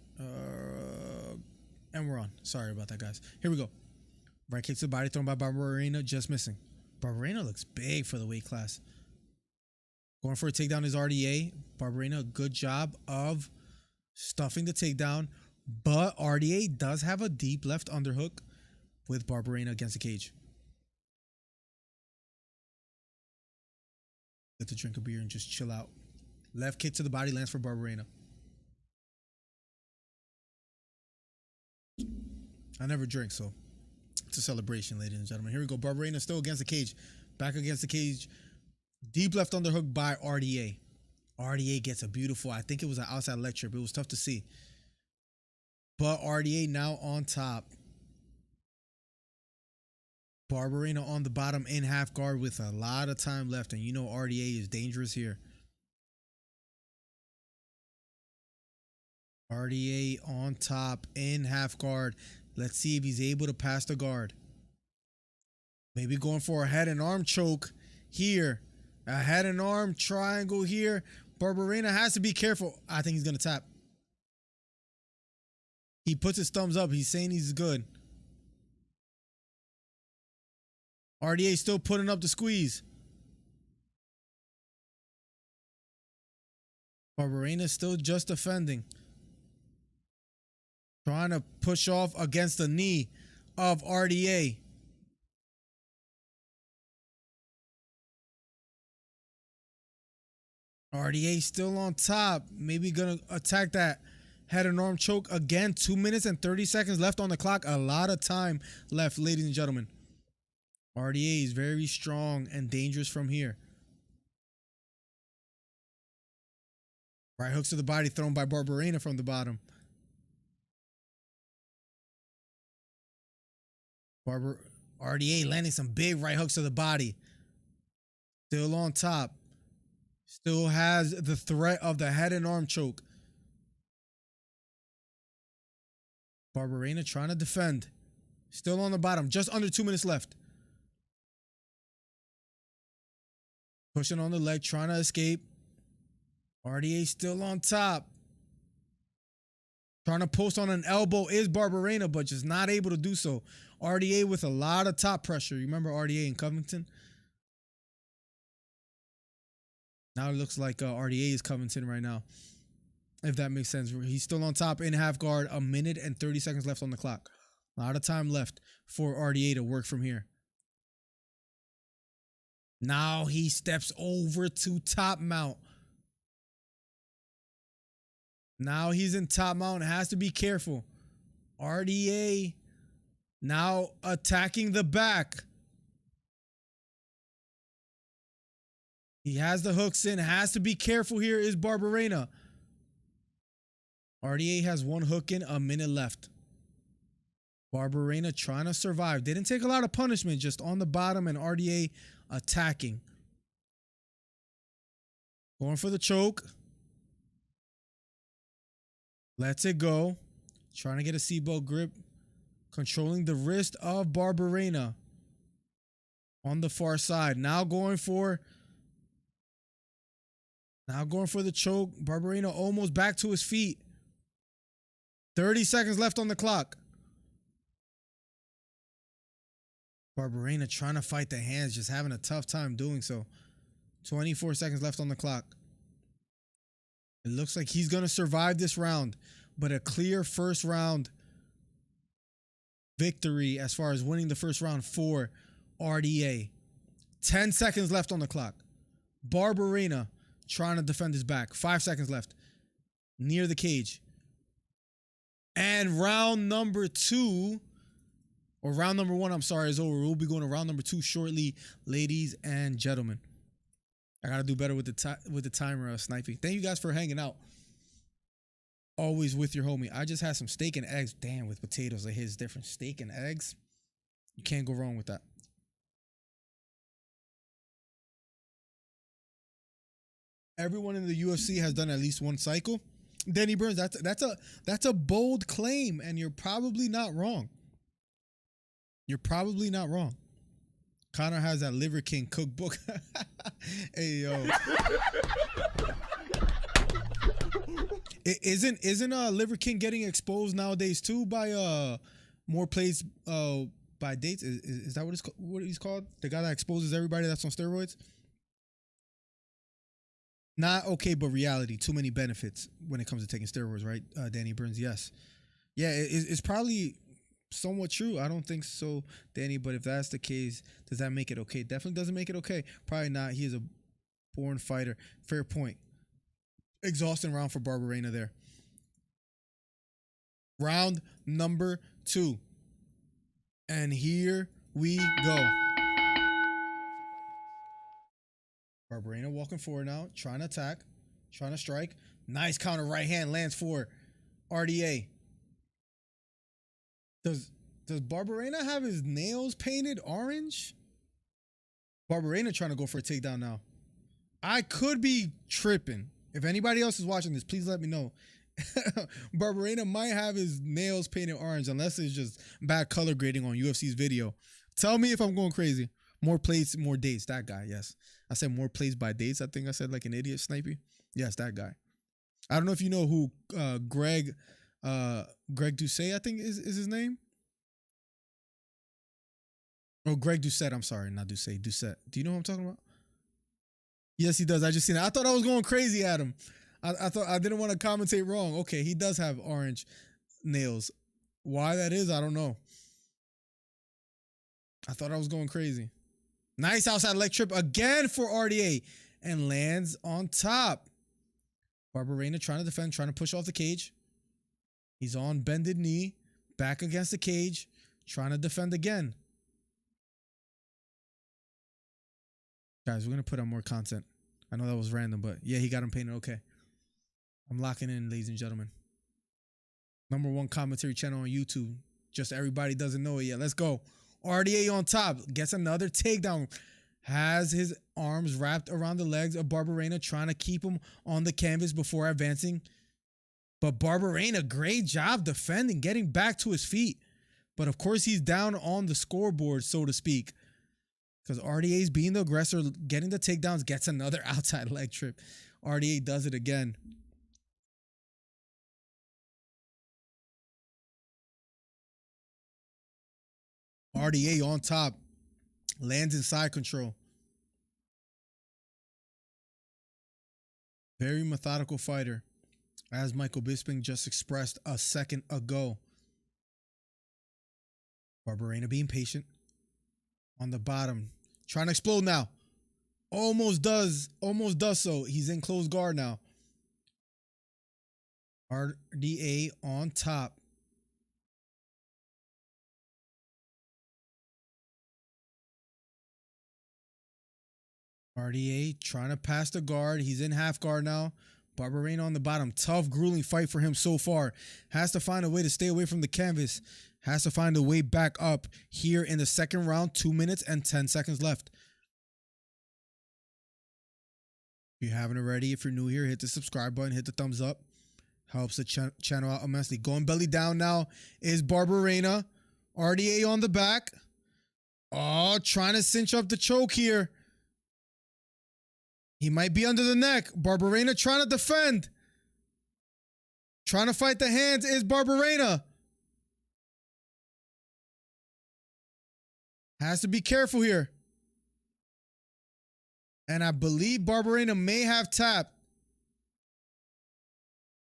And we're on. Sorry about that, guys. Here we go. Right kick to the body thrown by Barberena, just missing. Barberena looks big for the weight class. Going for a takedown is RDA. Barberena, good job of stuffing the takedown, but RDA does have a deep left underhook with Barberena against the cage. Get to drink a beer and just chill out. Left kick to the body lands for Barberena. I never drink, so it's a celebration, ladies and gentlemen. Here we go. Barberena still against the cage. Back against the cage. Deep left underhook by RDA. RDA gets a beautiful, I think it was an outside leg trip. It was tough to see. But RDA now on top. Barberena on the bottom in half guard with a lot of time left. And you know RDA is dangerous here. RDA on top in half guard. Let's see if he's able to pass the guard. Maybe going for a head and arm choke here. A head and arm triangle here. Barberena has to be careful. I think he's going to tap. He puts his thumbs up. He's saying he's good. RDA still putting up the squeeze. Barberena still just defending. Trying to push off against the knee of RDA. RDA still on top. Maybe gonna attack that head and arm choke again. 2 minutes and 30 seconds left on the clock. A lot of time left, ladies and gentlemen. RDA is very strong and dangerous from here. Right hooks to the body thrown by Barberena from the bottom. RDA landing some big right hooks to the body. Still on top. Still has the threat of the head and arm choke. Barberena trying to defend. Still on the bottom. Just under 2 minutes left. Pushing on the leg. Trying to escape. RDA still on top. Trying to post on an elbow is Barberena, but just not able to do so. RDA with a lot of top pressure. You remember RDA in Covington? Now it looks like RDA is Covington right now, if that makes sense. He's still on top in half guard. 1 minute and 30 seconds left on the clock. A lot of time left for RDA to work from here. Now he steps over to top mount. Now he's in top mount. Has to be careful. RDA now attacking the back. He has the hooks in. Has to be careful here is Barberena. RDA has one hook in. 1 minute left. Barberena trying to survive. Didn't take a lot of punishment. Just on the bottom and RDA attacking. Going for the choke. Lets it go. Trying to get a seatbelt grip. Controlling the wrist of Barberena. On the far side. Now going for the choke. Barberena almost back to his feet. 30 seconds left on the clock. Barberena trying to fight the hands. Just having a tough time doing so. 24 seconds left on the clock. It looks like he's going to survive this round. But a clear first round victory as far as winning the first round for RDA. 10 seconds left on the clock. Barberena trying to defend his back. 5 seconds left. Near the cage. And round number 2, or round number 1, I'm sorry, is over. We'll be going to round number 2 shortly, ladies and gentlemen. I got to do better with the timer sniping. Thank you guys for hanging out. Always with your homie. I just had some steak and eggs. Damn, with potatoes, it hits different. Steak and eggs. You can't go wrong with that. Everyone in the UFC has done at least one cycle. Danny Burns, that's a bold claim, and you're probably not wrong. You're probably not wrong. Connor has that Liver King cookbook. Hey, yo. Isn't Liver King getting exposed nowadays too by more plays by dates? Is that what he's called? The guy that exposes everybody that's on steroids? Not okay, but reality. Too many benefits when it comes to taking steroids, right? Danny Burns, yes. Yeah, it's probably somewhat true. I don't think so, Danny, but if that's the case, does that make it okay? Definitely doesn't make it okay. Probably not. He is a born fighter. Fair point. Exhausting round for Barberena there. Round number 2. And here we go. Barberena walking forward now, trying to attack, trying to strike. Nice counter right hand lands for RDA. Does Barberena have his nails painted orange? Barberena trying to go for a takedown now. I could be tripping. If anybody else is watching this, please let me know. Barberena might have his nails painted orange, unless it's just bad color grading on UFC's video. Tell me if I'm going crazy. More plays, more dates. That guy, yes. I said more plays by dates. I think I said like an idiot, Snipey. Yes, that guy. I don't know if you know who Greg Doucet, I think is his name. Oh, Greg Doucet. I'm sorry, not Doucet. Doucet. Do you know who I'm talking about? Yes, he does. I just seen it. I thought I was going crazy at him. I thought I didn't want to commentate wrong. Okay, he does have orange nails. Why that is, I don't know. I thought I was going crazy. Nice outside leg trip again for RDA and lands on top. Barberena trying to defend, trying to push off the cage. He's on bended knee, back against the cage, trying to defend again. Guys, we're going to put on more content. I know that was random, but yeah, he got him painted okay. I'm locking in, ladies and gentlemen. #1 commentary channel on YouTube. Just everybody doesn't know it yet. Let's go. RDA on top. Gets another takedown. Has his arms wrapped around the legs of Barberena, trying to keep him on the canvas before advancing. But Barberena, great job defending, getting back to his feet. But of course, he's down on the scoreboard, so to speak. Because RDA is being the aggressor, getting the takedowns, gets another outside leg trip. RDA does it again. RDA on top. Lands in side control. Very methodical fighter, as Michael Bisping just expressed a second ago. Barberena being patient. On the bottom. Trying to explode now. Almost does so. He's in close guard now. RDA on top. RDA trying to pass the guard. He's in half guard now. Barberena on the bottom. Tough, grueling fight for him so far. Has to find a way to stay away from the canvas. Has to find a way back up here in the second round. 2 minutes and 10 seconds left. If you haven't already, if you're new here, hit the subscribe button. Hit the thumbs up. Helps the channel out immensely. Going belly down now is Barberena. RDA on the back. Oh, trying to cinch up the choke here. He might be under the neck. Barberena trying to defend. Trying to fight the hands is Barberena. Has to be careful here. And I believe Barberena may have tapped.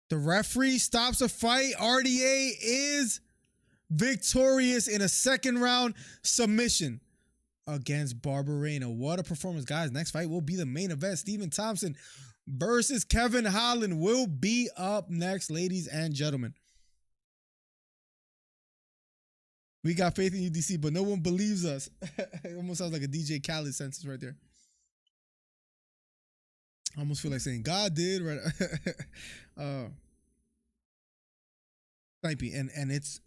The referee stops a fight. RDA is victorious in a second round submission against Barberena. What a performance, guys. Next fight will be the main event. Stephen Thompson versus Kevin Holland will be up next, ladies and gentlemen. We got faith in UDC, but no one believes us. It almost sounds like a DJ Khaled sentence right there. I almost feel like saying God did, right? And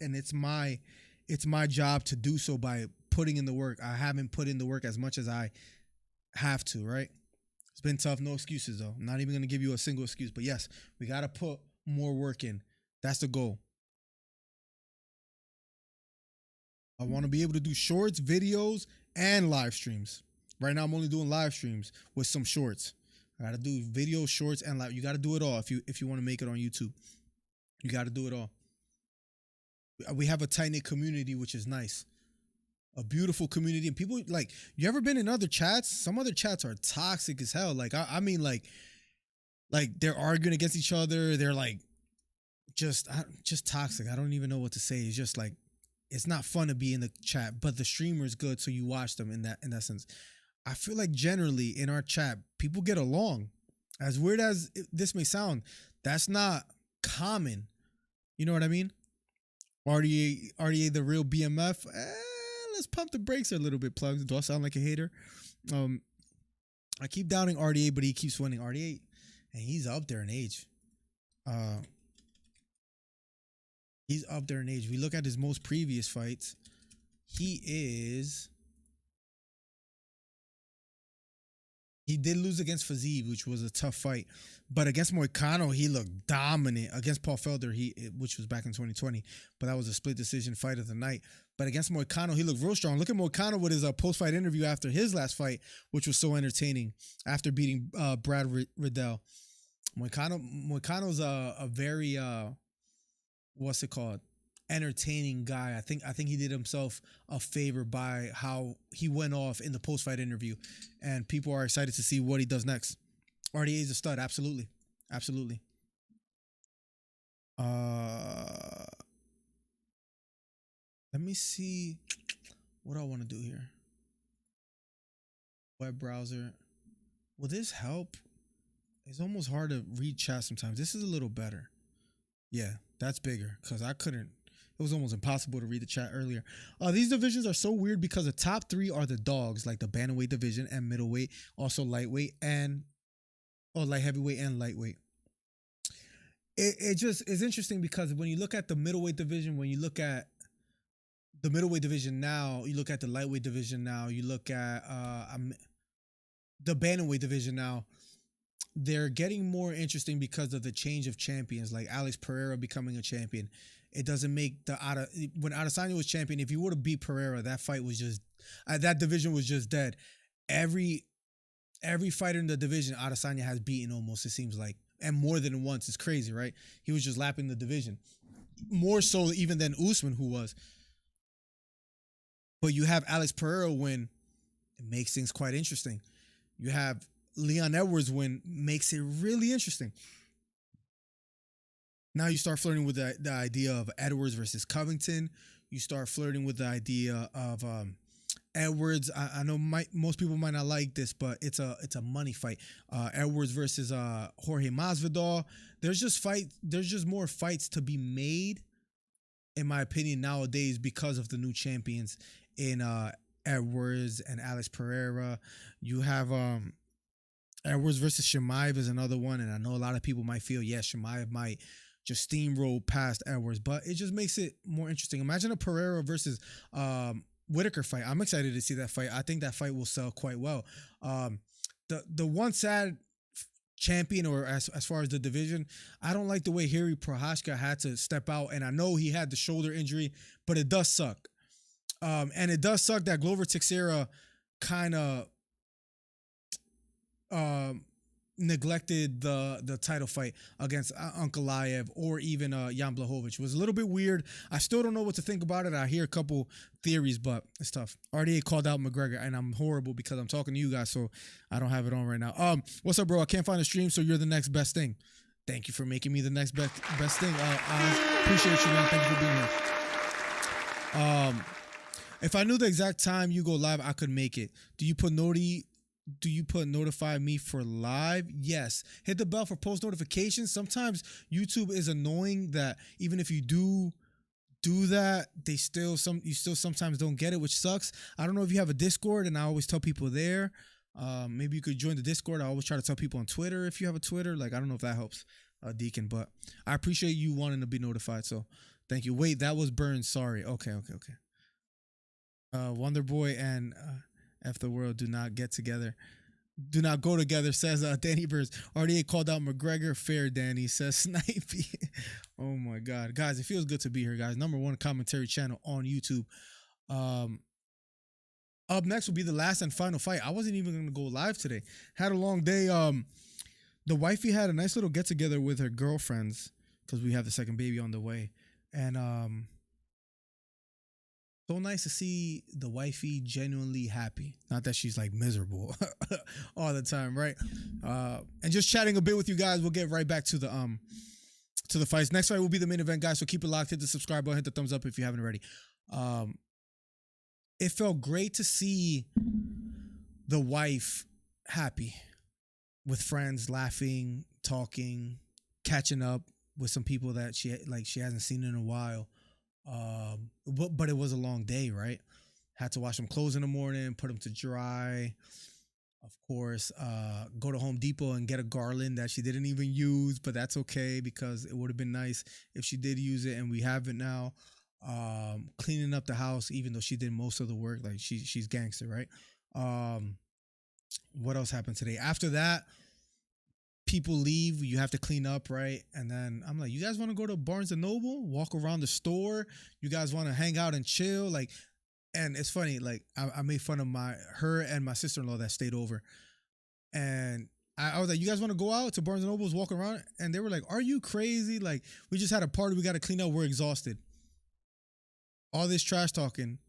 it's my job to do so by putting in the work. I haven't put in the work as much as I have to, right? It's been tough. No excuses, though. I'm not even going to give you a single excuse. But yes, we got to put more work in. That's the goal. I want to be able to do shorts, videos, and live streams. Right now, I'm only doing live streams with some shorts. I gotta do video, shorts, and live. You gotta do it all if you want to make it on YouTube. You gotta do it all. We have a tight-knit community, which is nice. A beautiful community, and people like, you ever been in other chats? Some other chats are toxic as hell. Like I mean like they're arguing against each other. They're like just toxic. I don't even know what to say. It's just like, it's not fun to be in the chat, but the streamer is good, so you watch them in that sense. I feel like generally in our chat, people get along. As weird as this may sound, that's not common. You know what I mean? RDA the real BMF. Let's pump the brakes a little bit, Plugs. Do I sound like a hater? I keep doubting RDA, but he keeps winning. RDA, and he's up there in age. He's up there in age. We look at his most previous fights. He did lose against Faziev, which was a tough fight. But against Moicano, he looked dominant. Against Paul Felder, which was back in 2020. But that was a split decision fight of the night. But against Moicano, he looked real strong. Look at Moicano with his post-fight interview after his last fight, which was so entertaining after beating Brad Riddell. Moicano's a very, what's it called? Entertaining guy. I think he did himself a favor by how he went off in the post-fight interview, and people are excited to see what he does next. RDA is a stud, absolutely. Let me see what I want to do here. Web browser. Will this help? It's almost hard to read chat sometimes. This is a little better. Yeah, that's bigger, because I couldn't. It was almost impossible to read the chat earlier. These divisions are so weird because the top three are the dogs, like the bantamweight division and middleweight, also lightweight and light heavyweight and lightweight. It just is interesting because when you look at the middleweight division, when you look at the middleweight division now, you look at the lightweight division now, you look at the bantamweight division now, they're getting more interesting because of the change of champions, like Alex Pereira becoming a champion. It doesn't make when Adesanya was champion, if you would have beat Pereira, that fight was just, that division was just dead. Every fighter in the division, Adesanya has beaten almost, it seems like, and more than once. It's crazy, right? He was just lapping the division. More so even than Usman, who was. But you have Alex Pereira win, it makes things quite interesting. You have Leon Edwards win, makes it really interesting. Now you start flirting with the idea of Edwards versus Covington. You start flirting with the idea of Edwards. I know most people might not like this, but it's a money fight. Edwards versus Jorge Masvidal. There's just more fights to be made, in my opinion, nowadays because of the new champions in Edwards and Alex Pereira. You have Edwards versus Chimaev is another one, and I know a lot of people might feel, yes, Chimaev might just steamroll past Edwards, but it just makes it more interesting. Imagine a Pereira versus Whitaker fight. I'm excited to see that fight. I think that fight will sell quite well. The one sad champion, or as far as the division, I don't like the way Jiri Prochazka had to step out, and I know he had the shoulder injury, but it does suck. And it does suck that Glover Teixeira kind of neglected the title fight against Ankalaev or even Jan Blachowicz. It was a little bit weird. I still don't know what to think about it. I hear a couple theories, but it's tough. RDA called out McGregor, and I'm horrible because I'm talking to you guys, so I don't have it on right now. What's up, bro? I can't find a stream, so you're the next best thing. Thank you for making me the next best thing. I appreciate you, man. Thank you for being here. If I knew the exact time you go live, I could make it. Do you put notify me for live? Yes. Hit the bell for post notifications. Sometimes YouTube is annoying that even if you do that, you still sometimes don't get it, which sucks. I don't know if you have a Discord, and I always tell people there. Maybe you could join the Discord. I always try to tell people on Twitter if you have a Twitter. Like, I don't know if that helps, Deacon, but I appreciate you wanting to be notified. So thank you. Wait, that was Burns. Sorry. Okay. Wonder Boy and F the World do not get together. Do not go together, says Danny Burns. RDA called out McGregor. Fair, Danny, says Snipey. Oh my God. Guys, it feels good to be here, guys. #1 commentary channel on YouTube. Up next will be the last and final fight. I wasn't even gonna go live today. Had a long day. The wifey had a nice little get together with her girlfriends because we have the second baby on the way, and so nice to see the wifey genuinely happy. Not that she's like miserable all the time, right? And just chatting a bit with you guys. We'll get right back to the fights. Next fight will be the main event, guys. So keep it locked. Hit the subscribe button. Hit the thumbs up if you haven't already. It felt great to see the wife happy with friends, laughing, talking, catching up with some people that she hasn't seen in a while. But it was a long day, right? Had to wash some clothes in the morning, put them to dry. Of course, go to Home Depot and get a garland that she didn't even use, but that's okay because it would have been nice if she did use it, and we have it now. Cleaning up the house, even though she did most of the work. Like she's gangster, right? What else happened today? After that, people leave. You have to clean up, right? And then I'm like, you guys want to go to Barnes and Noble, walk around the store? You guys want to hang out and chill? Like, and it's funny. Like I made fun of her and my sister-in-law that stayed over, and I was like, you guys want to go out to Barnes and Noble's, walk around? And they were like, are you crazy? Like, we just had a party. We got to clean up. We're exhausted. All this trash talking,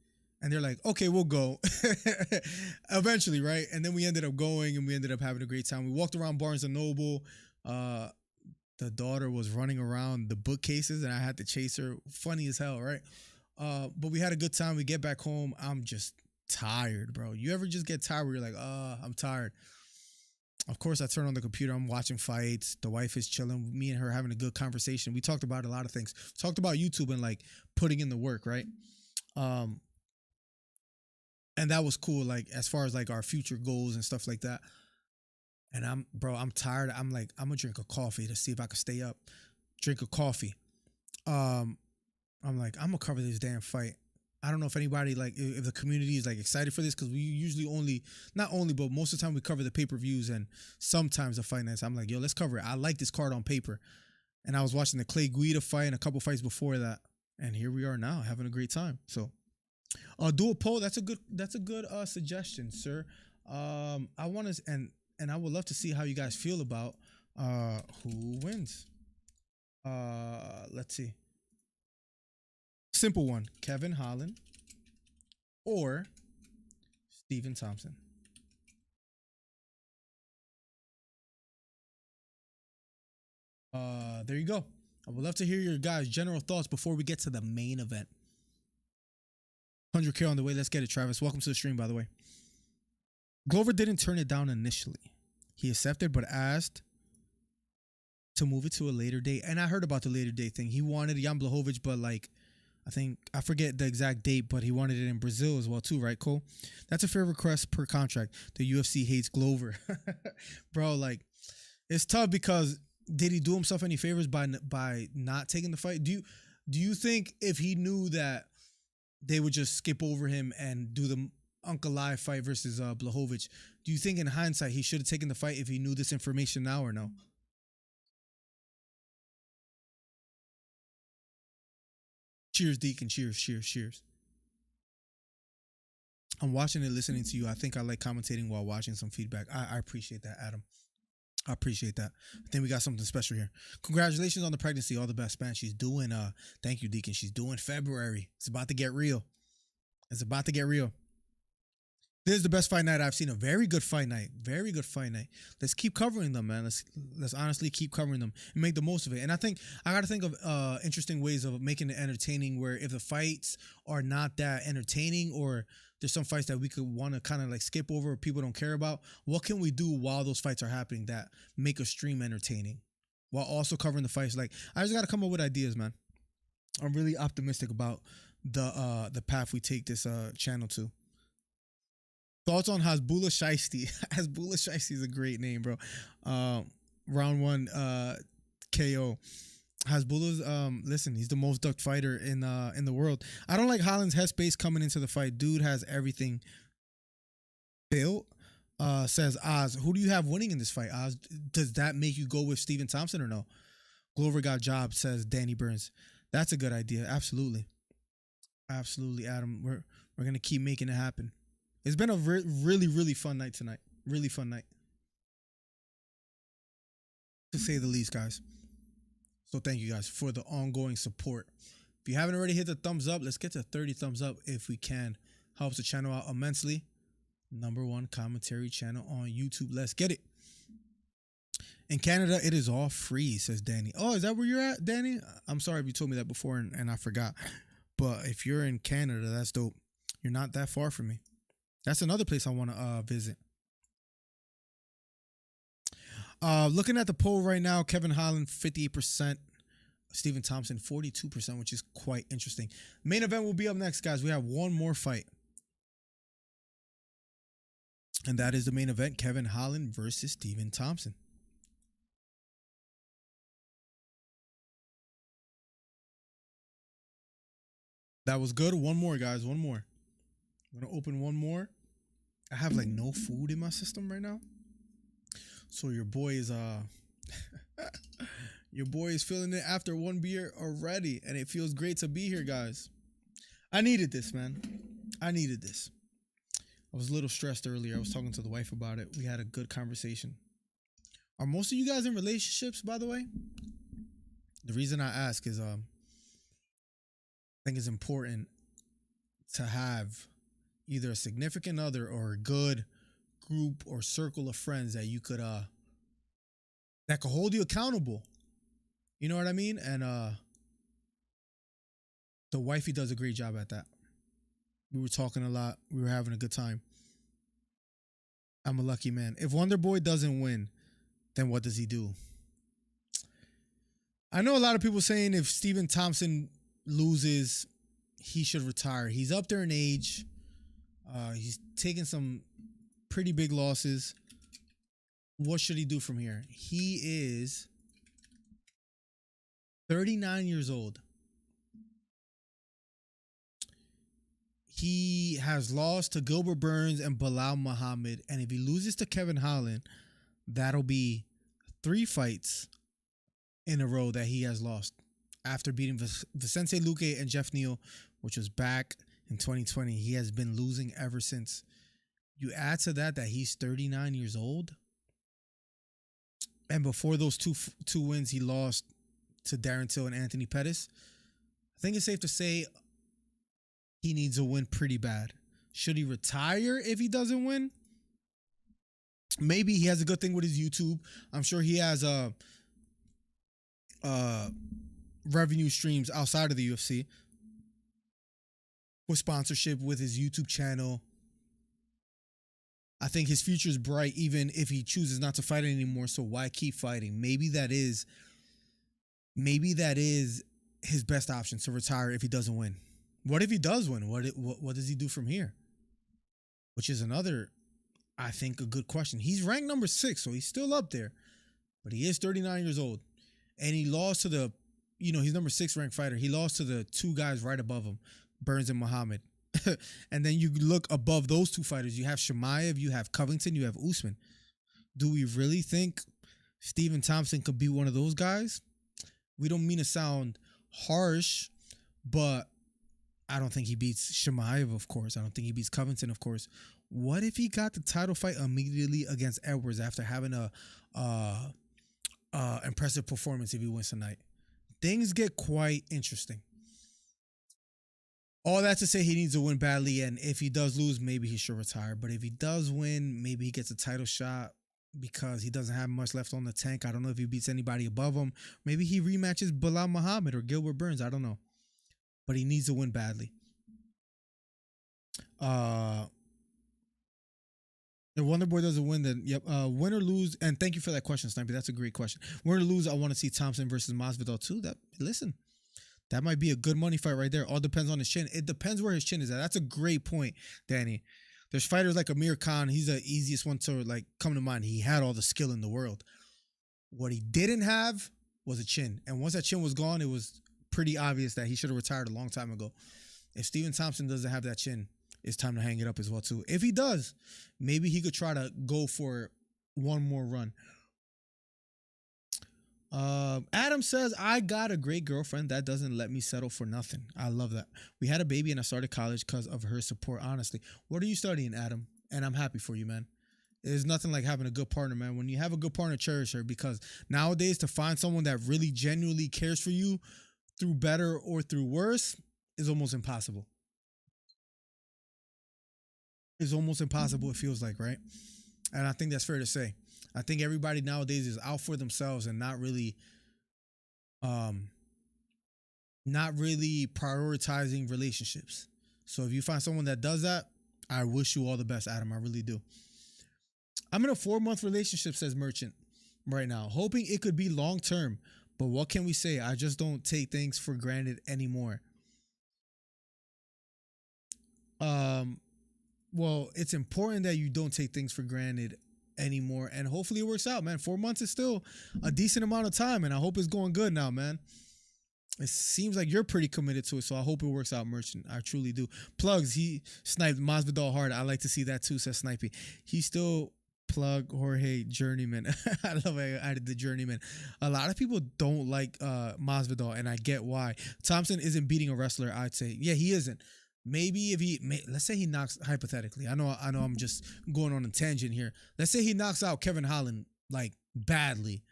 and they're like, okay, we'll go eventually, right? And then we ended up going, and we ended up having a great time. We walked around Barnes and Noble. The daughter was running around the bookcases, and I had to chase her. Funny as hell, right? But we had a good time. We get back home. I'm just tired, bro. You ever just get tired where you're like, I'm tired? Of course, I turn on the computer. I'm watching fights. The wife is chilling. Me and her having a good conversation. We talked about a lot of things. Talked about YouTube and like putting in the work, right? And that was cool. Like as far as like our future goals and stuff like that. And I'm tired. I'm like, I'm gonna drink a coffee to see if I can stay up. Drink a coffee. I'm like, I'm gonna cover this damn fight. I don't know if anybody, like, if the community is like excited for this, because we usually but most of the time we cover the pay-per-views and sometimes the fight nights. I'm like, yo, let's cover it. I like this card on paper. And I was watching the Clay Guida fight and a couple fights before that, and here we are now having a great time. So, do a poll. That's a good suggestion, sir. I want to and I would love to see how you guys feel about who wins. Let's see. Simple one, Kevin Holland or Stephen Thompson. There you go. I would love to hear your guys' general thoughts before we get to the main event. 100K on the way. Let's get it, Travis. Welcome to the stream, by the way. Glover didn't turn it down initially. He accepted, but asked to move it to a later date. And I heard about the later date thing. He wanted Jan Blachowicz, but like, I forget the exact date, but he wanted it in Brazil as well too, right, Cole? That's a fair request per contract. The UFC hates Glover. Bro, like, it's tough because did he do himself any favors by not taking the fight? Do you think if he knew that they would just skip over him and do the Uncle Live fight versus Blachowicz, do you think in hindsight he should have taken the fight if he knew this information now or no? Cheers, Deacon. Cheers, cheers, cheers. I'm watching and listening to you. I think I like commentating while watching some feedback. I appreciate that, Adam. I appreciate that. I think we got something special here. Congratulations on the pregnancy. All the best, man. She's doing, thank you, Deacon. She's doing February. It's about to get real. It's about to get real. This is the best fight night I've seen. A very good fight night. Very good fight night. Let's keep covering them, man. Let's honestly keep covering them and make the most of it. And I think I got to think of interesting ways of making it entertaining, where if the fights are not that entertaining, or there's some fights that we could want to kind of like skip over or people don't care about, what can we do while those fights are happening that make a stream entertaining while also covering the fights? Like, I just got to come up with ideas, man. I'm really optimistic about the path we take this channel to. Thoughts on Hasbullah Shiesty? Hasbullah Shiesty is a great name, bro. Round one KO. Hasbullah's listen, he's the most ducked fighter in the world. I don't like Holland's headspace coming into the fight. Dude has everything built. Says Oz. Who do you have winning in this fight, Oz? Does that make you go with Stephen Thompson or no? Glover got job, says Danny Burns. That's a good idea. Absolutely. Absolutely, Adam. We're gonna keep making it happen. It's been a really, really fun night tonight. Really fun night, to say the least, guys. So thank you guys for the ongoing support. If you haven't already hit the thumbs up, let's get to 30 thumbs up if we can. Helps the channel out immensely. #1 commentary channel on YouTube. Let's get it. In Canada, it is all free, says Danny. Oh, is that where you're at, Danny? I'm sorry if you told me that before and I forgot. But if you're in Canada, that's dope. You're not that far from me. That's another place I want to visit. Looking at the poll right now, Kevin Holland, 58%. Stephen Thompson, 42%, which is quite interesting. Main event will be up next, guys. We have one more fight. And that is the main event, Kevin Holland versus Stephen Thompson. That was good. One more, guys. One more. I'm going to open one more. I have like no food in my system right now. So your boy is your boy is feeling it after one beer already. And it feels great to be here, guys. I needed this, man. I needed this. I was a little stressed earlier. I was talking to the wife about it. We had a good conversation. Are most of you guys in relationships, by the way? The reason I ask is I think it's important to have either a significant other or a good group or circle of friends that you could that could hold you accountable. You know what I mean? And the wifey does a great job at that. We were talking a lot. We were having a good time. I'm a lucky man. If Wonder Boy doesn't win, then what does he do? I know a lot of people saying if Stephen Thompson loses, he should retire. He's up there in age. He's taken some pretty big losses. What should he do from here? He is 39 years old. He has lost to Gilbert Burns and Bilal Muhammad. And if he loses to Kevin Holland, that'll be 3 fights in a row that he has lost. After beating Vicente Luque and Jeff Neal, which was back in 2020. He has been losing ever since. You add to that he's 39 years old. And before those two wins, he lost to Darren Till and Anthony Pettis. I think it's safe to say he needs a win pretty bad. Should he retire if he doesn't win? Maybe he has a good thing with his YouTube. I'm sure he has revenue streams outside of the UFC with sponsorship with his YouTube channel. I think his future is bright even if he chooses not to fight anymore. So why keep fighting? Maybe that is his best option, to retire if he doesn't win. What if he does win? What does he do from here? Which is another, I think, a good question. He's ranked number 6, so he's still up there. But he is 39 years old. And he lost to he's number 6 ranked fighter. He lost to the 2 guys right above him, Burns and Muhammad. And then you look above those 2 fighters. You have Chimaev, you have Covington, you have Usman. Do we really think Stephen Thompson could be one of those guys? We don't mean to sound harsh, but I don't think he beats Chimaev, of course. I don't think he beats Covington, of course. What if he got the title fight immediately against Edwards after having a impressive performance if he wins tonight? Things get quite interesting. All that to say, he needs to win badly, and if he does lose, maybe he should retire. But if he does win, maybe he gets a title shot because he doesn't have much left on the tank. I don't know if he beats anybody above him. Maybe he rematches Bilal Muhammad or Gilbert Burns. I don't know. But he needs to win badly. If Wonder Boy doesn't win, then yep. Win or lose, and thank you for that question, Sniper. That's a great question. Win or lose, I want to see Thompson versus Masvidal too. That might be a good money fight right there. All depends on his chin. It depends where his chin is at. That's a great point, Danny. There's fighters like Amir Khan. He's the easiest one to come to mind. He had all the skill in the world. What he didn't have was a chin. And once that chin was gone, it was pretty obvious that he should have retired a long time ago. If Stephen Thompson doesn't have that chin, it's time to hang it up as well too. If he does, maybe he could try to go for one more run. Adam says, I got a great girlfriend that doesn't let me settle for nothing. I love that. We had a baby and I started college because of her support, honestly. What are you studying, Adam? And I'm happy for you, man. There's nothing like having a good partner, man. When you have a good partner, cherish her, because nowadays to find someone that really genuinely cares for you through better or through worse is almost impossible. It's almost impossible, it feels like, right? And I think that's fair to say. I think everybody nowadays is out for themselves and not really prioritizing relationships. So if you find someone that does that, I wish you all the best, Adam. I really do. I'm in a 4-month relationship, says Merchant, right now, hoping it could be long term. But what can we say? I just don't take things for granted anymore. Well, it's important that you don't take things for granted anymore, and hopefully it works out, man. 4 months is still a decent amount of time, and I hope it's going good now, man. It seems like you're pretty committed to it, so I hope it works out, Merchant. I truly do. Plugs, he sniped Masvidal hard. I like to see that too, says Snipey. He still plug Jorge Journeyman. I love it. I added the Journeyman. A lot of people don't like Masvidal, and I get why. Thompson isn't beating a wrestler, I'd say. Yeah, he isn't. Maybe if let's say he knocks, hypothetically, I know I'm just going on a tangent here. Let's say he knocks out Kevin Holland like badly.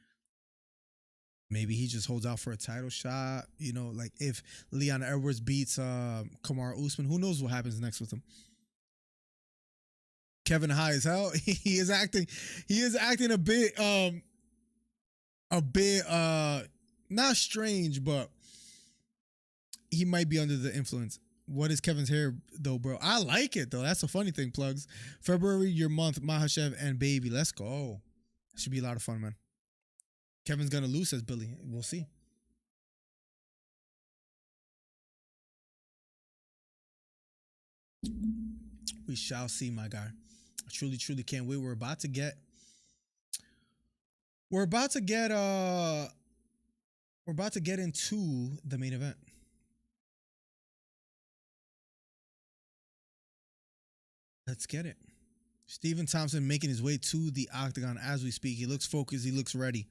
Maybe he just holds out for a title shot. You know, like if Leon Edwards beats Kamaru Usman, who knows what happens next with him? Kevin high as hell. He is acting a bit not strange, but he might be under the influence. What is Kevin's hair though, bro? I like it though. That's a funny thing, Plugs. February, your month, Mahashev and baby. Let's go. Should be a lot of fun, man. Kevin's gonna lose, says Billy. We'll see. We shall see, my guy. I truly, truly can't wait. We're about to get into the main event. Let's get it. Stephen Thompson making his way to the octagon as we speak. He looks focused. He looks ready.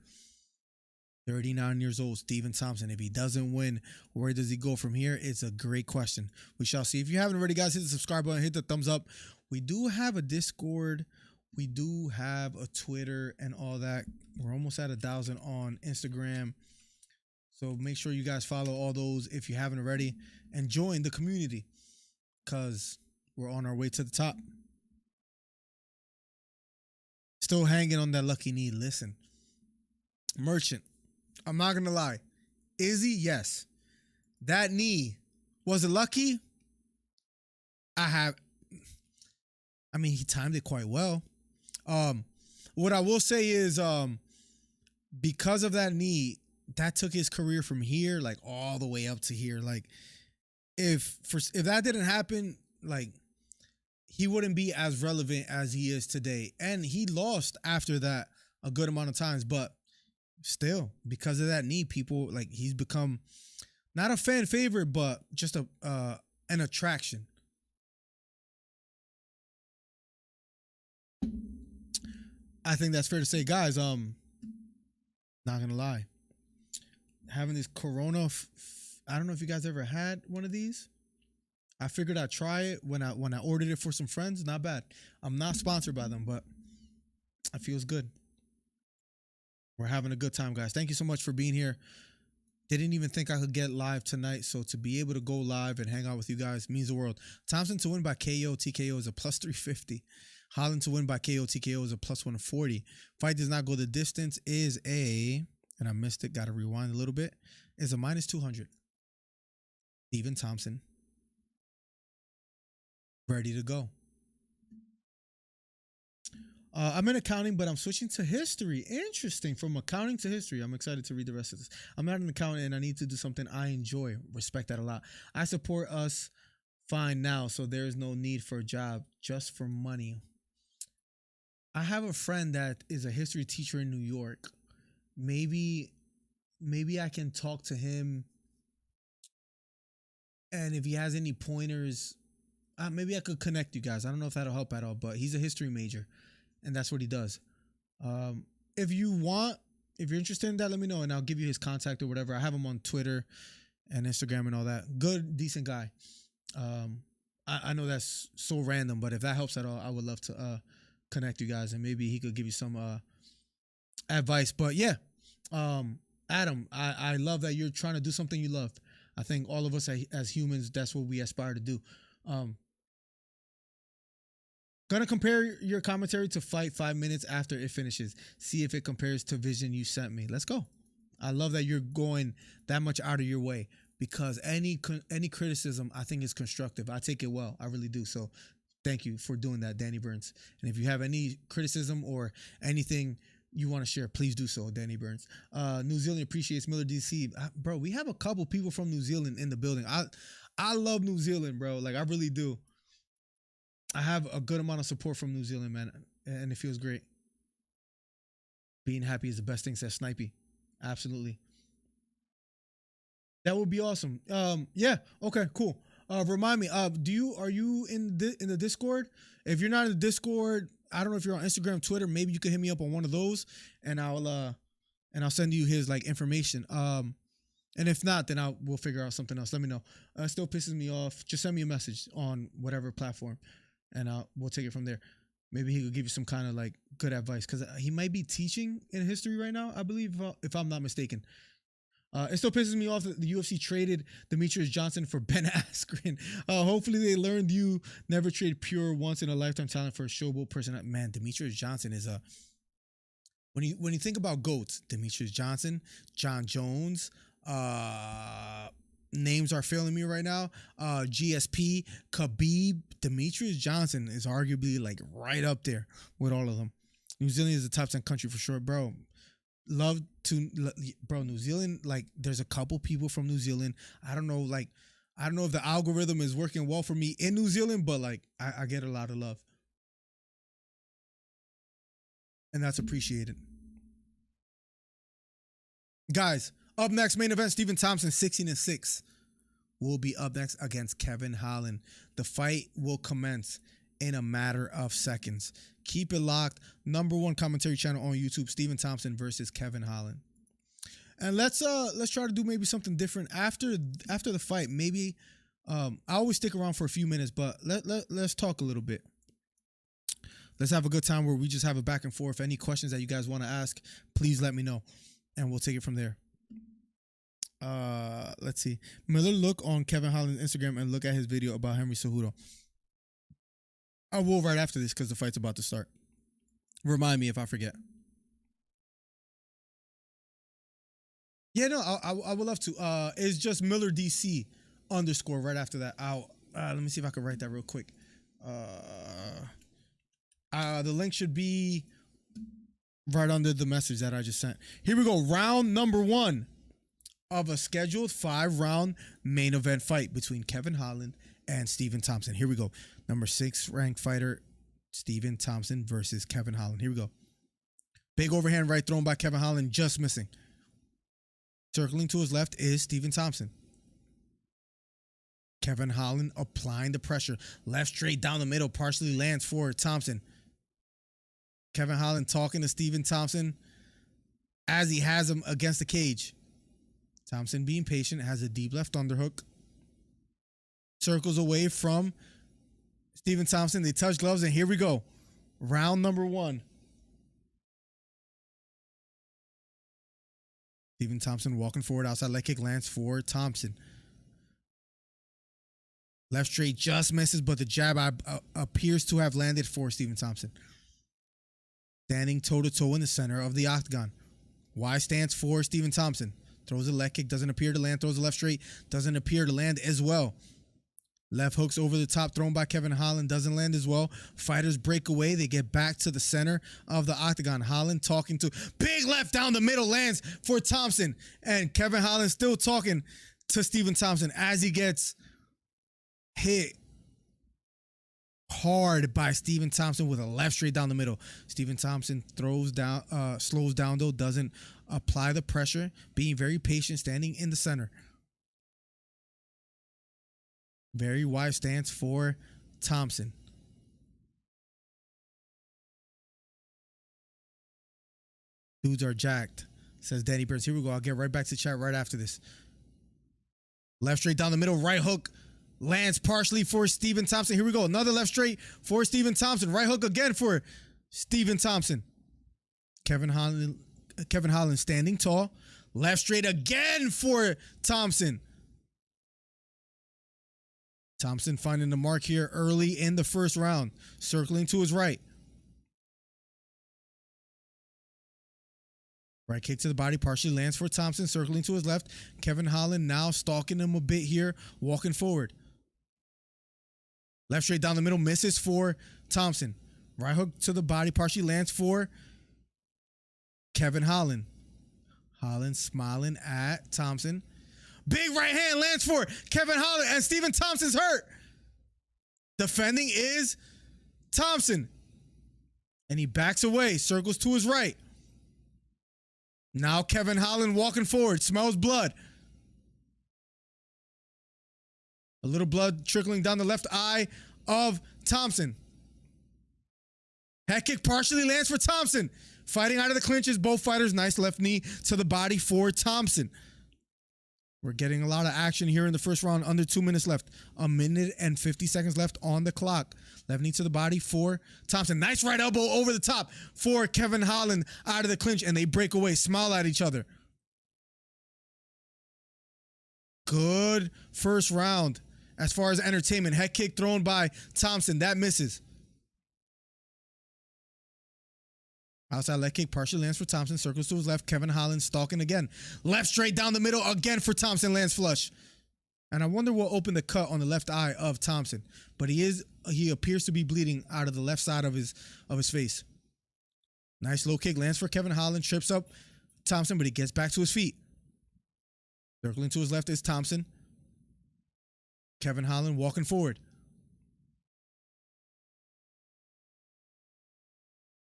39 years old, Stephen Thompson. If he doesn't win, where does he go from here? It's a great question. We shall see. If you haven't already, guys, hit the subscribe button, hit the thumbs up. We do have a Discord. We do have a Twitter and all that. We're almost at 1,000 on Instagram. So make sure you guys follow all those if you haven't already, and join the community, because we're on our way to the top. Still hanging on that lucky knee. Listen, Merchant, I'm not going to lie. Izzy, yes. That knee, was it lucky? I mean, he timed it quite well. What I will say is, because of that knee, that took his career from here, like all the way up to here. Like, if that didn't happen, like, he wouldn't be as relevant as he is today. And he lost after that a good amount of times, but still, because of that knee, people, like, he's become not a fan favorite, but just an attraction. I think that's fair to say, guys. Not gonna lie, having this Corona, I don't know if you guys ever had one of these. I figured I'd try it when I ordered it for some friends. Not bad. I'm not sponsored by them, but it feels good. We're having a good time, guys. Thank you so much for being here. Didn't even think I could get live tonight, so to be able to go live and hang out with you guys means the world. Thompson to win by KO, TKO is a plus 350. Holland to win by KO, TKO is a plus 140. Fight does not go the distance is a, and I missed it, got to rewind a little bit, is a minus 200. Stephen Thompson, ready to go. I'm in accounting, but I'm switching to history. Interesting. From accounting to history. I'm excited to read the rest of this. I'm not an accountant and I need to do something I enjoy. Respect that a lot. I support us fine now, so there is no need for a job, just for money. I have a friend that is a history teacher in New York. Maybe I can talk to him, and if he has any pointers, maybe I could connect you guys. I don't know if that'll help at all, but he's a history major, and that's what he does. If you want, if you're interested in that, let me know and I'll give you his contact or whatever. I have him on Twitter and Instagram and all that. Good, decent guy. I know that's so random, but if that helps at all, I would love to connect you guys and maybe he could give you some advice. But yeah, Adam, I love that you're trying to do something you love. I think all of us as humans, that's what we aspire to do. Gonna compare your commentary to fight 5 minutes after it finishes. See if it compares to vision you sent me. Let's go. I love that you're going that much out of your way because any criticism I think is constructive. I take it well. I really do. So thank you for doing that, Danny Burns. And if you have any criticism or anything you want to share, please do so, Danny Burns. New Zealand appreciates MillerDC. Bro, we have a couple people from New Zealand in the building. I love New Zealand, bro. Like, I really do. I have a good amount of support from New Zealand, man, and it feels great. Being happy is the best thing, says Snipey. Absolutely. That would be awesome. Yeah. Okay, cool. Remind me, are you in the Discord? If you're not in the Discord, I don't know if you're on Instagram, Twitter, maybe you can hit me up on one of those and I'll send you his like information. And if not, then we'll figure out something else. Let me know. It still pisses me off. Just send me a message on whatever platform and we'll take it from there. Maybe he could give you some kind of like good advice because he might be teaching in history right now, I believe, if I'm not mistaken. It still pisses me off that the UFC traded Demetrius Johnson for Ben Askren. Hopefully they learned you never trade pure once in a lifetime talent for a showboat person. Man, Demetrius Johnson is when you think about GOATs, Demetrius Johnson, John Jones, names are failing me right now. GSP, Khabib, Demetrius Johnson is arguably like right up there with all of them. New Zealand is a top 10 country for sure, bro. New Zealand, like there's a couple people from New Zealand. I don't know if the algorithm is working well for me in New Zealand, but like I get a lot of love. And that's appreciated. Guys, up next, main event, Stephen Thompson, 16-6, will be up next against Kevin Holland. The fight will commence in a matter of seconds. Keep it locked. #1 commentary channel on YouTube, Stephen Thompson versus Kevin Holland. And let's try to do maybe something different after the fight. Maybe I always stick around for a few minutes, but let's talk a little bit. Let's have a good time where we just have a back and forth. Any questions that you guys want to ask, please let me know, and we'll take it from there. Let's see. Miller, look on Kevin Holland's Instagram and look at his video about Henry Cejudo. I will right after this because the fight's about to start. Remind me if I forget. Yeah, no, I would love to. It's just MillerDC _ right after that. Let me see if I can write that real quick. The link should be right under the message that I just sent. Here we go. Round #1 of a scheduled 5-round main event fight between Kevin Holland and Stephen Thompson. Here we go. #6 ranked fighter Stephen Thompson versus Kevin Holland. Here we go. Big overhand right thrown by Kevin Holland, just missing. Circling to his left is Stephen Thompson. Kevin Holland applying the pressure. Left straight down the middle, partially lands for Thompson. Kevin Holland talking to Stephen Thompson as he has him against the cage. Thompson being patient, has a deep left underhook. Circles away from Stephen Thompson. They touch gloves, and here we go. Round #1. Stephen Thompson walking forward, outside leg kick lands for Thompson. Left straight just misses, but the jab appears to have landed for Stephen Thompson. Standing toe-to-toe in the center of the octagon. Y stands for Stephen Thompson. Throws a leg kick, doesn't appear to land. Throws a left straight, doesn't appear to land as well. Left hooks over the top thrown by Kevin Holland, doesn't land as well. Fighters break away. They get back to the center of the octagon. Holland talking to, big left down the middle lands for Thompson. And Kevin Holland still talking to Stephen Thompson as he gets hit hard by Stephen Thompson with a left straight down the middle. Stephen Thompson slows down though, doesn't apply the pressure, being very patient, standing in the center. Very wide stance for Thompson. Dudes are jacked. says Danny Burns. Here we go. I'll get right back to chat right after this. Left straight down the middle, right hook lands partially for Stephen Thompson. Here we go. Another left straight for Stephen Thompson. Right hook again for Stephen Thompson. Kevin Holland standing tall. Left straight again for Thompson. Thompson finding the mark here early in the first round. Circling to his right. Right kick to the body, partially lands for Thompson, circling to his left. Kevin Holland now stalking him a bit here, walking forward. Left straight down the middle, misses for Thompson. Right hook to the body, partially lands for Kevin Holland. Holland smiling at Thompson. Big right hand lands for Kevin Holland, and Stephen Thompson's hurt. Defending is Thompson. And he backs away, circles to his right. Now Kevin Holland walking forward, smells blood. A little blood trickling down the left eye of Thompson. Head kick partially lands for Thompson. Fighting out of the clinches, both fighters. Nice left knee to the body for Thompson. We're getting a lot of action here in the first round. Under 2 minutes left. 1 minute and 50 seconds left on the clock. Left knee to the body for Thompson. Nice right elbow over the top for Kevin Holland out of the clinch, and they break away, smile at each other. Good first round as far as entertainment. Head kick thrown by Thompson. That misses. Outside leg kick partially lands for Thompson. Circles to his left. Kevin Holland stalking again. Left straight down the middle again for Thompson. Lands flush. And I wonder what opened the cut on the left eye of Thompson. But he appears to be bleeding out of the left side of his face. Nice low kick lands for Kevin Holland. Trips up Thompson, but he gets back to his feet. Circling to his left is Thompson. Kevin Holland walking forward.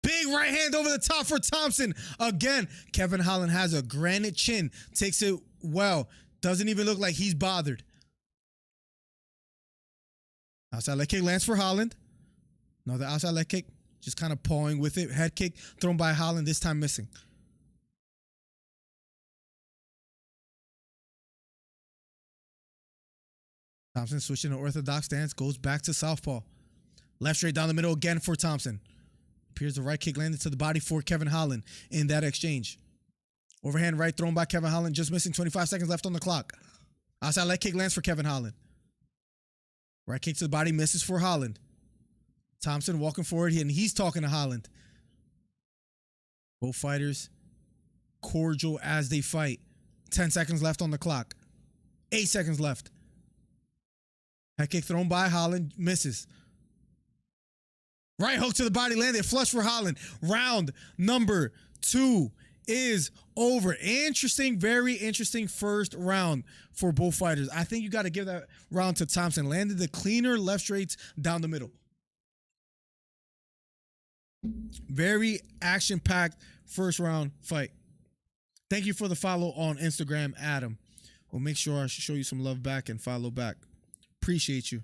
Big right hand over the top for Thompson. Again, Kevin Holland has a granite chin. Takes it well. Doesn't even look like he's bothered. Outside leg kick lands for Holland. Another outside leg kick. Just kind of pawing with it. Head kick thrown by Holland, this time missing. Thompson switching to orthodox stance. Goes back to southpaw. Left straight down the middle again for Thompson. Appears the right kick landed to the body for Kevin Holland in that exchange. Overhand right thrown by Kevin Holland, just missing. 25 seconds left on the clock. Outside leg kick lands for Kevin Holland. Right kick to the body, misses for Holland. Thompson walking forward, and he's talking to Holland. Both fighters cordial as they fight. 10 seconds left on the clock. 8 seconds left. Head kick thrown by Holland, misses. Right hook to the body, landed flush for Holland. Round number 2 is over. Interesting, very interesting first round for both fighters. I think you got to give that round to Thompson. Landed the cleaner left straights down the middle. Very action-packed first round fight. Thank you for the follow on Instagram, Adam. We'll make sure I show you some love back and follow back. Appreciate you.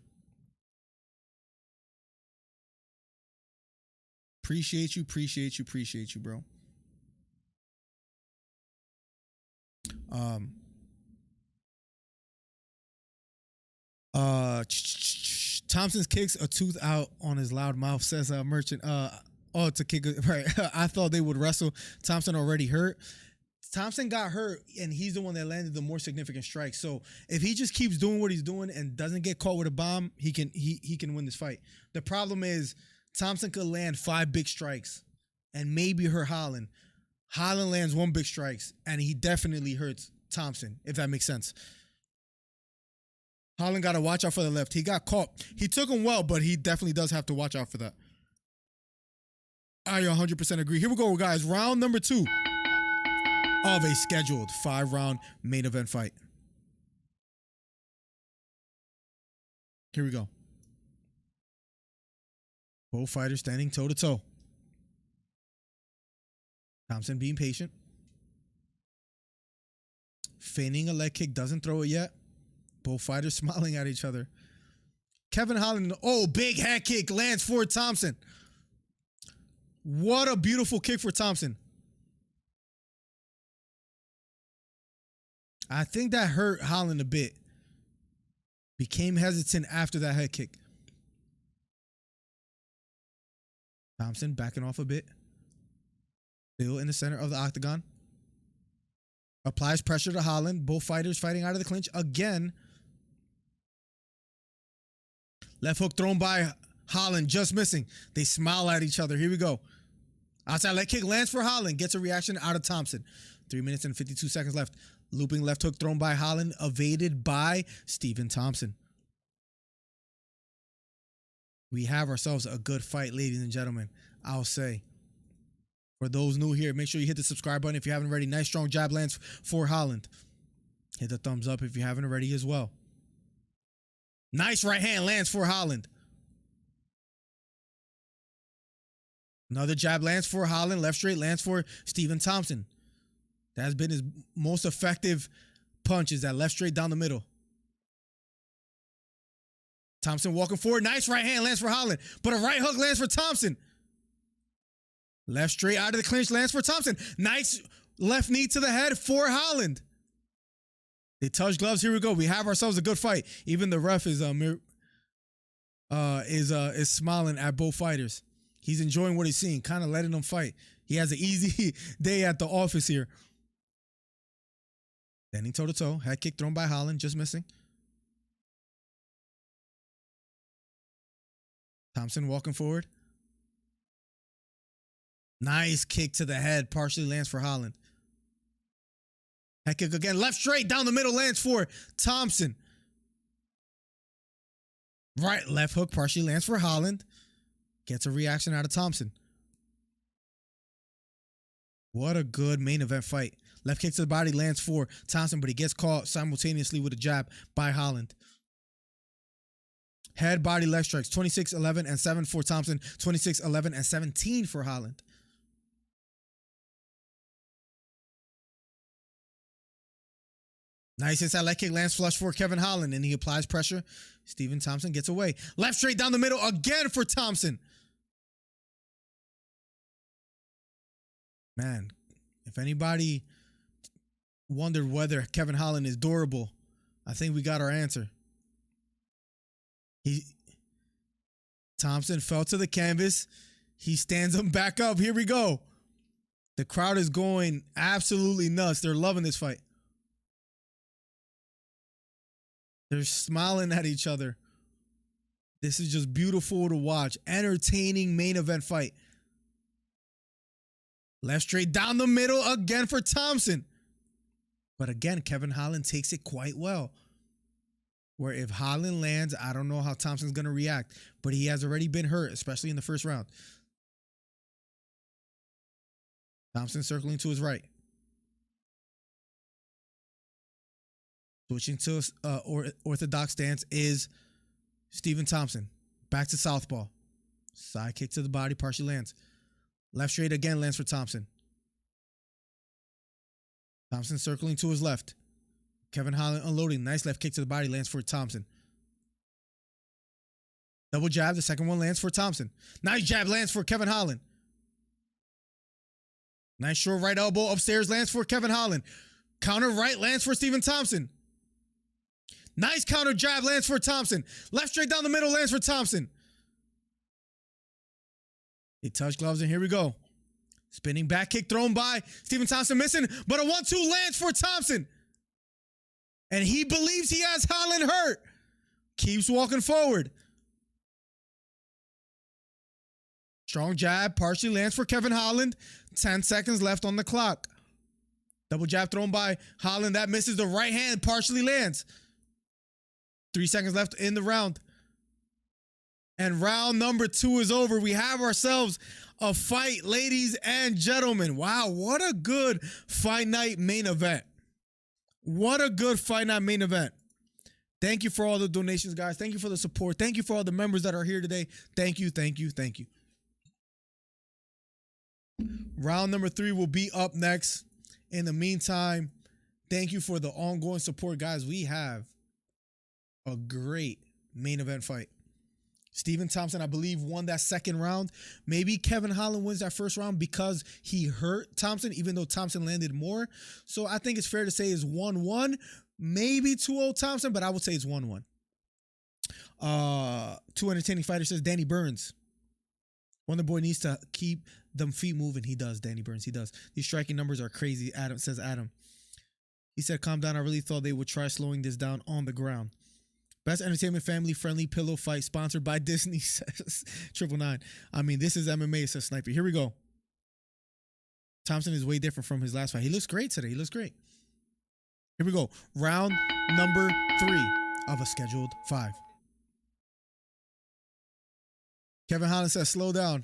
Appreciate you, bro. Thompson's kicks a tooth out on his loud mouth, says Merchant. To kick it, right. I thought they would wrestle. Thompson already hurt. Thompson got hurt, and he's the one that landed the more significant strike. So if he just keeps doing what he's doing and doesn't get caught with a bomb, he can win this fight. The problem is Thompson could land 5 big strikes and maybe hurt Holland. Holland lands 1 big strikes, and he definitely hurts Thompson, if that makes sense. Holland got to watch out for the left. He got caught. He took him well, but he definitely does have to watch out for that. I 100% agree. Here we go, guys. Round number 2 of a scheduled 5-round main event fight. Here we go. Both fighters standing toe-to-toe. Thompson being patient. Feigning a leg kick, doesn't throw it yet. Both fighters smiling at each other. Kevin Holland, big head kick lands for Thompson. What a beautiful kick for Thompson. I think that hurt Holland a bit. Became hesitant after that head kick. Thompson backing off a bit. Still in the center of the octagon. Applies pressure to Holland. Both fighters fighting out of the clinch again. Left hook thrown by Holland, just missing. They smile at each other. Here we go. Outside leg kick lands for Holland. Gets a reaction out of Thompson. 3 minutes and 52 seconds left. Looping left hook thrown by Holland. Evaded by Stephen Thompson. We have ourselves a good fight, ladies and gentlemen. I'll say. For those new here, make sure you hit the subscribe button if you haven't already. Nice strong jab lands for Holland. Hit the thumbs up if you haven't already as well. Nice right hand lands for Holland. Another jab lands for Holland. Left straight lands for Stephen Thompson. That has been his most effective punches, that left straight down the middle. Thompson walking forward. Nice right hand lands for Holland. But a right hook lands for Thompson. Left straight out of the clinch lands for Thompson. Nice left knee to the head for Holland. They touch gloves. Here we go. We have ourselves a good fight. Even the ref is smiling at both fighters. He's enjoying what he's seeing, kind of letting them fight. He has an easy day at the office here. Standing toe to toe. Head kick thrown by Holland, just missing. Thompson walking forward. Nice kick to the head. Partially lands for Holland. Head kick again. Left straight down the middle lands for Thompson. Right left hook partially lands for Holland. Gets a reaction out of Thompson. What a good main event fight. Left kick to the body lands for Thompson, but he gets caught simultaneously with a jab by Holland. Head, body, left strikes. 26, 11, and 7 for Thompson. 26, 11, and 17 for Holland. Nice inside leg kick lands flush for Kevin Holland, and he applies pressure. Stephen Thompson gets away. Left straight down the middle again for Thompson. Man, if anybody wondered whether Kevin Holland is durable, I think we got our answer. Thompson fell to the canvas. He stands him back up. Here we go. The crowd is going absolutely nuts. They're loving this fight. They're smiling at each other. This is just beautiful to watch. Entertaining main event fight. Left straight down the middle again for Thompson. But again, Kevin Holland takes it quite well. Where if Holland lands, I don't know how Thompson's going to react. But he has already been hurt, especially in the first round. Thompson circling to his right. Switching to orthodox stance is Stephen Thompson. Back to southpaw. Side kick to the body, partially lands. Left straight again lands for Thompson. Thompson circling to his left. Kevin Holland unloading. Nice left kick to the body, lands for Thompson. Double jab, the second one lands for Thompson. Nice jab lands for Kevin Holland. Nice short right elbow upstairs lands for Kevin Holland. Counter right lands for Stephen Thompson. Nice counter jab lands for Thompson. Left straight down the middle lands for Thompson. He touch gloves and here we go. Spinning back kick thrown by Stephen Thompson, missing, but a 1-2 lands for Thompson. And he believes he has Holland hurt. Keeps walking forward. Strong jab, partially lands for Kevin Holland. 10 seconds left on the clock. Double jab thrown by Holland. That misses the right hand, partially lands. 3 seconds left in the round. And round number 2 is over. We have ourselves a fight, ladies and gentlemen. Wow, what a good fight night main event. What a good fight night main event. Thank you for all the donations, guys. Thank you for the support. Thank you for all the members that are here today. Thank you, thank you, thank you. Round number 3 will be up next. In the meantime, thank you for the ongoing support, guys. We have a great main event fight. Stephen Thompson, I believe, won that second round. Maybe Kevin Holland wins that first round because he hurt Thompson, even though Thompson landed more. So I think it's fair to say it's 1-1, maybe 2-0 Thompson, but I would say it's 1-1. Two entertaining fighters says Danny Burns. Wonder Boy needs to keep them feet moving. He does, Danny Burns. He does. These striking numbers are crazy, Adam says Adam. He said, calm down. I really thought they would try slowing this down on the ground. Best entertainment family-friendly pillow fight sponsored by Disney, says 999. I mean, this is MMA, says Sniper. Here we go. Thompson is way different from his last fight. He looks great today. He looks great. Here we go. Round number 3 of a scheduled 5. Kevin Holland says, slow down.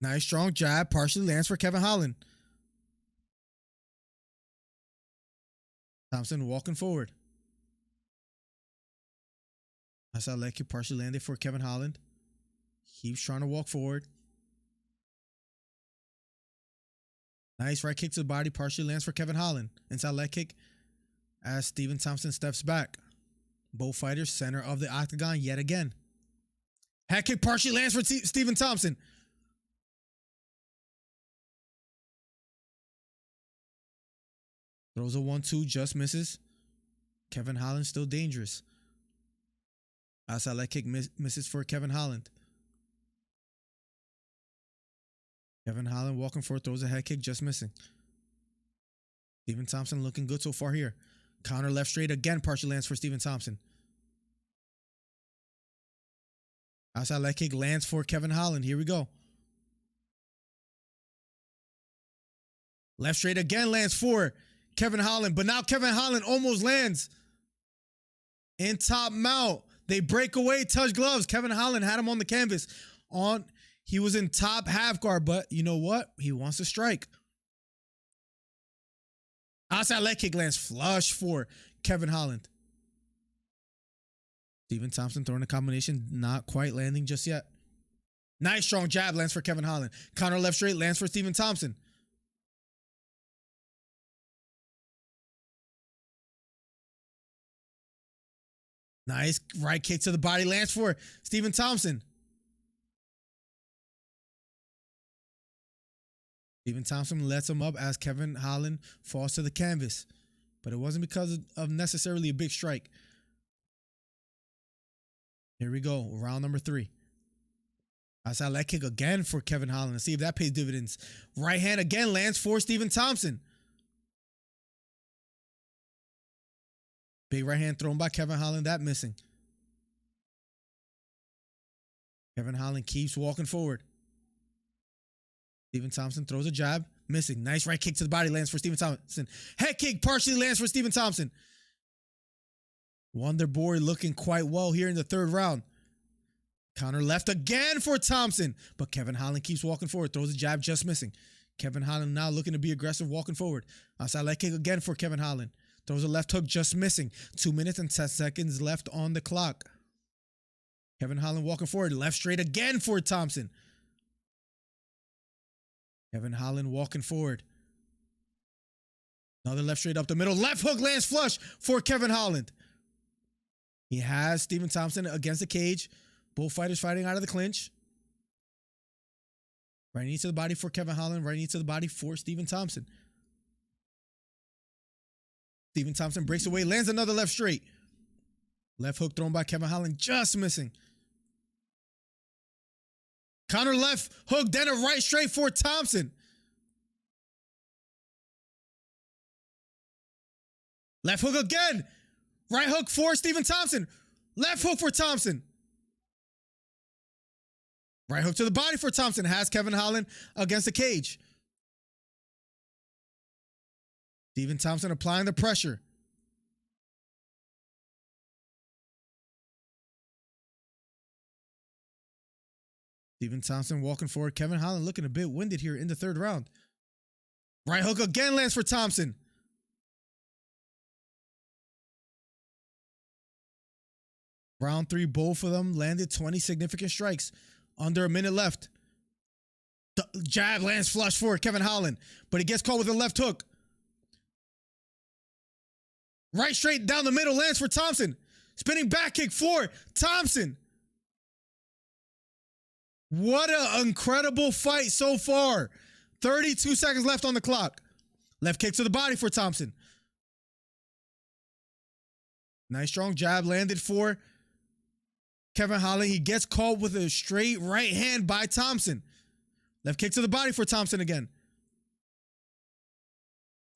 Nice strong jab. Partially lands for Kevin Holland. Thompson walking forward. I saw leg kick partially landed for Kevin Holland. Keeps trying to walk forward. Nice right kick to the body. Partially lands for Kevin Holland. Inside leg kick as Stephen Thompson steps back. Both fighters center of the octagon yet again. Head kick partially lands for Stephen Thompson. Throws a 1-2, just misses. Kevin Holland still dangerous. Outside leg kick misses for Kevin Holland. Kevin Holland walking forward, throws a head kick, just missing. Stephen Thompson looking good so far here. Counter left straight again, partially lands for Stephen Thompson. Outside leg kick lands for Kevin Holland. Here we go. Left straight again lands for Kevin Holland, but now Kevin Holland almost lands in top mount. They break away, touch gloves. Kevin Holland had him on the canvas. He was in top half guard, but you know what? He wants to strike. Outside leg kick lands flush for Kevin Holland. Stephen Thompson throwing a combination, not quite landing just yet. Nice strong jab lands for Kevin Holland. Counter left straight lands for Stephen Thompson. Nice right kick to the body lands for Stephen Thompson. Stephen Thompson lets him up as Kevin Holland falls to the canvas. But it wasn't because of necessarily a big strike. Here we go. Round number 3. Outside leg kick again for Kevin Holland. Let's see if that pays dividends. Right hand again lands for Stephen Thompson. Big right hand thrown by Kevin Holland. That missing. Kevin Holland keeps walking forward. Stephen Thompson throws a jab. Missing. Nice right kick to the body lands for Stephen Thompson. Head kick partially lands for Stephen Thompson. Wonder Boy looking quite well here in the 3rd round. Counter left again for Thompson. But Kevin Holland keeps walking forward. Throws a jab, just missing. Kevin Holland now looking to be aggressive, walking forward. Outside leg kick again for Kevin Holland. Throws a left hook, just missing. 2 minutes and 10 seconds left on the clock. Kevin Holland walking forward. Left straight again for Thompson. Kevin Holland walking forward. Another left straight up the middle. Left hook lands flush for Kevin Holland. He has Stephen Thompson against the cage. Both fighters fighting out of the clinch. Right knee to the body for Kevin Holland. Right knee to the body for Stephen Thompson. Stephen Thompson breaks away, lands another left straight. Left hook thrown by Kevin Holland, just missing. Counter left hook, then a right straight for Thompson. Left hook again. Right hook for Stephen Thompson. Left hook for Thompson. Right hook to the body for Thompson. Has Kevin Holland against the cage. Stephen Thompson applying the pressure. Stephen Thompson walking forward. Kevin Holland looking a bit winded here in the 3rd round. Right hook again lands for Thompson. Round 3, both of them landed 20 significant strikes. Under a minute left. The jab lands flush for Kevin Holland, but he gets caught with a left hook. Right straight down the middle lands for Thompson. Spinning back kick for Thompson. What an incredible fight so far. 32 seconds left on the clock. Left kick to the body for Thompson. Nice strong jab landed for Kevin Holland. He gets caught with a straight right hand by Thompson. Left kick to the body for Thompson again.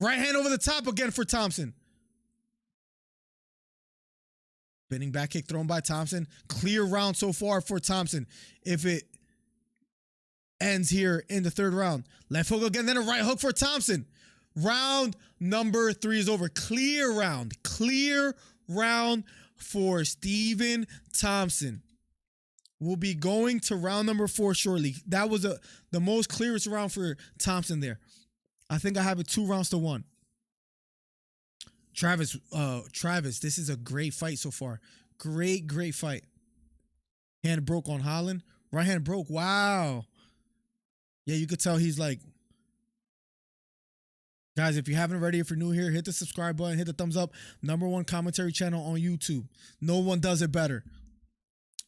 Right hand over the top again for Thompson. Spinning back kick thrown by Thompson. Clear round so far for Thompson. If it ends here in the third round. Left hook again, then a right hook for Thompson. Round number 3 is over. Clear round. Clear round for Stephen Thompson. We'll be going to round number 4 shortly. That was the most clearest round for Thompson there. I think I have it 2 rounds to 1. Travis, this is a great fight so far. Great fight. Hand broke on Holland. Right hand broke. Wow. Yeah, you could tell he's like, guys, if you haven't already, if you're new here, hit the subscribe button, hit the thumbs up. #1 commentary channel on YouTube. No one does it better.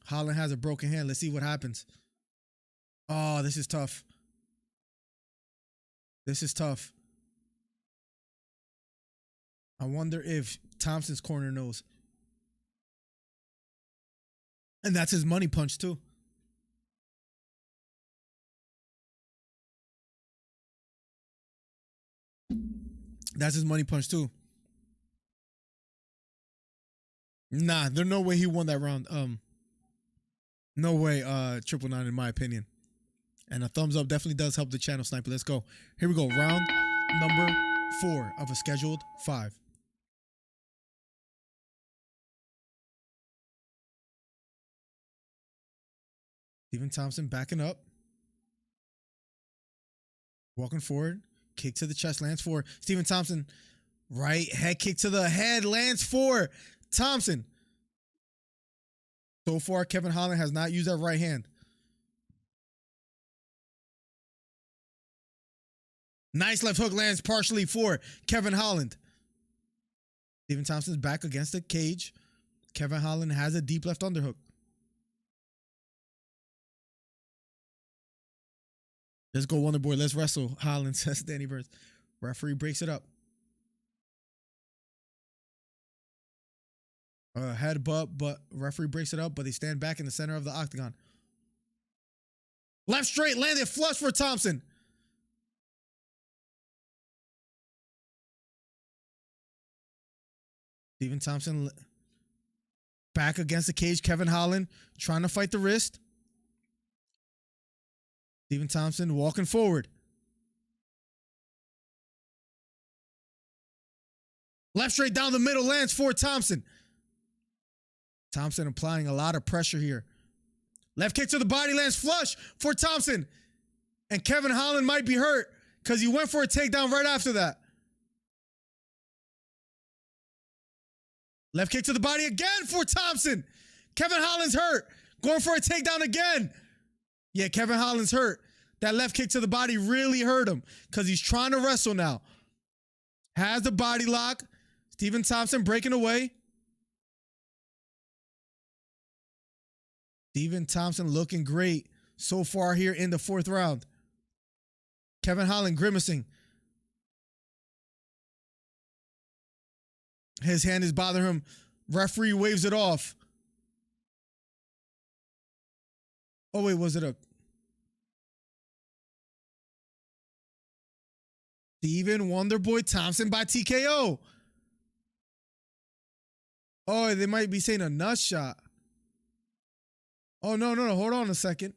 Holland has a broken hand. Let's see what happens. Oh, this is tough. This is tough. I wonder if Thompson's corner knows. And that's his money punch too. That's his money punch too. Nah, there's no way he won that round. No way, 999 in my opinion. And a thumbs up definitely does help the channel, Sniper. Let's go. Here we go. Round number 4 of a scheduled 5. Stephen Thompson backing up. Walking forward. Kick to the chest lands for Stephen Thompson. Right head kick to the head lands for Thompson. So far, Kevin Holland has not used that right hand. Nice left hook lands partially for Kevin Holland. Stephen Thompson's back against the cage. Kevin Holland has a deep left underhook. Let's go, Wonder Boy. Let's wrestle. Holland says Danny Burns. Referee breaks it up. Headbutt, but referee breaks it up, but they stand back in the center of the octagon. Left straight landed flush for Thompson. Stephen Thompson back against the cage. Kevin Holland trying to fight the wrist. Stephen Thompson walking forward. Left straight down the middle lands for Thompson. Thompson applying a lot of pressure here. Left kick to the body lands flush for Thompson. And Kevin Holland might be hurt because he went for a takedown right after that. Left kick to the body again for Thompson. Kevin Holland's hurt. Going for a takedown again. Yeah, Kevin Holland's hurt. That left kick to the body really hurt him because he's trying to wrestle now. Has the body lock. Stephen Thompson breaking away. Stephen Thompson looking great so far here in the 4th round. Kevin Holland grimacing. His hand is bothering him. Referee waves it off. Oh, wait, was it a... Stephen Wonderboy Thompson by TKO. Oh, they might be saying a nut shot. Oh, no. Hold on a second.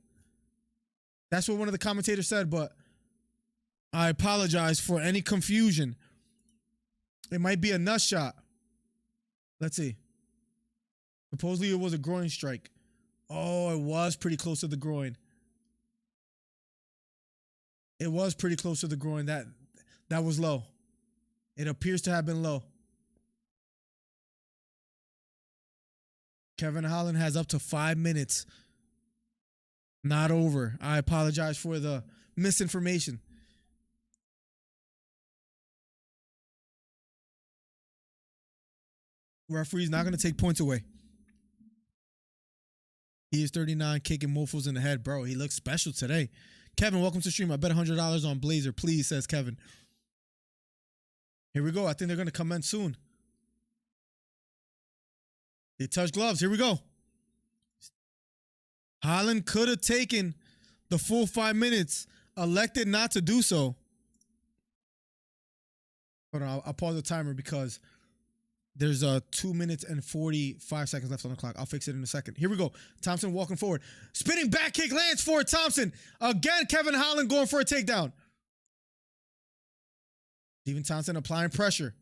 That's what one of the commentators said, but I apologize for any confusion. It might be a nut shot. Let's see. Supposedly it was a groin strike. Oh, it was pretty close to the groin. It was pretty close to the groin. That was low. It appears to have been low. Kevin Holland has up to 5 minutes. Not over. I apologize for the misinformation. Referee's not going to take points away. He is 39, kicking mofos in the head. Bro, he looks special today. Kevin, welcome to the stream. I bet $100 on Blazer, please, says Kevin. Here we go. I think they're going to commence soon. They touch gloves. Here we go. Holland could have taken the full 5 minutes, elected not to do so. Hold on, I'll pause the timer because there's 2 minutes and 45 seconds left on the clock. I'll fix it in a second. Here we go. Thompson walking forward. Spinning back kick lands for Thompson. Again, Kevin Holland going for a takedown. Steven Thompson applying pressure.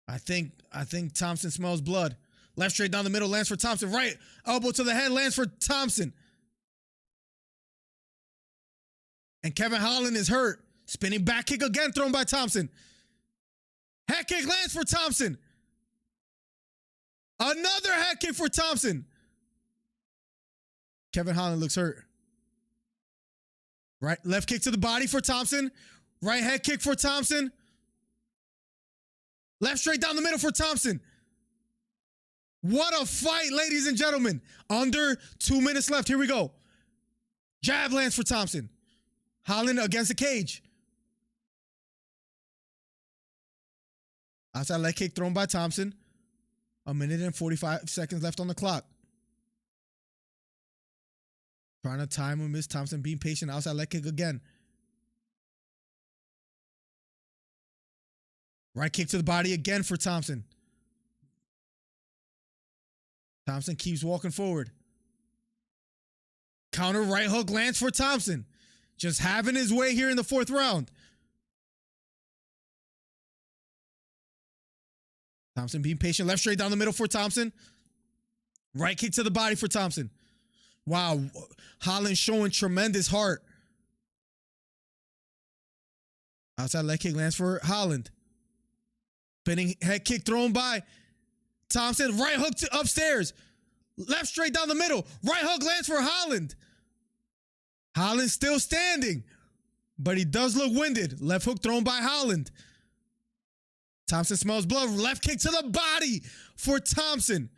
I think Thompson smells blood. Left straight down the middle, lands for Thompson. Right elbow to the head, lands for Thompson. And Kevin Holland is hurt. Spinning back kick again, thrown by Thompson. Head kick lands for Thompson. Another head kick for Thompson. Kevin Holland looks hurt. Right, left kick to the body for Thompson. Right head kick for Thompson. Left straight down the middle for Thompson. What a fight, ladies and gentlemen. Under 2 minutes left. Here we go. Jab lands for Thompson. Holland against the cage. Outside leg kick thrown by Thompson. 1 minute and 45 seconds left on the clock. Trying to time him, miss. Thompson being patient. Outside leg kick again. Right kick to the body again for Thompson. Thompson keeps walking forward. Counter right hook lands for Thompson. Just having his way here in the 4th round. Thompson being patient. Left straight down the middle for Thompson. Right kick to the body for Thompson. Wow. Holland showing tremendous heart. Outside leg kick lands for Holland. Spinning head kick thrown by Thompson. Right hook to upstairs. Left straight down the middle. Right hook lands for Holland. Holland still standing, but he does look winded. Left hook thrown by Holland. Thompson smells blood. Left kick to the body for Thompson.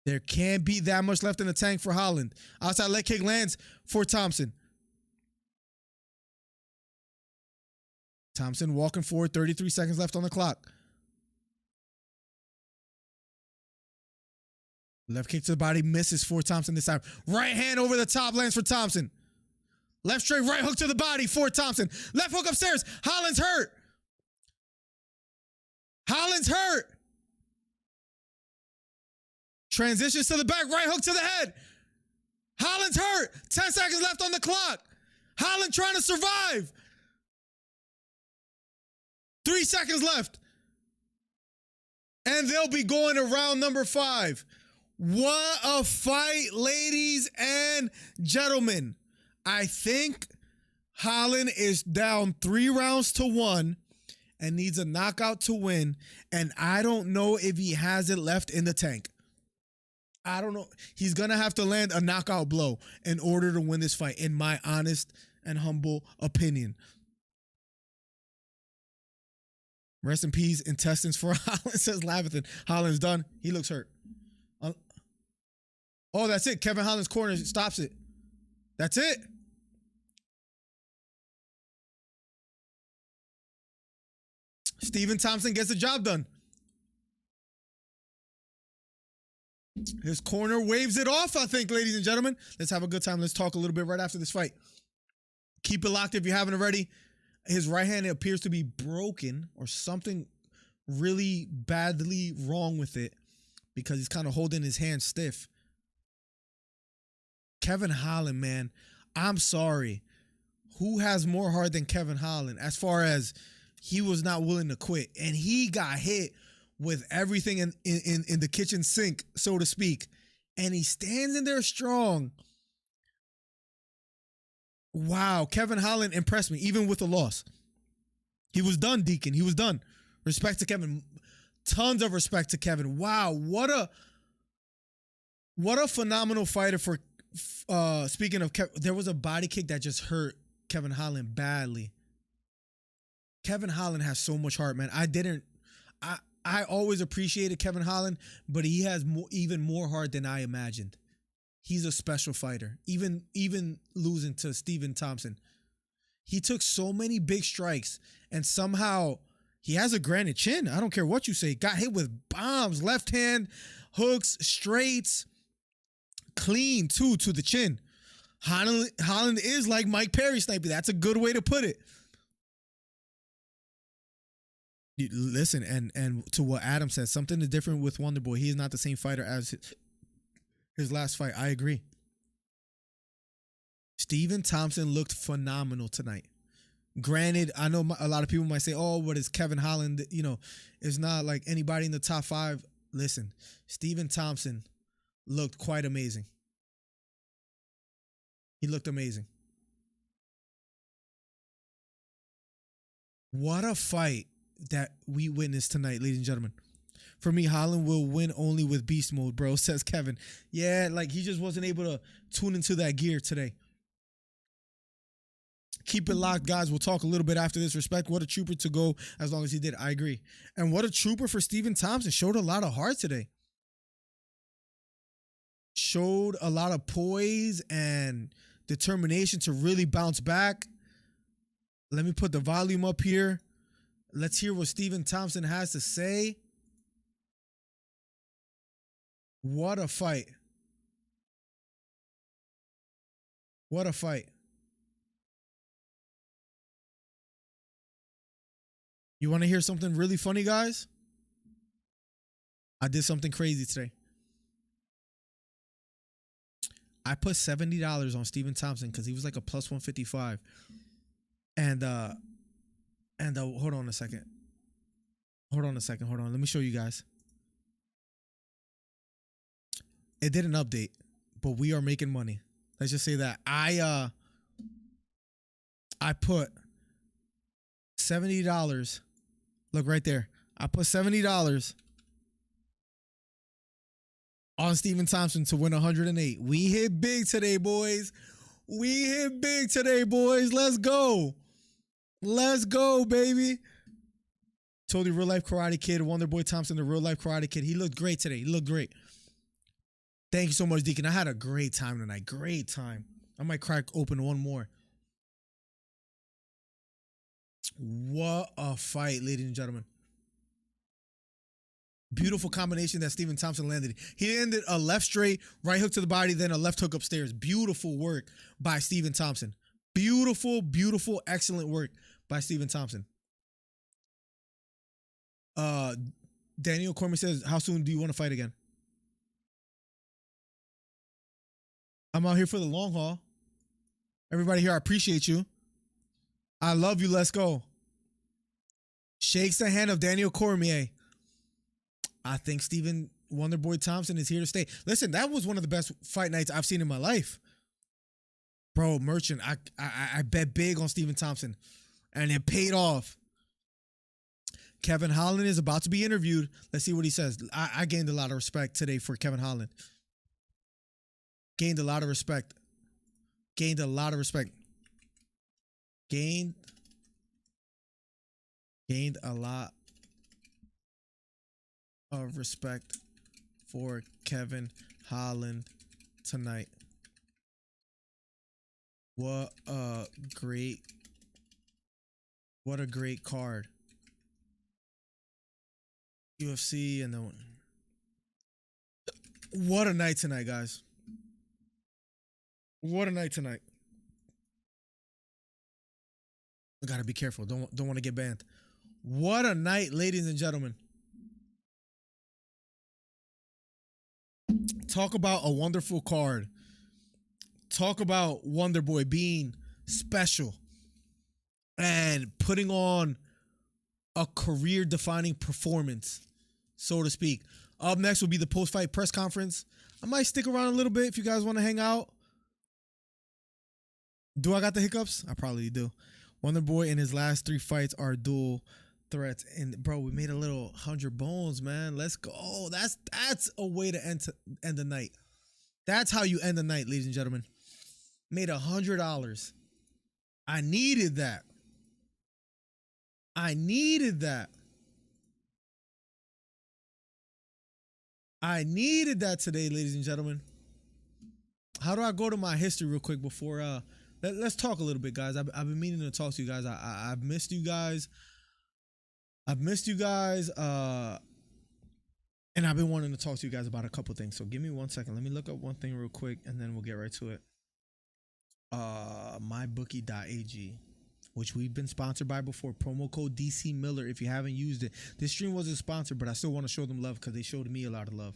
There can't be that much left in the tank for Holland. Outside leg kick lands for Thompson. Thompson walking forward. 33 seconds left on the clock. Left kick to the body misses for Thompson this time. Right hand over the top lands for Thompson. Left straight right hook to the body for Thompson. Left hook upstairs. Holland's hurt. Holland's hurt. Transitions to the back. Right hook to the head. Holland's hurt. 10 seconds left on the clock. Holland trying to survive. 3 seconds left. And they'll be going to round number 5. What a fight, ladies and gentlemen. I think Holland is down 3 rounds to 1 and needs a knockout to win. And I don't know if he has it left in the tank. I don't know. He's going to have to land a knockout blow in order to win this fight, in my honest and humble opinion. Rest in peace, intestines for Holland, says Lavathan. Holland's done. He looks hurt. Oh, that's it. Kevin Holland's corner stops it. That's it. Steven Thompson gets the job done. His corner waves it off, I think, ladies and gentlemen. Let's have a good time. Let's talk a little bit right after this fight. Keep it locked if you haven't already. His right hand appears to be broken or something really badly wrong with it because he's kind of holding his hand stiff. Kevin Holland, man, I'm sorry. Who has more heart than Kevin Holland as far as he was not willing to quit? And he got hit with everything in the kitchen sink, so to speak. And he stands in there strong. Wow, Kevin Holland impressed me, even with a loss. He was done, Deacon. He was done. Respect to Kevin. Tons of respect to Kevin. Wow, what a phenomenal fighter for... speaking of Kevin, there was a body kick that just hurt Kevin Holland badly. Kevin Holland has so much heart, man. I I always appreciated Kevin Holland, but he has even more heart than I imagined. He's a special fighter. Even losing to Stephen Thompson, he took so many big strikes, and somehow he has a granite chin. I don't care what you say. Got hit with bombs, left hand, hooks, straights, clean too to the chin. Holland is like Mike Perry sniping. That's a good way to put it. Listen, and to what Adam said, something is different with Wonderboy. He is not the same fighter as his last fight. I agree. Stephen Thompson looked phenomenal tonight. Granted, I know a lot of people might say, oh, what is Kevin Holland? You know, it's not like anybody in the top 5. Listen, Stephen Thompson looked quite amazing. He looked amazing. What a fight that we witnessed tonight, ladies and gentlemen. For me, Holland will win only with beast mode, bro, says Kevin. Yeah, like he just wasn't able to tune into that gear today. Keep it locked, guys. We'll talk a little bit after this. Respect, what a trooper to go as long as he did. I agree. And what a trooper for Stephen Thompson. Showed a lot of heart today. Showed a lot of poise and determination to really bounce back. Let me put the volume up here. Let's hear what Stephen Thompson has to say. What a fight. What a fight. You want to hear something really funny, guys? I did something crazy today. I put $70 on Stephen Thompson because he was like a plus 155. And hold on a second. Hold on. Let me show you guys. It didn't update, but we are making money. Let's just say that. I put $70. Look right there. I put $70 on Stephen Thompson to win 108. We hit big today, boys. We hit big today, boys. Let's go. Let's go, baby. Told you, real life Karate Kid, Wonderboy Thompson, the real life Karate Kid. He looked great today. He looked great. Thank you so much, Deacon. I had a great time tonight. Great time. I might crack open one more. What a fight, ladies and gentlemen. Beautiful combination that Stephen Thompson landed. He ended a left straight, right hook to the body, then a left hook upstairs. Beautiful work by Stephen Thompson. Beautiful, beautiful, excellent work by Stephen Thompson. Daniel Cormier says, how soon do you want to fight again? I'm out here for the long haul. Everybody here, I appreciate you. I love you. Let's go. Shakes the hand of Daniel Cormier. I think Stephen Wonderboy Thompson is here to stay. Listen, that was one of the best fight nights I've seen in my life. Bro, Merchant, I bet big on Stephen Thompson, and it paid off. Kevin Holland is about to be interviewed. Let's see what he says. I gained a lot of respect today for Kevin Holland. Gained a lot of respect. Gained a lot of respect. Gained a lot of respect for Kevin Holland tonight. What a great card. UFC and then what a night tonight, guys. What a night tonight. I gotta be careful. Don't want to get banned. What a night, ladies and gentlemen. Talk about a wonderful card. Talk about Wonderboy being special and putting on a career-defining performance, so to speak. Up next will be the post-fight press conference. I might stick around a little bit if you guys want to hang out. Do I got the hiccups? I probably do. Wonderboy in his last 3 fights are dual threats. And, bro, we made a little 100 bones, man. Let's go. That's a way to end the night. That's how you end the night, ladies and gentlemen. Made $100. I needed that. I needed that. I needed that today, ladies and gentlemen. How do I go to my history real quick before let's talk a little bit, guys. I've been meaning to talk to you guys. I've missed you guys. I've missed you guys. And I've been wanting to talk to you guys about a couple things. So give me 1 second. Let me look up one thing real quick and then we'll get right to it. Mybookie.ag, which we've been sponsored by before. Promo code DC Miller if you haven't used it. This stream wasn't sponsored, but I still want to show them love because they showed me a lot of love.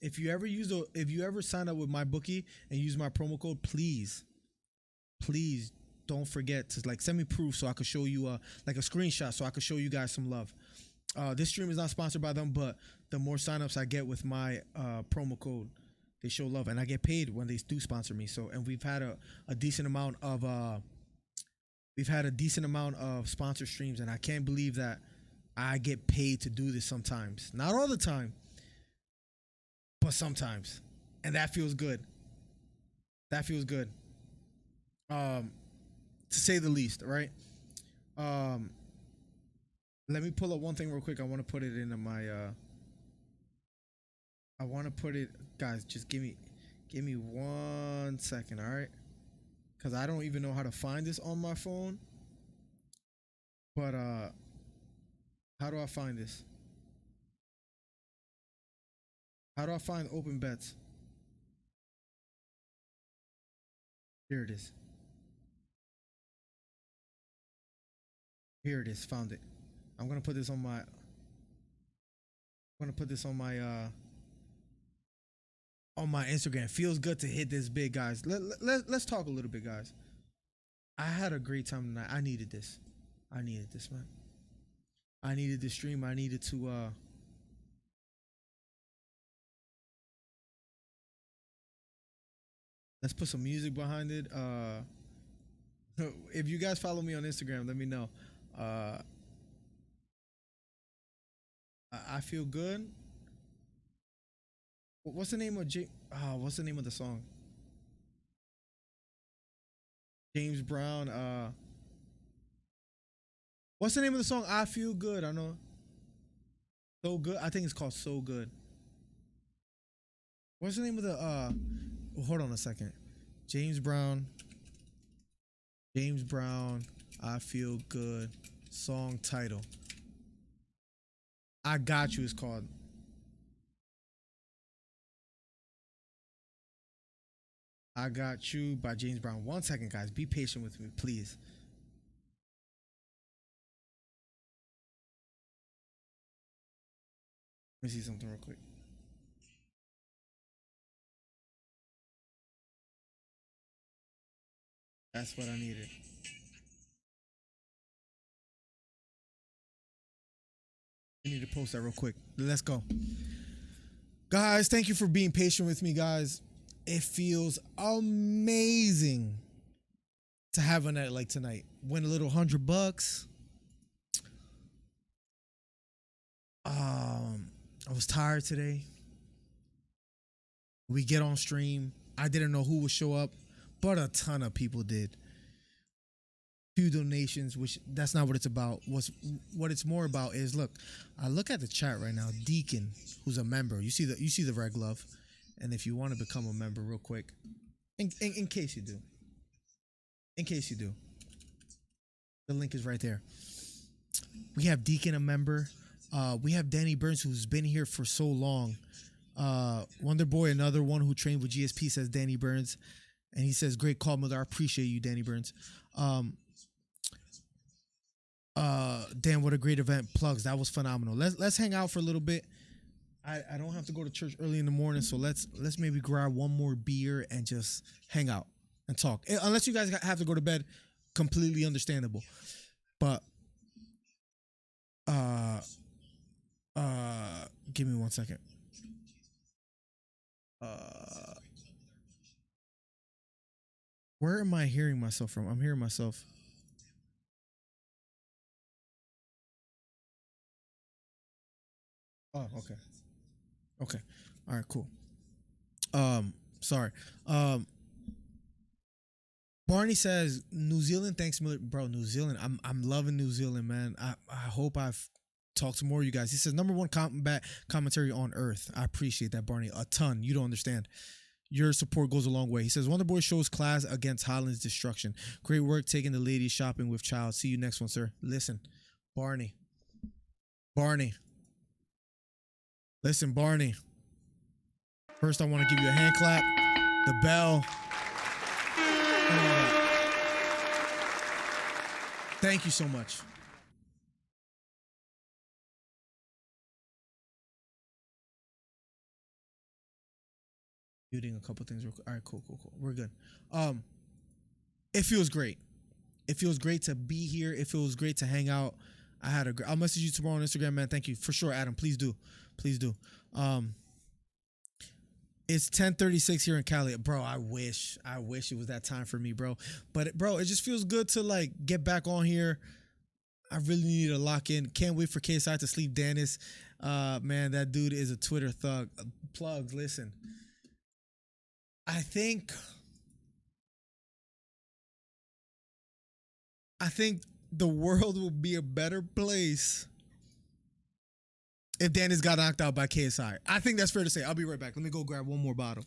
If you ever sign up with MyBookie and use my promo code, please don't forget to like send me proof so I could show you like a screenshot so I could show you guys some love. This stream is not sponsored by them, but the more signups I get with my promo code, they show love, and I get paid when they do sponsor me. So, and we've had a decent amount of sponsor streams, and I can't believe that I get paid to do this sometimes. Not all the time, but sometimes, and that feels good. That feels good, to say the least. Right? Let me pull up one thing real quick. I want to put it into my. I want to put it, guys. Just give me 1 second, all right? Because I don't even know how to find this on my phone. But how do I find this? How do I find open bets? Here it is. Here it is. Found it. I'm gonna put this on my. On my Instagram. Feels good to hit this big, guys. Let's talk a little bit, guys. I had a great time tonight. I needed this. I needed this, man. I needed this stream. I needed to let's put some music behind it. If you guys follow me on Instagram, let me know. I feel good. What's the name of what's the name of the song? James Brown. What's the name of the song? I feel good. I know. So good. I think it's called So Good. What's the name of the hold on a second. James Brown. I feel good. Song title. I Got You is called. I Got You by James Brown. 1 second, guys. Be patient with me, please. Let me see something real quick. That's what I needed. I need to post that real quick. Let's go. Guys, thank you for being patient with me, guys. It feels amazing to have a night like tonight. Win a little $100. I was tired today. We get on stream. I didn't know who would show up, but a ton of people did. Few donations, which that's not what it's about. What it's more about is, look, I look at the chat right now. Deacon, who's a member, you see the red glove, and if you want to become a member, real quick, in case you do, the link is right there. We have Deacon, a member. We have Danny Burns, who's been here for so long. Wonder Boy, another one who trained with GSP, says Danny Burns, and he says, "Great call, mother. I appreciate you, Danny Burns." Dan, what a great event. Plugs, that was phenomenal. Let's hang out for a little bit. I don't have to go to church early in the morning, so let's maybe grab one more beer and just hang out and talk. Unless you guys have to go to bed, completely understandable. But give me 1 second. Where am I hearing myself from? I'm hearing myself. Oh, okay. Okay. All right, cool. Sorry. Barney says New Zealand, thanks, Miller. Bro, New Zealand. I'm loving New Zealand, man. I hope I've Talk to more of you guys. He says, number one combat commentary on earth. I appreciate that, Barney. A ton. You don't understand. Your support goes a long way. He says, Wonder Boy shows class against Holland's destruction. Great work taking the ladies shopping with child. See you next one, sir. Listen, Barney. Barney. Listen, Barney. First, I want to give you a hand clap, the bell. Thank you so much. Muting a couple things real quick. All right, cool. We're good. It feels great. It feels great to be here. It feels great to hang out. I'll message you tomorrow on Instagram, man. Thank you for sure, Adam. Please do. It's 10:36 here in Cali, bro. I wish it was that time for me, bro. But bro, it just feels good to like get back on here. I really need to lock in. Can't wait for KSI to sleep Dennis. Man, that dude is a Twitter thug. Plugs, listen. I think the world will be a better place if Dennis got knocked out by KSI. I think that's fair to say. I'll be right back. Let me go grab one more bottle.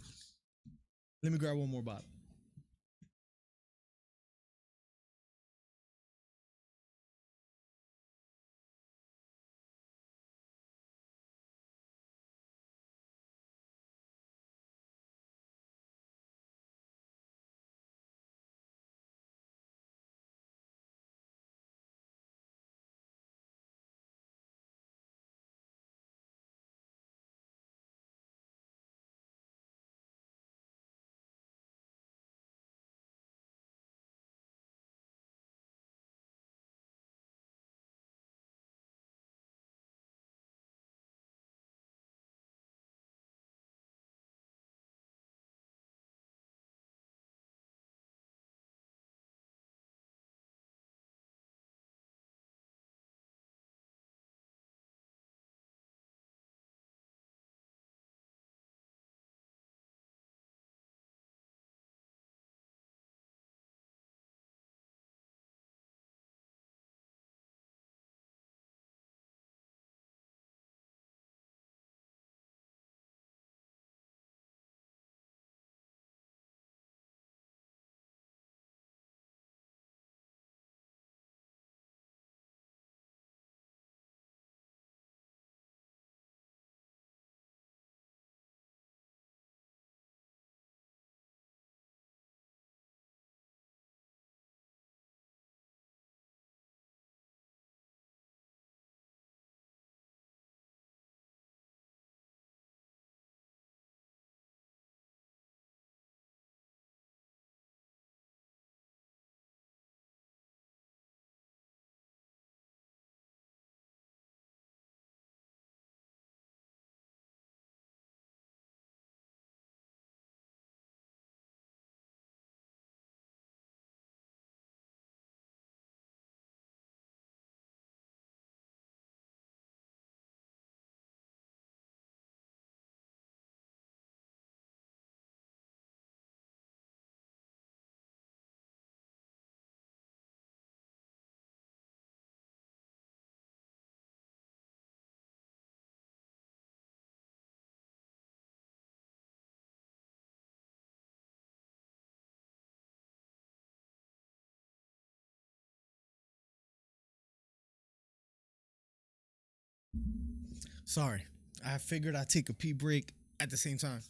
Sorry. I figured I'd take a pee break at the same time.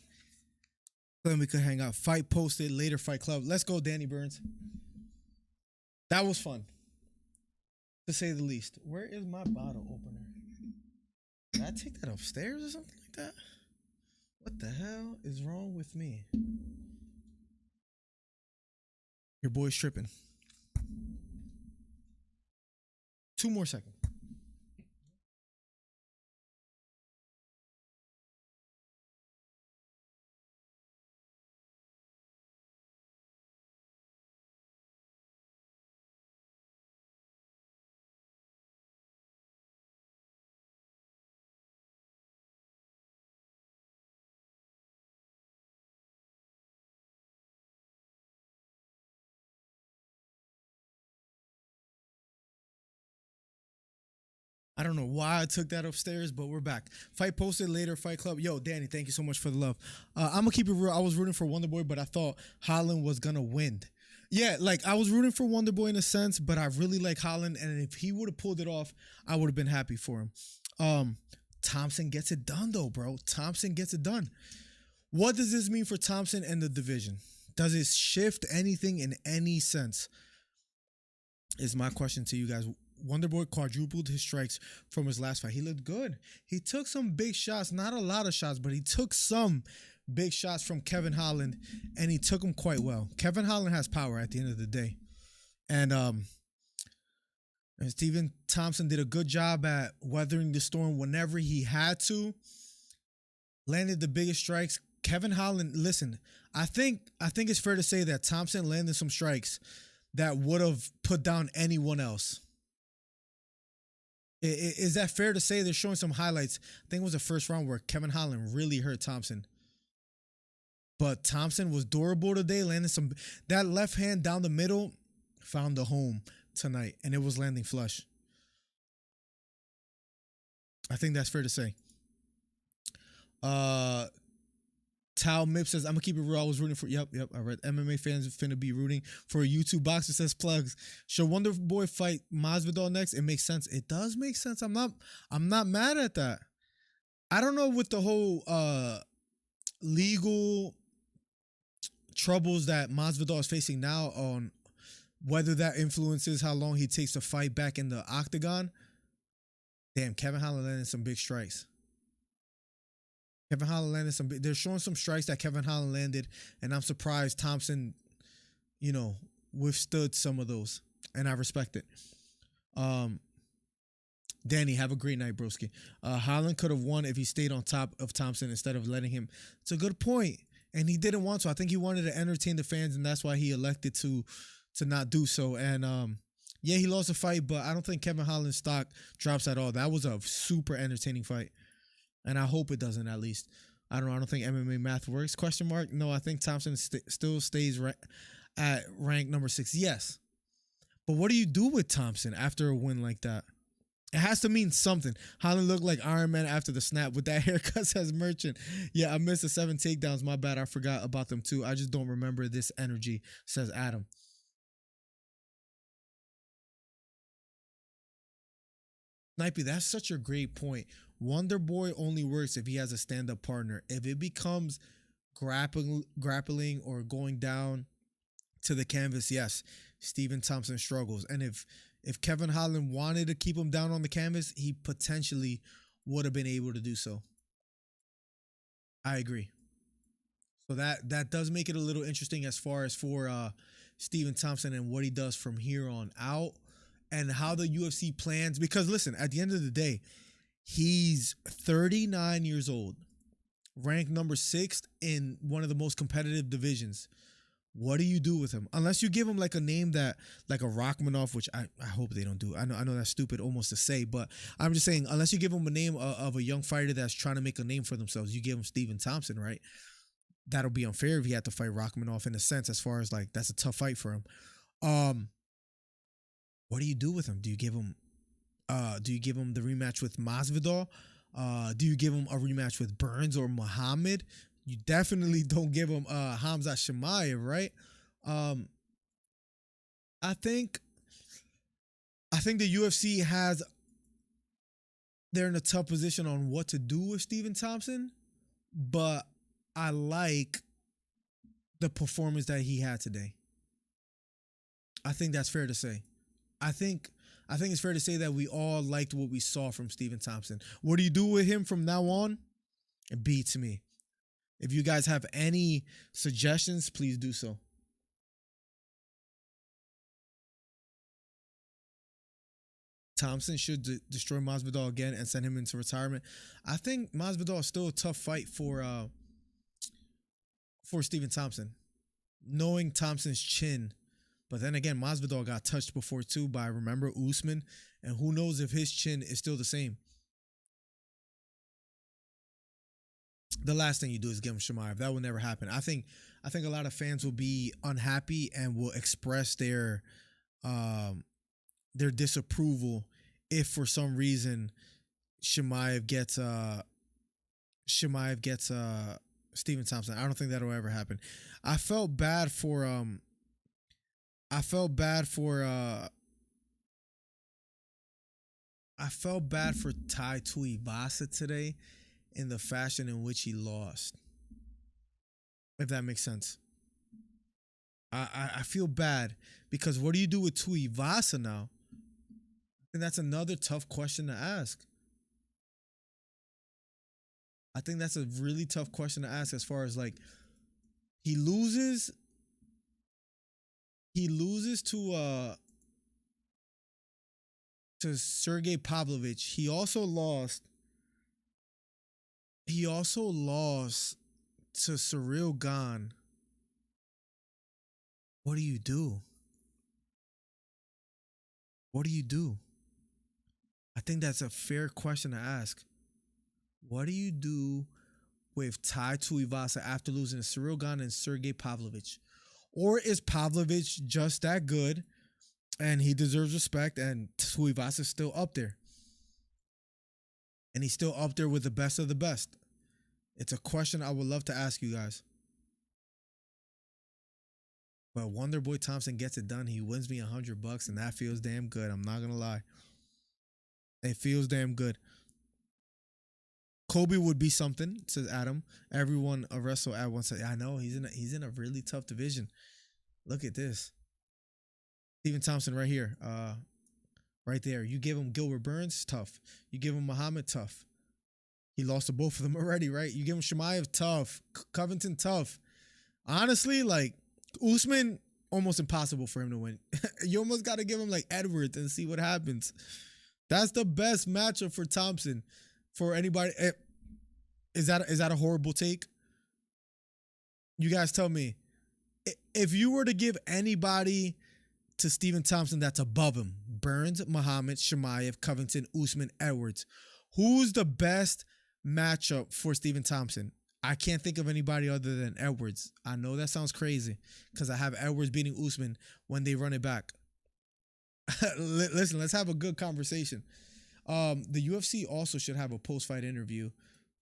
Then we could hang out. Fight posted, later fight club. Let's go, Danny Burns. That was fun, to say the least. Where is my bottle opener? Did I take that upstairs or something like that? What the hell is wrong with me? Your boy's tripping. 2 more seconds. I don't know why I took that upstairs, but we're back. Fight posted later, Fight Club. Yo, Danny, thank you so much for the love. I'm gonna keep it real. I was rooting for Wonder Boy, but I thought Holland was gonna win. Yeah, like I was rooting for Wonder Boy in a sense, but I really like Holland, and if he would have pulled it off, I would have been happy for him. Thompson gets it done though, bro. Thompson gets it done. What does this mean for Thompson and the division? Does it shift anything in any sense? Is my question to you guys. Wonderboy quadrupled his strikes from his last fight. He looked good. He took some big shots, not a lot of shots, but he took some big shots from Kevin Holland, and he took them quite well. Kevin Holland has power at the end of the day. And Stephen Thompson did a good job at weathering the storm whenever he had to. Landed the biggest strikes. Kevin Holland, listen, I think it's fair to say that Thompson landed some strikes that would have put down anyone else. Is that fair to say? They're showing some highlights. I think it was the first round where Kevin Holland really hurt Thompson. But Thompson was durable today, landing some. That left hand down the middle found the home tonight, and it was landing flush. I think that's fair to say. Tao Mip says, I'm gonna keep it real. I was rooting for yep. I read MMA fans finna be rooting for a YouTube boxer. Says plugs. Should Wonder Boy fight Masvidal next? It makes sense. It does make sense. I'm not mad at that. I don't know with the whole legal troubles that Masvidal is facing now on whether that influences how long he takes to fight back in the octagon. Damn, Kevin Holland landed some big strikes. Kevin Holland landed some. They're showing some strikes that Kevin Holland landed, and I'm surprised Thompson, withstood some of those, and I respect it. Danny, have a great night, broski. Holland could have won if he stayed on top of Thompson instead of letting him. It's a good point, and he didn't want to. I think he wanted to entertain the fans, and that's why he elected to not do so. And yeah, he lost a fight, but I don't think Kevin Holland's stock drops at all. That was a super entertaining fight. And I hope it doesn't, at least. I don't think MMA math works. Question mark? No, I think Thompson still stays at rank number 6. Yes. But what do you do with Thompson after a win like that? It has to mean something. Holland looked like Iron Man after the snap with that haircut, says Merchant. Yeah, I missed the 7 takedowns. My bad. I forgot about them too. I just don't remember this energy, says Adam. Snipey, that's such a great point. Wonder Boy only works if he has a stand-up partner. If it becomes grappling or going down to the canvas, yes, Stephen Thompson struggles. And if Kevin Holland wanted to keep him down on the canvas, he potentially would have been able to do so. I agree. So that does make it a little interesting as far as for Stephen Thompson and what he does from here on out and how the UFC plans. Because listen, at the end of the day, he's 39 years old, ranked number 6 in one of the most competitive divisions. What do you do with him? Unless you give him like a name that, like a Rachmaninoff, which I hope they don't do. I know that's stupid almost to say, but I'm just saying, unless you give him a name of a young fighter that's trying to make a name for themselves, you give him Stephen Thompson, right? That'll be unfair if he had to fight Rachmaninoff in a sense, as far as like, that's a tough fight for him. What do you do with him? Do you give him the rematch with Masvidal? Do you give him a rematch with Burns or Muhammad? You definitely don't give him Hamza Chimaev, right? I think the UFC they're in a tough position on what to do with Stephen Thompson, but I like the performance that he had today. I think that's fair to say. I think it's fair to say that we all liked what we saw from Stephen Thompson. What do you do with him from now on? It beats me. If you guys have any suggestions, please do so. Thompson should destroy Masvidal again and send him into retirement. I think Masvidal is still a tough fight for Stephen Thompson. Knowing Thompson's chin. But then again, Masvidal got touched before too by, remember, Usman, and who knows if his chin is still the same. The last thing you do is give him Chimaev. That will never happen. I think a lot of fans will be unhappy and will express their disapproval if for some reason Chimaev gets Stephen Thompson. I don't think that'll ever happen. I felt bad for I felt bad for Tai Tuivasa today in the fashion in which he lost. If that makes sense. I feel bad because what do you do with Tuivasa now? And that's another tough question to ask. I think that's a really tough question to ask as far as like he loses to Sergey Pavlovich. He also lost to Cyril Gane. What do you do? What do you do? I think that's a fair question to ask. What do you do with Tai Tuivasa after losing to Cyril Gane and Sergey Pavlovich? Or is Pavlovich just that good and he deserves respect and Tuivasa is still up there? And he's still up there with the best of the best. It's a question I would love to ask you guys. But Wonderboy Thompson gets it done. He wins me $100 and that feels damn good. I'm not going to lie. It feels damn good. Kobe would be something, says Adam. Everyone wrestle at once. I know he's in a really tough division. Look at this. Stephen Thompson right here. Right there. You give him Gilbert Burns, tough. You give him Muhammad, tough. He lost to both of them already, right? You give him Chimaev, tough. Covington, tough. Honestly, like Usman, almost impossible for him to win. You almost got to give him like Edwards and see what happens. That's the best matchup for Thompson. For anybody, is that a horrible take? You guys tell me. If you were to give anybody to Stephen Thompson that's above him, Burns, Muhammad, Chimaev, Covington, Usman, Edwards, who's the best matchup for Stephen Thompson? I can't think of anybody other than Edwards. I know that sounds crazy because I have Edwards beating Usman when they run it back. Listen, let's have a good conversation. The UFC also should have a post-fight interview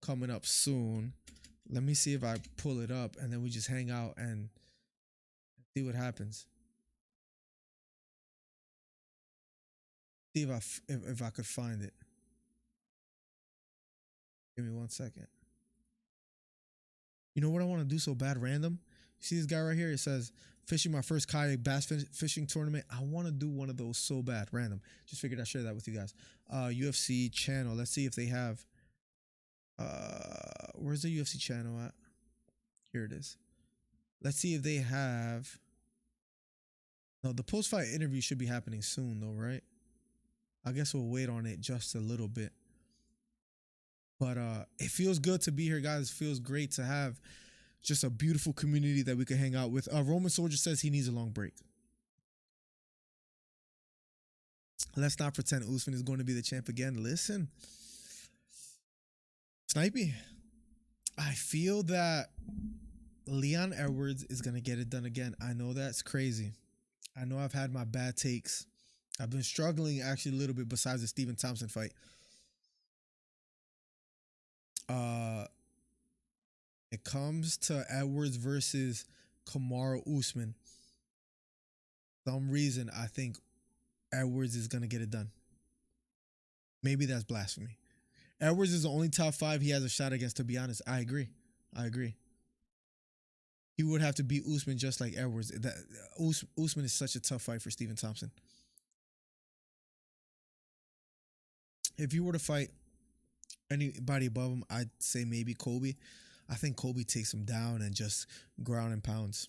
coming up soon. Let me see if I pull it up and then we just hang out and see what happens. See if I could find it. Give me 1 second. You know what I want to do so bad? Random. You see this guy right here? It says, fishing my first kayak bass fishing tournament. I want to do one of those so bad. Random. Just figured I'd share that with you guys. UFC channel. Let's see if they have. Where's the UFC channel at? Here it is. Let's see if they have. No, the post-fight interview should be happening soon though, right? I guess we'll wait on it just a little bit. But it feels good to be here, guys. It feels great to have just a beautiful community that we can hang out with. Roman Soldier says he needs a long break. Let's not pretend Usman is going to be the champ again. Listen, Snipey, I feel that Leon Edwards is going to get it done again. I know that's crazy. I know I've had my bad takes. I've been struggling actually a little bit besides the Stephen Thompson fight. It comes to Edwards versus Kamaru Usman. For some reason, I think Edwards is going to get it done. Maybe that's blasphemy. Edwards is the only top 5 he has a shot against, to be honest. I agree. He would have to beat Usman just like Edwards. Usman is such a tough fight for Stephen Thompson. If you were to fight anybody above him, I'd say maybe Kobe. I think Kobe takes him down and just ground and pounds.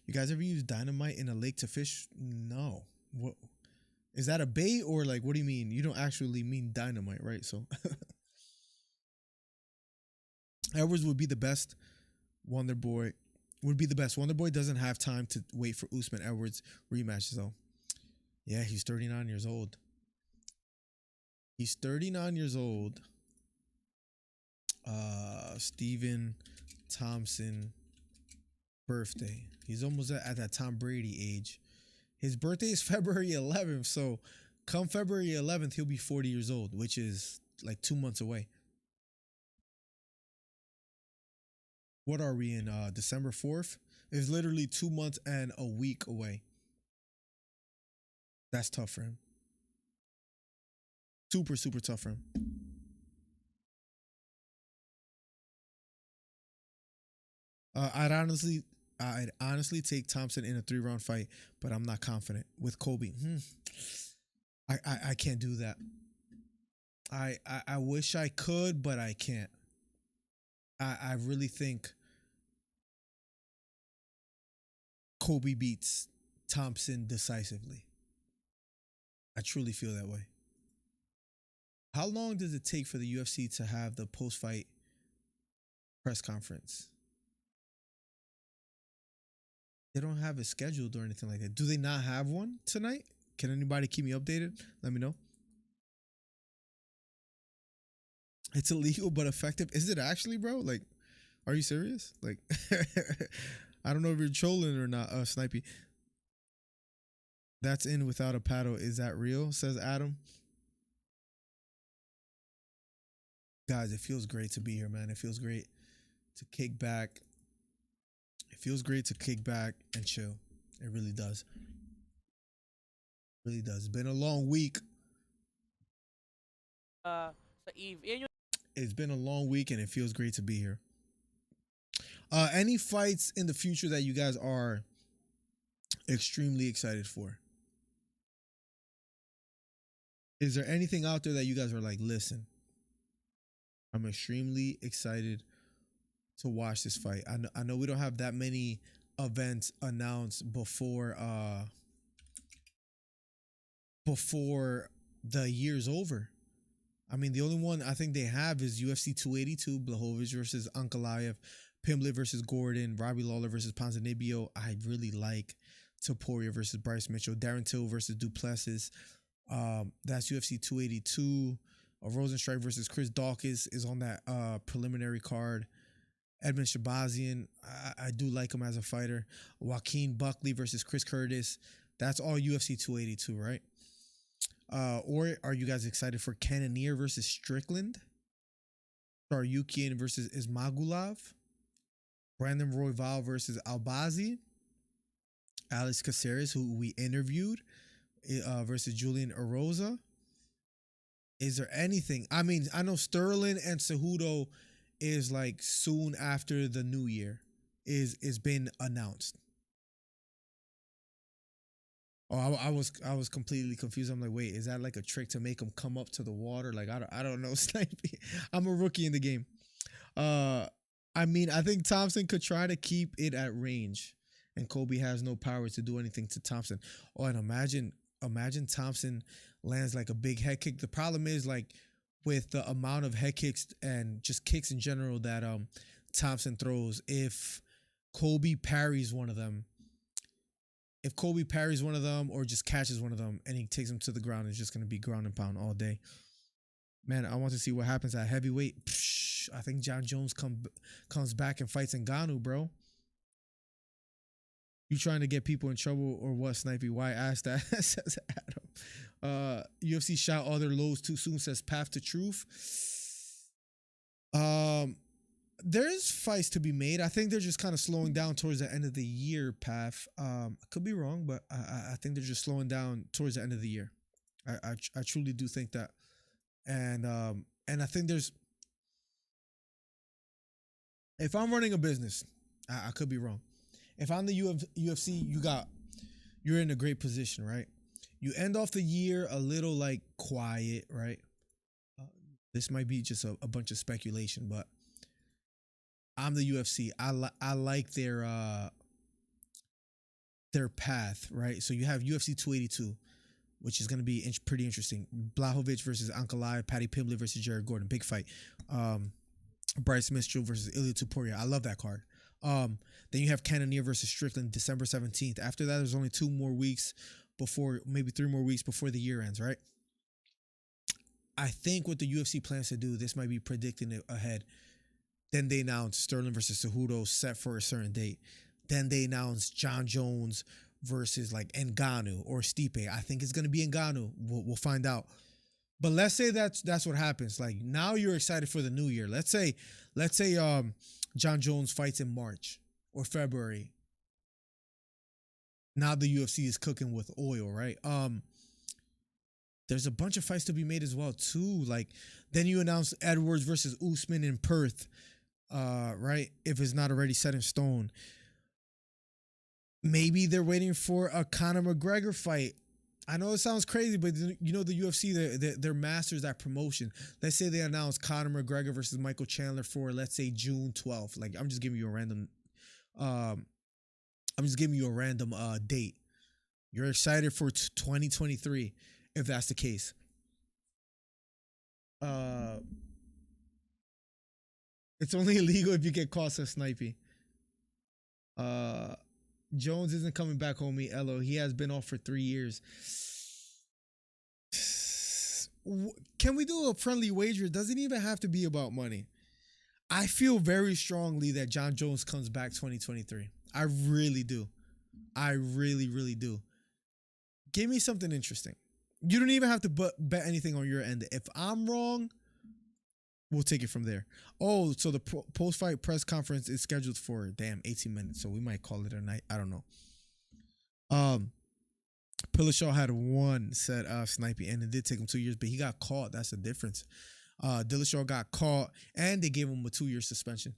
You guys ever use dynamite in a lake to fish? No. What is that, a bait or like what do you mean? You don't actually mean dynamite, right? So Edwards would be the best. Wonderboy would be the best. Wonderboy doesn't have time to wait for Usman Edwards rematches though. Yeah, he's 39 years old. He's 39 years old. Stephen Thompson birthday. He's almost at that Tom Brady age. His birthday is February 11th, so come February 11th, he'll be 40 years old, which is like 2 months away. What are we in? December 4th? It's literally 2 months and a week away. That's tough for him. Super, super tough for him. I'd honestly take Thompson in a 3-round fight, but I'm not confident with Kobe. I can't do that. I wish I could, but I can't. I really think Kobe beats Thompson decisively. I truly feel that way. How long does it take for the UFC to have the post-fight press conference? They don't have it scheduled or anything like that. Do they not have one tonight? Can anybody keep me updated? Let me know. It's illegal but effective. Is it actually, bro? Like, are you serious? Like, I don't know if you're trolling or not, Snipey. That's in without a paddle. Is that real? Says Adam. Guys, it feels great to be here, man. It feels great to kick back. It feels great to kick back and chill. It really does. It really does. It's been a long week. It's been a long week and it feels great to be here. Any fights in the future that you guys are extremely excited for? Is there anything out there that you guys are like, listen, I'm extremely excited to watch this fight. I know we don't have that many events announced before the year's over. I mean, the only one I think they have is UFC 282, Blachowicz versus Ankalaev, Pimblett versus Gordon, Robbie Lawler versus Ponzinibbio. I really like Topuria versus Bryce Mitchell, Darren Till versus Duplessis. That's UFC 282. Rosenstrike versus Chris Dawkins is on that preliminary card. Edmund Shabazian, I do like him as a fighter. Joaquin Buckley versus Chris Curtis. That's all UFC 282, right? Or are you guys excited for Cannonier versus Strickland? Saryukian versus Ismagulov? Brandon Royval versus Albazi? Alex Caceres, who we interviewed, versus Julian Erosa? Is there anything? I mean, I know Sterling and Cejudo is like soon after the new year is been announced. Oh, I was completely confused. I'm like, wait, is that like a trick to make him come up to the water? Like, I don't know. I'm a rookie in the game. I mean, I think Thompson could try to keep it at range, and Kobe has no power to do anything to Thompson. Oh, and imagine Thompson lands like a big head kick. The problem is, like, with the amount of head kicks and just kicks in general that Thompson throws, if Kobe parries one of them, or just catches one of them and he takes him to the ground, it's just going to be ground and pound all day. Man, I want to see what happens at heavyweight. I think John Jones comes back and fights Ngannou, bro. You trying to get people in trouble or what, Snipey? Why ask that? Says Adam. UFC shot all their lows too soon, says Path to Truth. There's fights to be made. I think they're just kind of slowing down towards the end of the year, Path. I could be wrong, but I think they're just slowing down towards the end of the year. I truly do think that. And I think there's, if I'm running a business, I could be wrong. If I'm the UFC, you're in a great position, right? You end off the year a little like quiet, right? This might be just a bunch of speculation, but I'm the UFC. I like their path, right? So you have UFC 282, which is going to be pretty interesting. Blachowicz versus Ankalaev, Paddy Pimblett versus Jared Gordon, big fight. Bryce Mitchell versus Ilia Topuria. I love that card. Then you have Cannonier versus Strickland, December 17th. After that, there's only 2 more weeks before, maybe 3 more weeks before the year ends, right? I think what the UFC plans to do, this might be predicting it ahead. Then they announced Sterling versus Cejudo set for a certain date. Then they announced John Jones versus like Ngannou or Stipe. I think it's gonna be Ngannou. We'll find out. But let's say that's what happens. Like now you're excited for the new year. Let's say John Jones fights in March or February. Now the UFC is cooking with oil, right? There's a bunch of fights to be made as well too. Like then you announce Edwards versus Usman in Perth, right? If it's not already set in stone. Maybe they're waiting for a Conor McGregor fight. I know it sounds crazy, but you know the UFC, they're masters at promotion. Let's say they announce Conor McGregor versus Michael Chandler for, let's say, June 12th. Like I'm just giving you a random, date. You're excited for 2023, if that's the case. It's only illegal if you get caught, says Snipey. Jones isn't coming back, homie. Elo, he has been off for 3 years. Can we do a friendly wager? It doesn't even have to be about money. I feel very strongly that John Jones comes back 2023. I really do. I really, really do. Give me something interesting. You don't even have to bet anything on your end. If I'm wrong, we'll take it from there. Oh, so the post-fight press conference is scheduled for 18 minutes. So we might call it a night. I don't know. Pillar Shaw had one, said Snipey, and it did take him 2 years, but he got caught. That's the difference. Dillashaw got caught, and they gave him a 2-year suspension.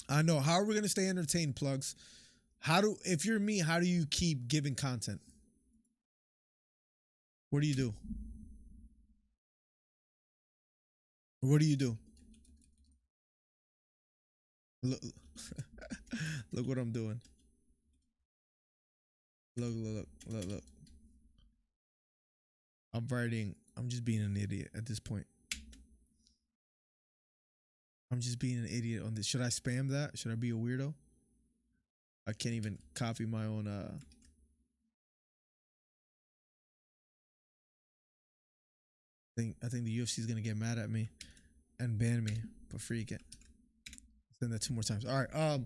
I know. How are we gonna stay entertained, plugs? If you're me, how do you keep giving content? What do you do? What do you do? Look, look what I'm doing. Look. I'm writing. I'm just being an idiot at this point. I'm just being an idiot on this. Should I spam that? Should I be a weirdo? I can't even copy my own. I think the UFC is gonna get mad at me and ban me for freaking. Send that 2 more times. All right.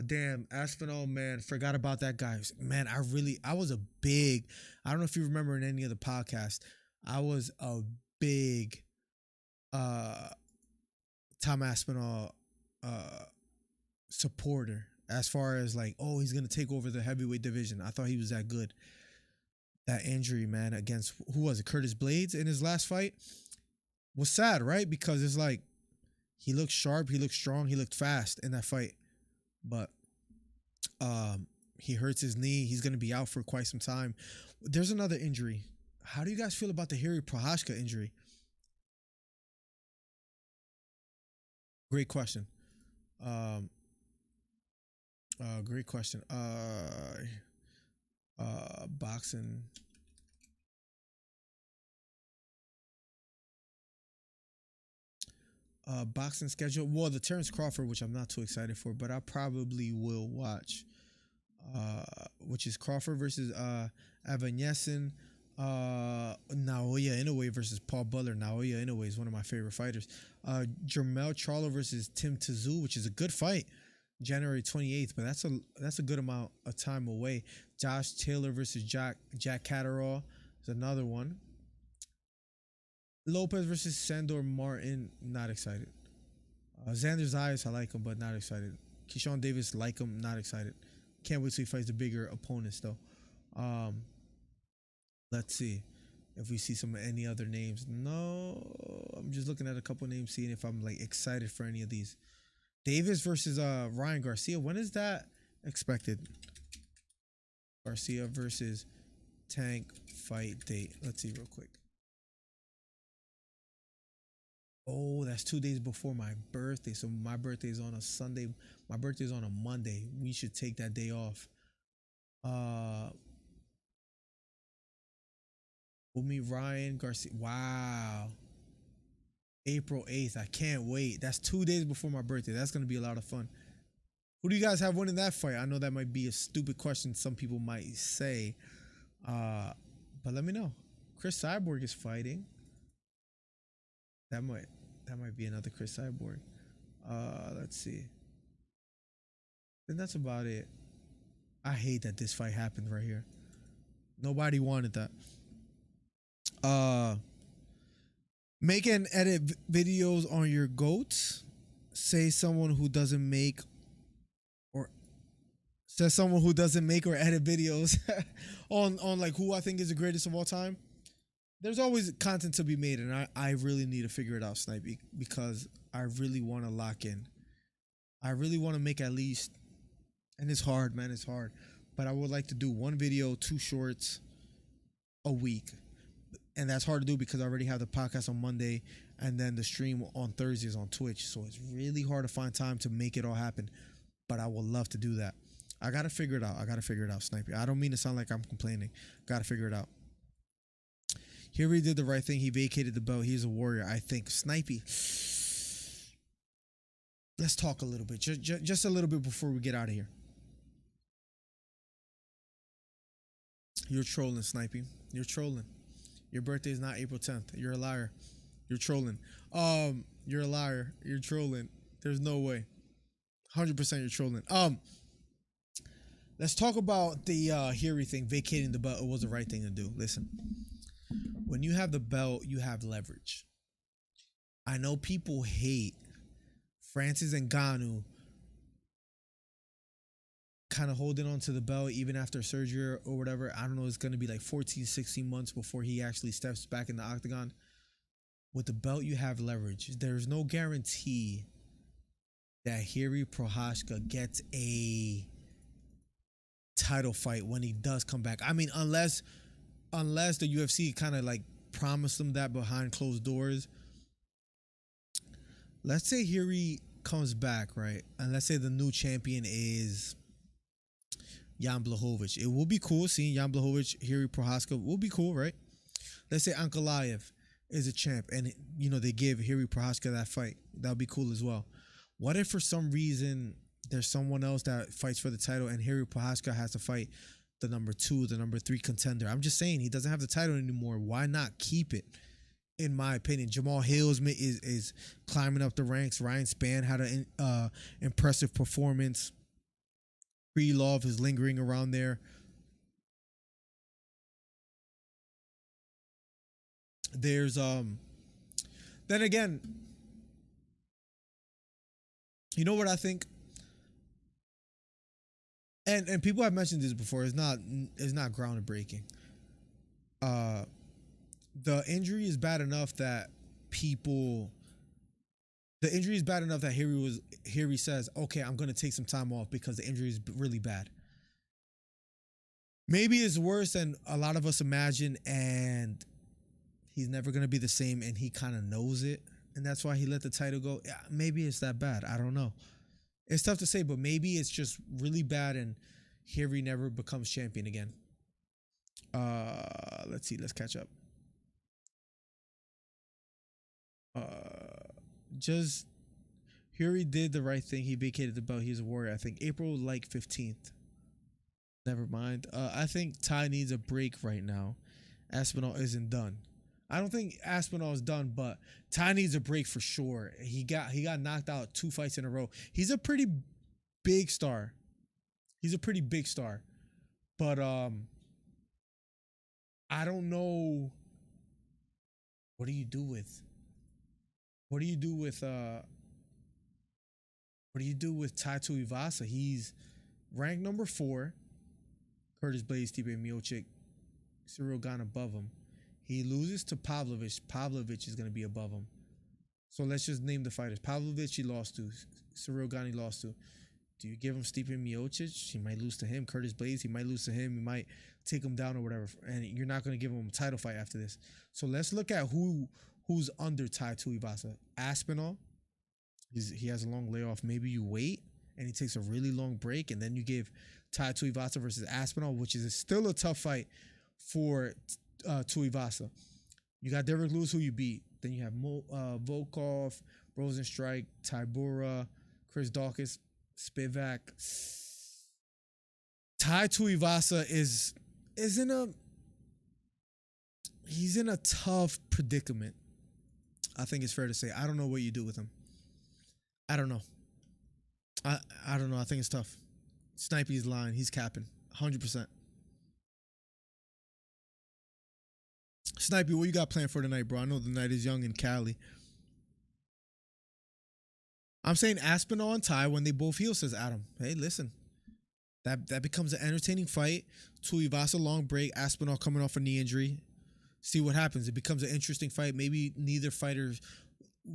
Damn, Aspinall, man, forgot about that guy. Man, I was a big. I don't know if you remember in any of the podcasts. I was a big, Tom Aspinall, supporter as far as like, oh, he's gonna take over the heavyweight division. I thought he was that good. That injury, man, against who was it? Curtis Blades in his last fight was sad, right? Because it's like he looked sharp, he looked strong, he looked fast in that fight, but he hurts his knee. He's gonna be out for quite some time. There's another injury. How do you guys feel about the Harry Prohashka injury? Great question. Great question. Boxing. Boxing schedule. Well, the Terrence Crawford, which I'm not too excited for, but I probably will watch. Which is Crawford versus Avanesyan. Naoya Inoue versus Paul Butler. Naoya Inoue is one of my favorite fighters. Jermell Charlo versus Tim Tszyu, which is a good fight. January 28th, but that's a good amount of time away. Josh Taylor versus Jack Catterall is another one. Lopez versus Sandor Martin, not excited. Xander Zayas, I like him, but not excited. Keyshawn Davis, like him, not excited. Can't wait till he fights the bigger opponents, though. Let's see if we see any other names. No, I'm just looking at a couple names, seeing if I'm like excited for any of these. Davis versus Ryan Garcia. When is that expected? Garcia versus Tank fight date. Let's see real quick. Oh, that's 2 days before my birthday. So my birthday is on a Sunday. My birthday is on a Monday. We should take that day off. We'll meet Ryan Garcia. Wow. April 8th. I can't wait. That's 2 days before my birthday. That's going to be a lot of fun. Who do you guys have winning that fight? I know that might be a stupid question some people might say. But let me know. Chris Cyborg is fighting. That might be another Chris Cyborg. Let's see. then that's about it. I hate that this fight happened right here. Nobody wanted that. Uh, Make and edit videos on your goats. Say someone who doesn't make or says someone who doesn't make or edit videos on like who I think is the greatest of all time. There's always content to be made, and I really need to figure it out, Snipey, because I really want to lock in. I really want to make at least, and it's hard, man, it's hard, but I would like to do one video, 2 shorts a week. And that's hard to do because I already have the podcast on Monday and then the stream on Thursdays on Twitch. So it's really hard to find time to make it all happen. But I would love to do that. I got to figure it out. Snipey. I don't mean to sound like I'm complaining. Got to figure it out. Here he did the right thing. He vacated the belt. He's a warrior, I think. Snipey. Let's talk a little bit. Just a little bit before we get out of here. You're trolling, Snipey. You're trolling. Your birthday is not April 10th. You're a liar. You're trolling. You're a liar. You're trolling. There's no way. 100% you're trolling. Let's talk about the Hiri thing. Vacating the belt. It was the right thing to do. Listen. When you have the belt, you have leverage. I know people hate Francis Ngannou kind of holding on to the belt even after surgery or whatever. I don't know. It's going to be like 14, 16 months before he actually steps back in the octagon. With the belt, you have leverage. There's no guarantee that Hiri Prochazka gets a title fight when he does come back. I mean, unless the UFC kind of like promised him that behind closed doors. Let's say Hiri comes back, right? And let's say the new champion is Jan Blachowicz. It will be cool seeing Jan Blachowicz, Hiri Prochazka. Will be cool, right? Let's say Ankalaev is a champ and, you know, they give Hiri Prochazka that fight. That would be cool as well. What if for some reason there's someone else that fights for the title and Hiri Prochazka has to fight the number 2, the number 3 contender? I'm just saying, he doesn't have the title anymore. Why not keep it? In my opinion, Jamal Hill is climbing up the ranks. Ryan Spann had an impressive performance. Krylov is lingering around there. There's then again, you know what I think? And people have mentioned this before. It's not groundbreaking. The injury is bad enough that Hiri says, okay, I'm going to take some time off because the injury is really bad. Maybe it's worse than a lot of us imagine, and he's never going to be the same, and he kind of knows it, and that's why he let the title go. Yeah, maybe it's that bad. I don't know. It's tough to say, but maybe it's just really bad, and Hiri never becomes champion again. Let's see. Let's catch up. Just Hiri did the right thing. He vacated the belt. He's a warrior. I think April 15th. Never mind. I think Ty needs a break right now. Aspinall isn't done. I don't think Aspinall is done, but Ty needs a break for sure. He got knocked out 2 fights in a row. He's a pretty big star. But I don't know. What do you do with Tai Tuivasa? He's ranked number 4. Curtis Blaydes, Stipe Miocic, Cyril Gane above him. He loses to Pavlovich. Pavlovich is going to be above him. So let's just name the fighters. Pavlovich he lost to. Cyril Gane he lost to. Do you give him Stipe Miocic? He might lose to him. Curtis Blaydes, he might lose to him. He might take him down or whatever. And you're not going to give him a title fight after this. So let's look at who's under Tai Tuivasa. Aspinall. He has a long layoff. Maybe you wait and he takes a really long break, and then you give Tai Tuivasa versus Aspinall, which is still a tough fight for Tuivasa. You got Derrick Lewis, who you beat. Then you have Volkov, Rosenstrike, Tybura, Chris Dawkins, Spivak. Tai Tuivasa he's in a tough predicament. I think it's fair to say. I don't know what you do with him. I don't know. I don't know. I think it's tough. Snipey's lying. He's capping. 100%. Snipey, what you got planned for tonight, bro? I know the night is young in Cali. I'm saying Aspinall and Ty when they both heal, says Adam. Hey, listen. That becomes an entertaining fight. Tuivasa long break. Aspinall coming off a knee injury. See what happens. It becomes an interesting fight. Maybe neither fighter,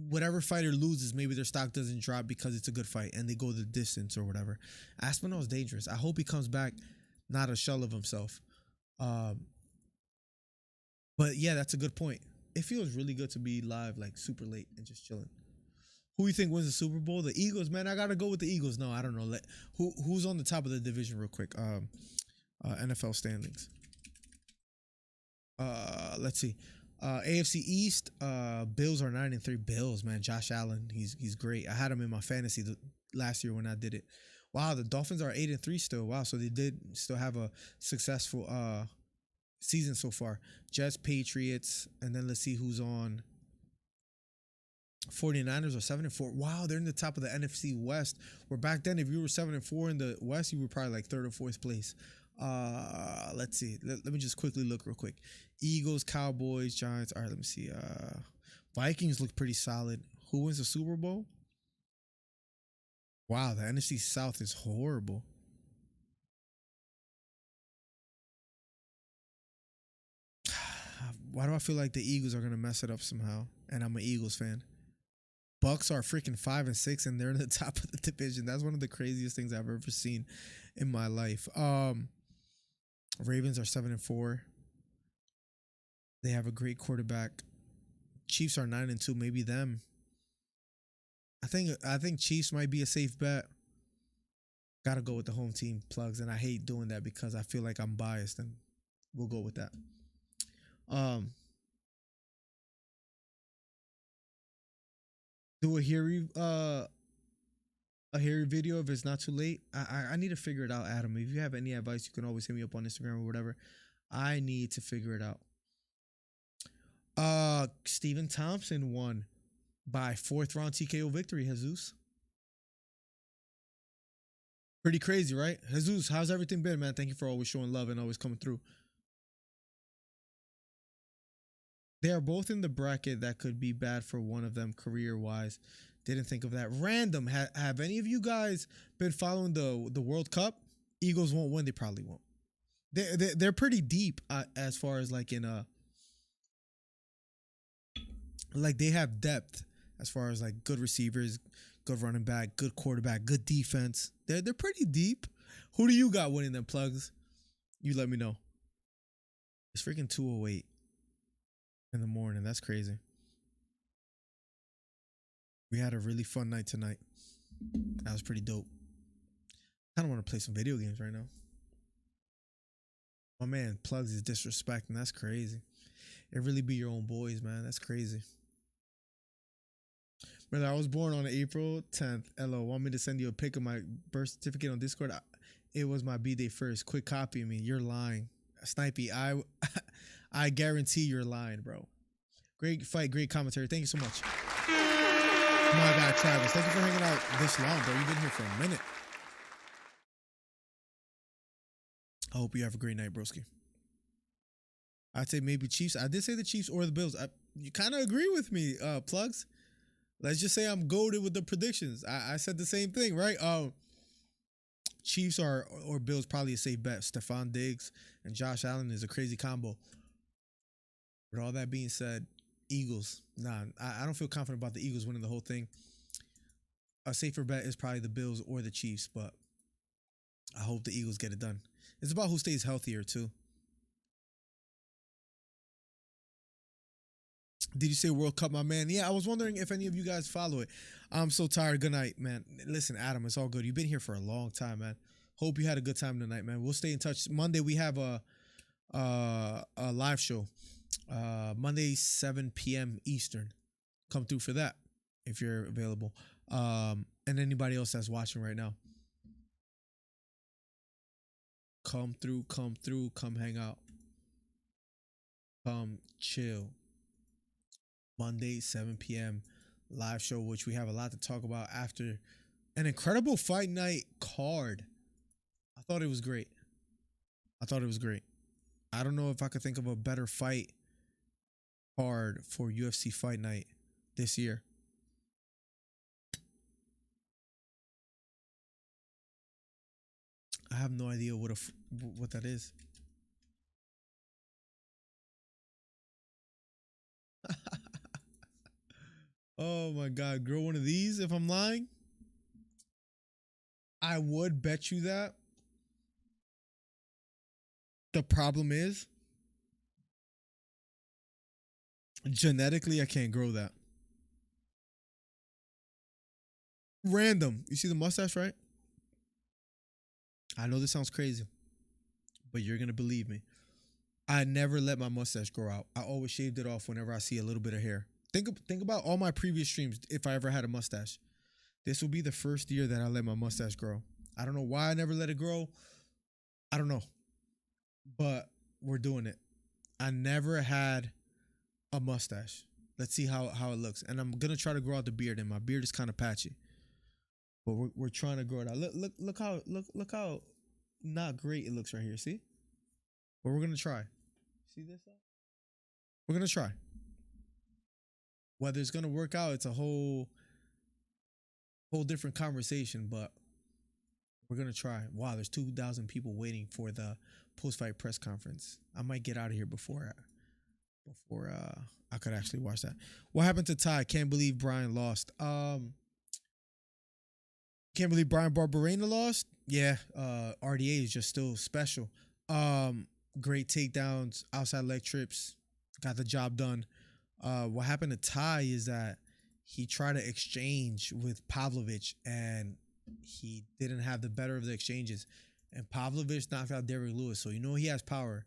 whatever fighter loses, maybe their stock doesn't drop because it's a good fight and they go the distance or whatever. Aspinall's dangerous. I hope he comes back not a shell of himself. But yeah, that's a good point. It feels really good to be live like super late and just chilling. Who you think wins the Super Bowl? The Eagles, man. I gotta go with the Eagles. No, I don't know. Who's on the top of the division, real quick? NFL standings. Let's see. AFC East. Bills are 9-3. Bills, man. Josh Allen, he's great. I had him in my fantasy last year when I did it. Wow, the Dolphins are 8-3 still. Wow, so they did still have a successful season so far. Jets, Patriots, and then let's see who's on. 49ers are 7-4. Wow, they're in the top of the NFC West. Where back then, if you were 7-4 in the West, you were probably like 3rd or 4th place. Let's see. Let me just quickly look real quick. Eagles, Cowboys, Giants. All right, let me see. Vikings look pretty solid. Who wins the Super Bowl? Wow, the NFC South is horrible. Why do I feel like the Eagles are gonna mess it up somehow? And I'm an Eagles fan. Bucks are freaking 5-6 and they're in the top of the division. That's one of the craziest things I've ever seen in my life. Ravens are 7-4. They have a great quarterback. Chiefs are 9-2. Maybe them. I think Chiefs might be a safe bet. Gotta go with the home team plugs, and I hate doing that because I feel like I'm biased, and we'll go with that. Do a Harry video if it's not too late. I need to figure it out, Adam. If you have any advice, you can always hit me up on Instagram or whatever. I need to figure it out. Stephen Thompson won by 4th round TKO victory, Jesus. Pretty crazy, right? Jesus, how's everything been, man? Thank you for always showing love and always coming through. They are both in the bracket that could be bad for one of them career-wise. Didn't think of that. Random. Have any of you guys been following the World Cup? Eagles won't win. They probably won't. They're pretty deep as far as like in like they have depth as far as like good receivers, good running back, good quarterback, good defense. They're pretty deep. Who do you got winning them plugs? You let me know. It's freaking 2:08 in the morning. That's crazy. We had a really fun night tonight. That was pretty dope. I don't want to play some video games right now. My man Plugs is disrespecting. That's crazy. It really be your own boys, man. That's crazy. Brother, I was born on April 10th. LO, want me to send you a pic of my birth certificate on Discord? It was my B-Day first. Quit copying me. You're lying. Snipey, I guarantee you're lying, bro. Great fight, great commentary. Thank you so much. My guy, Travis. Thank you for hanging out this long, bro. You've been here for a minute. I hope you have a great night, broski. I'd say maybe Chiefs. I did say the Chiefs or the Bills. You kind of agree with me, Plugs. Let's just say I'm goated with the predictions. I said the same thing, right? Chiefs or Bills probably a safe bet. Stephon Diggs and Josh Allen is a crazy combo. With all that being said, Eagles. Nah, I don't feel confident about the Eagles winning the whole thing. A safer bet is probably the Bills or the Chiefs, but I hope the Eagles get it done. It's about who stays healthier, too. Did you say World Cup, my man? Yeah, I was wondering if any of you guys follow it. I'm so tired. Good night, man. Listen, Adam, it's all good. You've been here for a long time, man. Hope you had a good time tonight, man. We'll stay in touch. Monday, we have a live show. Monday, 7 p.m. Eastern. Come through for that if you're available. And anybody else that's watching right now. Come through, come hang out. Come chill. Monday, 7 p.m. live show, which we have a lot to talk about after an incredible fight night card. thought it was great. I thought it was great. I don't know if I could think of a better fight card for UFC Fight Night this year. I have no idea what that is. Oh my God, grow one of these if I'm lying? I would bet you that. The problem is, genetically, I can't grow that. Random. You see the mustache, right? I know this sounds crazy, but you're going to believe me. I never let my mustache grow out. I always shaved it off whenever I see a little bit of hair. Think about all my previous streams if I ever had a mustache. This will be the first year that I let my mustache grow. I don't know why I never let it grow. I don't know. But we're doing it. I never had a mustache. Let's see how it looks. And I'm going to try to grow out the beard, and my beard is kind of patchy. But we're trying to grow it out. Look how not great it looks right here. See? But we're going to try. See this? We're going to try. Whether it's going to work out, it's a whole different conversation, but we're going to try. Wow, there's 2,000 people waiting for the post-fight press conference. I might get out of here before I could actually watch that. What happened to Ty? Can't believe Brian lost. Can't believe Brian Barberena lost. Yeah, RDA is just still special. Great takedowns, outside leg trips, got the job done. What happened to Ty is that he tried to exchange with Pavlovich and he didn't have the better of the exchanges. And Pavlovich knocked out Derrick Lewis, so you know he has power.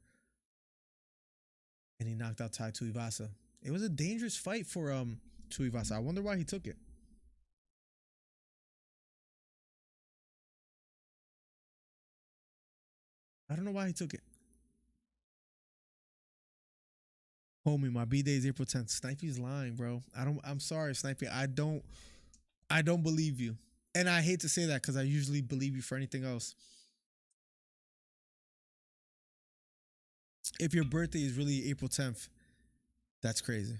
And he knocked out Tai Tuivasa. It was a dangerous fight for Tuivasa. I wonder why he took it. I don't know why he took it. Homie, my B-Day is April 10th. Snipey's lying, bro. I'm sorry, Snipey. I don't believe you. And I hate to say that because I usually believe you for anything else. If your birthday is really April 10th, that's crazy.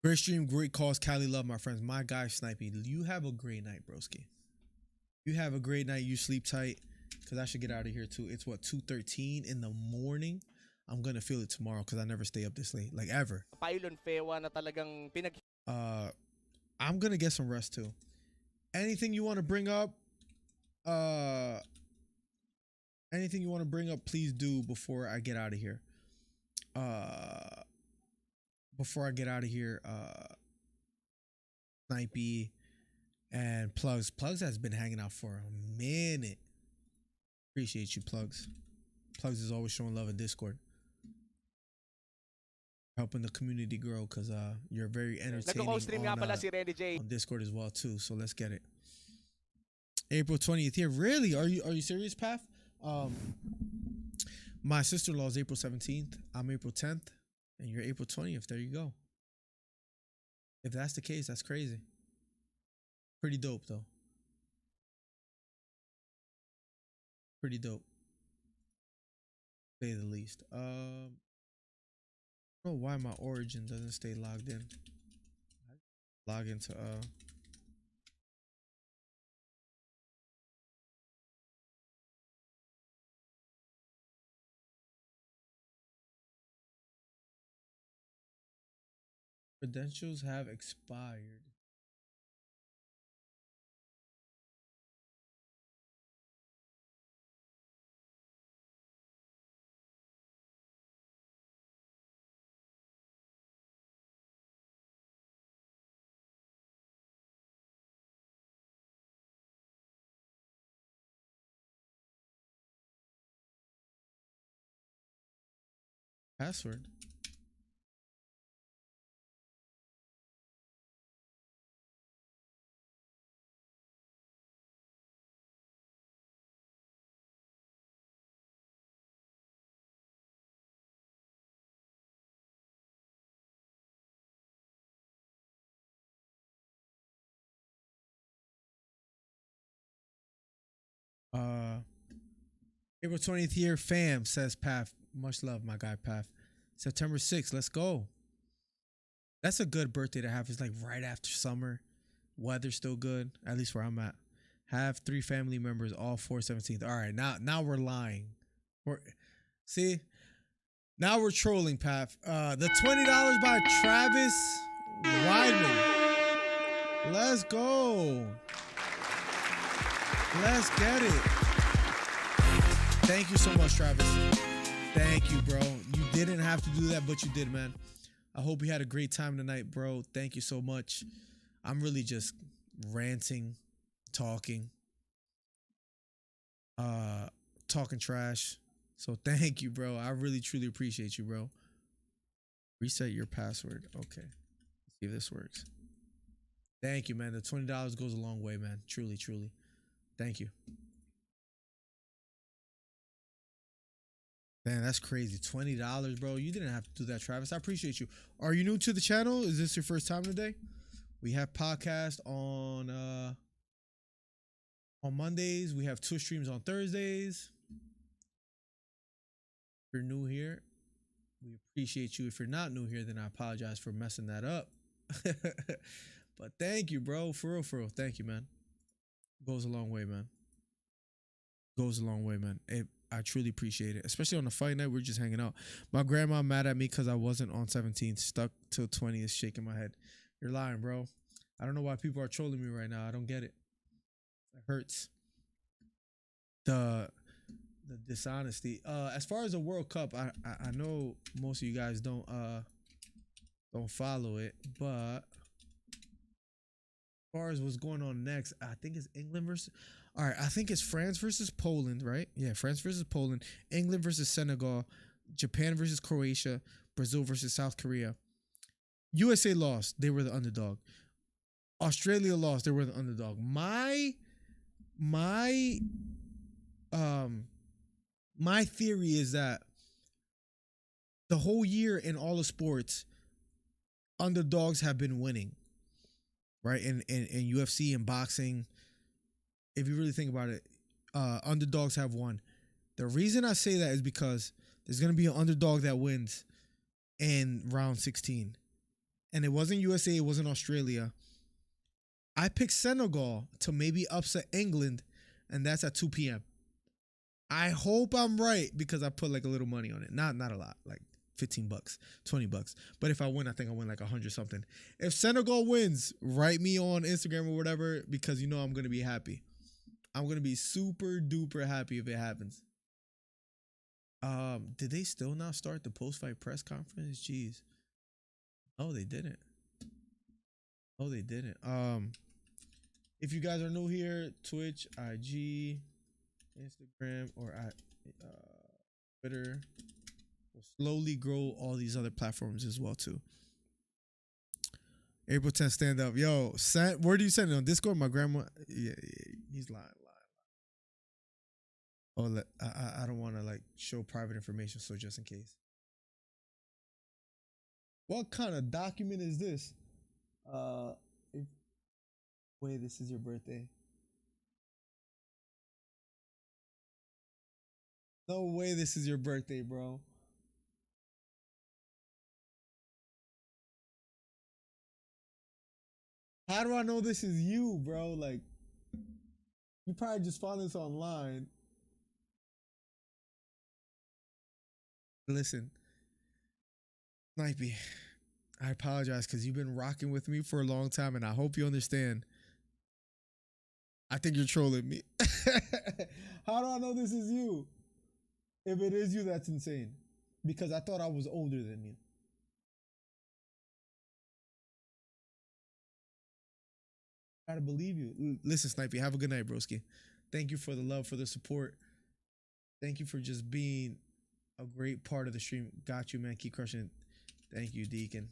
Great stream, great calls. Cali love, my friends. My guy, Snipey. You have a great night, broski. You have a great night. You sleep tight. Because I should get out of here too. It's what, 2:13 in the morning? I'm gonna feel it tomorrow because I never stay up this late, like ever. I'm gonna get some rest too. Anything you want to bring up? Anything you want to bring up, please do before I get out of here. Snipey and Plugs. Plugs has been hanging out for a minute. Appreciate you, Plugs. Plugs is always showing love in Discord. Helping the community grow because you're very entertaining on Discord as well too. So let's get it. April 20th here. Really? Are you serious, Path? My sister-in-law is April 17th. I'm April 10th. And you're April 20th. There you go. If that's the case, that's crazy. Pretty dope though. Pretty dope. Say the least. I don't know why my origin doesn't stay logged in. Log into credentials have expired. Password. April 20th year, fam, says Path. Much love, my guy, Path. September 6th, let's go. That's a good birthday to have. It's like right after summer. Weather's still good, at least where I'm at. Have 3 family members, all 4/17th. All right, now we're lying. See, now we're trolling, Path. The $20 by Travis Weidman. Let's go. Let's get it. Thank you so much, Travis. Thank you, bro. You didn't have to do that, but you did, man. I hope you had a great time tonight, bro. Thank you so much. I'm really just ranting, talking trash. So thank you, bro. I really, truly appreciate you, bro. Reset your password. Okay. Let's see if this works. Thank you, man. The $20 goes a long way, man. Truly, truly. Thank you. Man, that's crazy. $20, bro. You didn't have to do that, Travis. I appreciate you. Are you new to the channel? Is this your first time today? We have podcast on Mondays. We have 2 streams on Thursdays. If you're new here, we appreciate you. If you're not new here, then I apologize for messing that up. But thank you, bro. For real, for real. Thank you, man. Goes a long way, man. Goes a long way, man. I truly appreciate it. Especially on the fight night, we're just hanging out. My grandma mad at me because I wasn't on 17th. Stuck till 20th, shaking my head. You're lying, bro. I don't know why people are trolling me right now. I don't get it. It hurts. The dishonesty. As far as the World Cup, I know most of you guys don't follow it, but as far as what's going on next, I think it's England versus. All right, I think it's France versus Poland, right? Yeah, France versus Poland, England versus Senegal, Japan versus Croatia, Brazil versus South Korea. USA lost, they were the underdog. Australia lost, they were the underdog. My theory is that the whole year in all the sports, underdogs have been winning, right? In UFC and boxing, if you really think about it, underdogs have won. The reason I say that is because there's going to be an underdog that wins in round 16. And it wasn't USA, it wasn't Australia. I picked Senegal to maybe upset England, and that's at 2 p.m. I hope I'm right because I put like a little money on it. Not a lot, like $15, $20. But if I win, I think I win like 100 something. If Senegal wins, write me on Instagram or whatever because you know I'm going to be happy. I'm going to be super duper happy if it happens. Did they still not start the post-fight press conference? Jeez. Oh, they didn't. Oh, they didn't. If you guys are new here, Twitch, IG, Instagram, or at Twitter, we'll slowly grow all these other platforms as well too. April 10th, stand up. Yo, where do you send it? On Discord? My grandma. Yeah, he's lying. Oh, I don't want to like show private information, so just in case. What kind of document is this? Wait, this is your birthday. No way this is your birthday, bro. How do I know this is you, bro? Like, you probably just found this online. Listen, Snipey, I apologize because you've been rocking with me for a long time, and I hope you understand. I think you're trolling me. How do I know this is you? If it is you, that's insane. Because I thought I was older than you. I gotta believe you. Listen, Snipey, have a good night, broski. Thank you for the love, for the support. Thank you for just being a great part of the stream. Got you, man. Keep crushing it. Thank you, Deacon.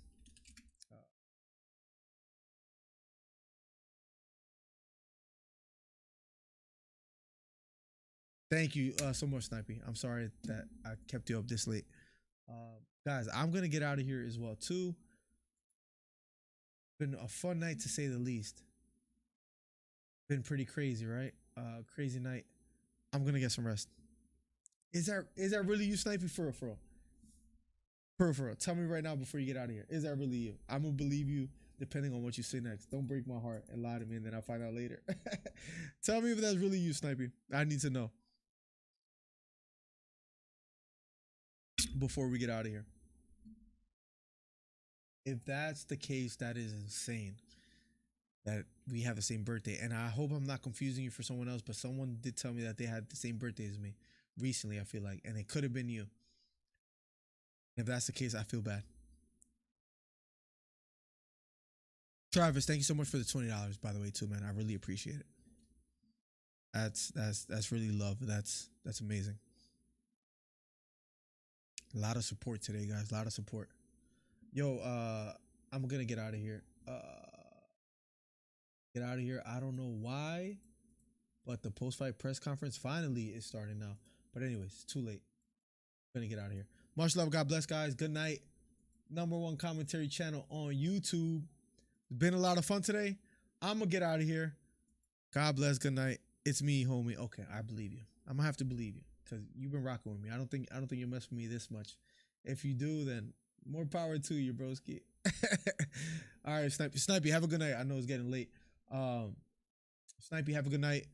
Thank you so much, Snipey. I'm sorry that I kept you up this late. Guys, I'm going to get out of here as well, too. Been a fun night, to say the least. Been pretty crazy, right? Crazy night. I'm going to get some rest. Is that really you, Snipey? For real. Tell me right now before you get out of here. Is that really you? I'm gonna believe you depending on what you say next. Don't break my heart and lie to me and then I'll find out later. Tell me if that's really you, Snipey. I need to know before we get out of here. If that's the case, that is insane that we have the same birthday. And I hope I'm not confusing you for someone else, but someone did tell me that they had the same birthday as me recently, I feel like, and it could have been you. If that's the case, I feel bad. Travis, thank you so much for the $20, by the way, too, man. I really appreciate it. That's really love. That's amazing. A lot of support today, guys. A lot of support. Yo, I'm gonna get out of here. I don't know why, but the post-fight press conference finally is starting now. But anyways, it's too late. I'm gonna get out of here. Much love. God bless, guys. Good night. #1 commentary channel on YouTube. It's been a lot of fun today. I'm gonna get out of here. God bless. Good night. It's me, homie. Okay, I believe you. I'm gonna have to believe you because you've been rocking with me. I don't think you mess with me this much. If you do, then more power to you, broski. All right, Snipey, have a good night. I know it's getting late. Snipey, have a good night.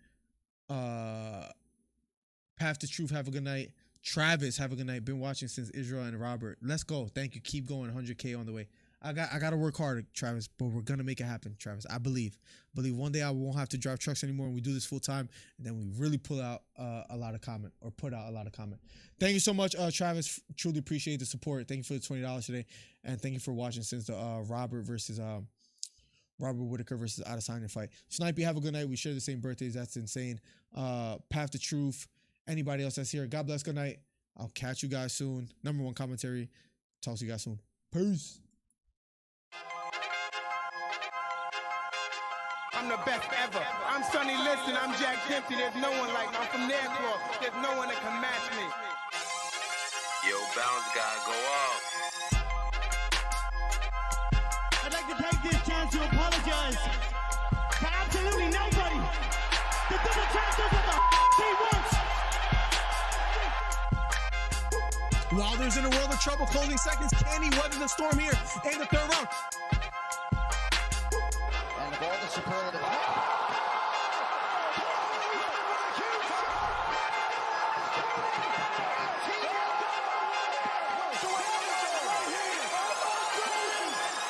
Path to Truth, have a good night. Travis, have a good night. Been watching since Israel and Robert. Let's go. Thank you. Keep going. 100K on the way. I got to work hard, Travis, but we're gonna make it happen, Travis. I believe one day I won't have to drive trucks anymore, and we do this full time, and then we really pull out a lot of comment, or put out a lot of comment. Thank you so much, Travis. Truly appreciate the support. Thank you for the $20 today, and thank you for watching since the Robert Whitaker versus Adesanya fight. Snipey, have a good night. We share the same birthdays. That's insane. Path to Truth. Anybody else that's here, God bless. Good night. I'll catch you guys soon. #1 commentary. Talk to you guys soon. Peace. I'm the best ever. I'm Sonny Liston. I'm Jack Dempsey. There's no one like me. I'm from Nairclaw. There's no one that can match me. Yo, bounce guy, go off. I'd like to take this chance to apologize for absolutely nobody. The double champ does what the he wants. Wilder's in a world of trouble. Closing seconds. Can he weather the storm here in the third round? And the ball to superlative.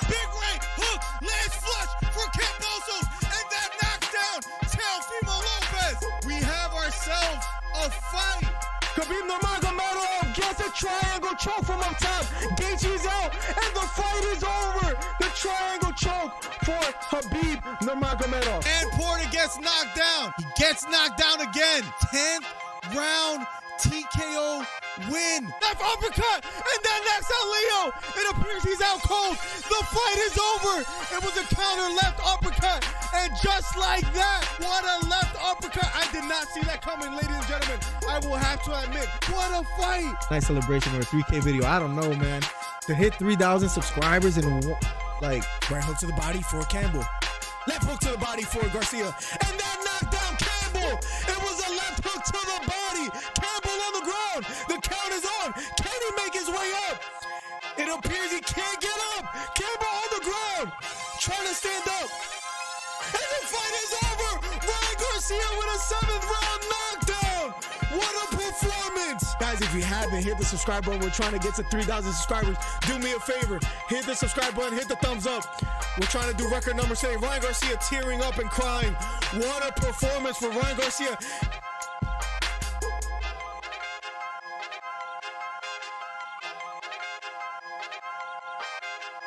Big right hook, lands flush for Cambosos, and that knockdown Teofimo Lopez. We have ourselves a fight. Khabib Nurmagomedov gets a triangle choke from up top. Gaethje's out, and the fight is over. The triangle choke for Khabib Nurmagomedov. And Porter gets knocked down. He gets knocked down again. 10th round TKO win. Left uppercut, and then knocks out Leo. It appears he's out cold. The fight is over. It was a counter left uppercut, and just like that, what a left uppercut. I did not see that coming, ladies and gentlemen. I will have to admit, what a fight. Nice celebration or a 3K video. I don't know, man. To hit 3,000 subscribers and like Right hook to the body for Campbell. Left hook to the body for Garcia. And that knocked down Campbell. It was a left hook to the body. Campbell on the ground. The count is on. Can he make his way up? It appears he can't get up. Campbell on the ground. Trying to stand up. And the fight is over. Ryan Garcia with a 7th round knockdown. What a performance. Guys, if you haven't, hit the subscribe button. We're trying to get to 3,000 subscribers. Do me a favor. Hit the subscribe button. Hit the thumbs up. We're trying to do record numbers today. Ryan Garcia tearing up and crying. What a performance for Ryan Garcia.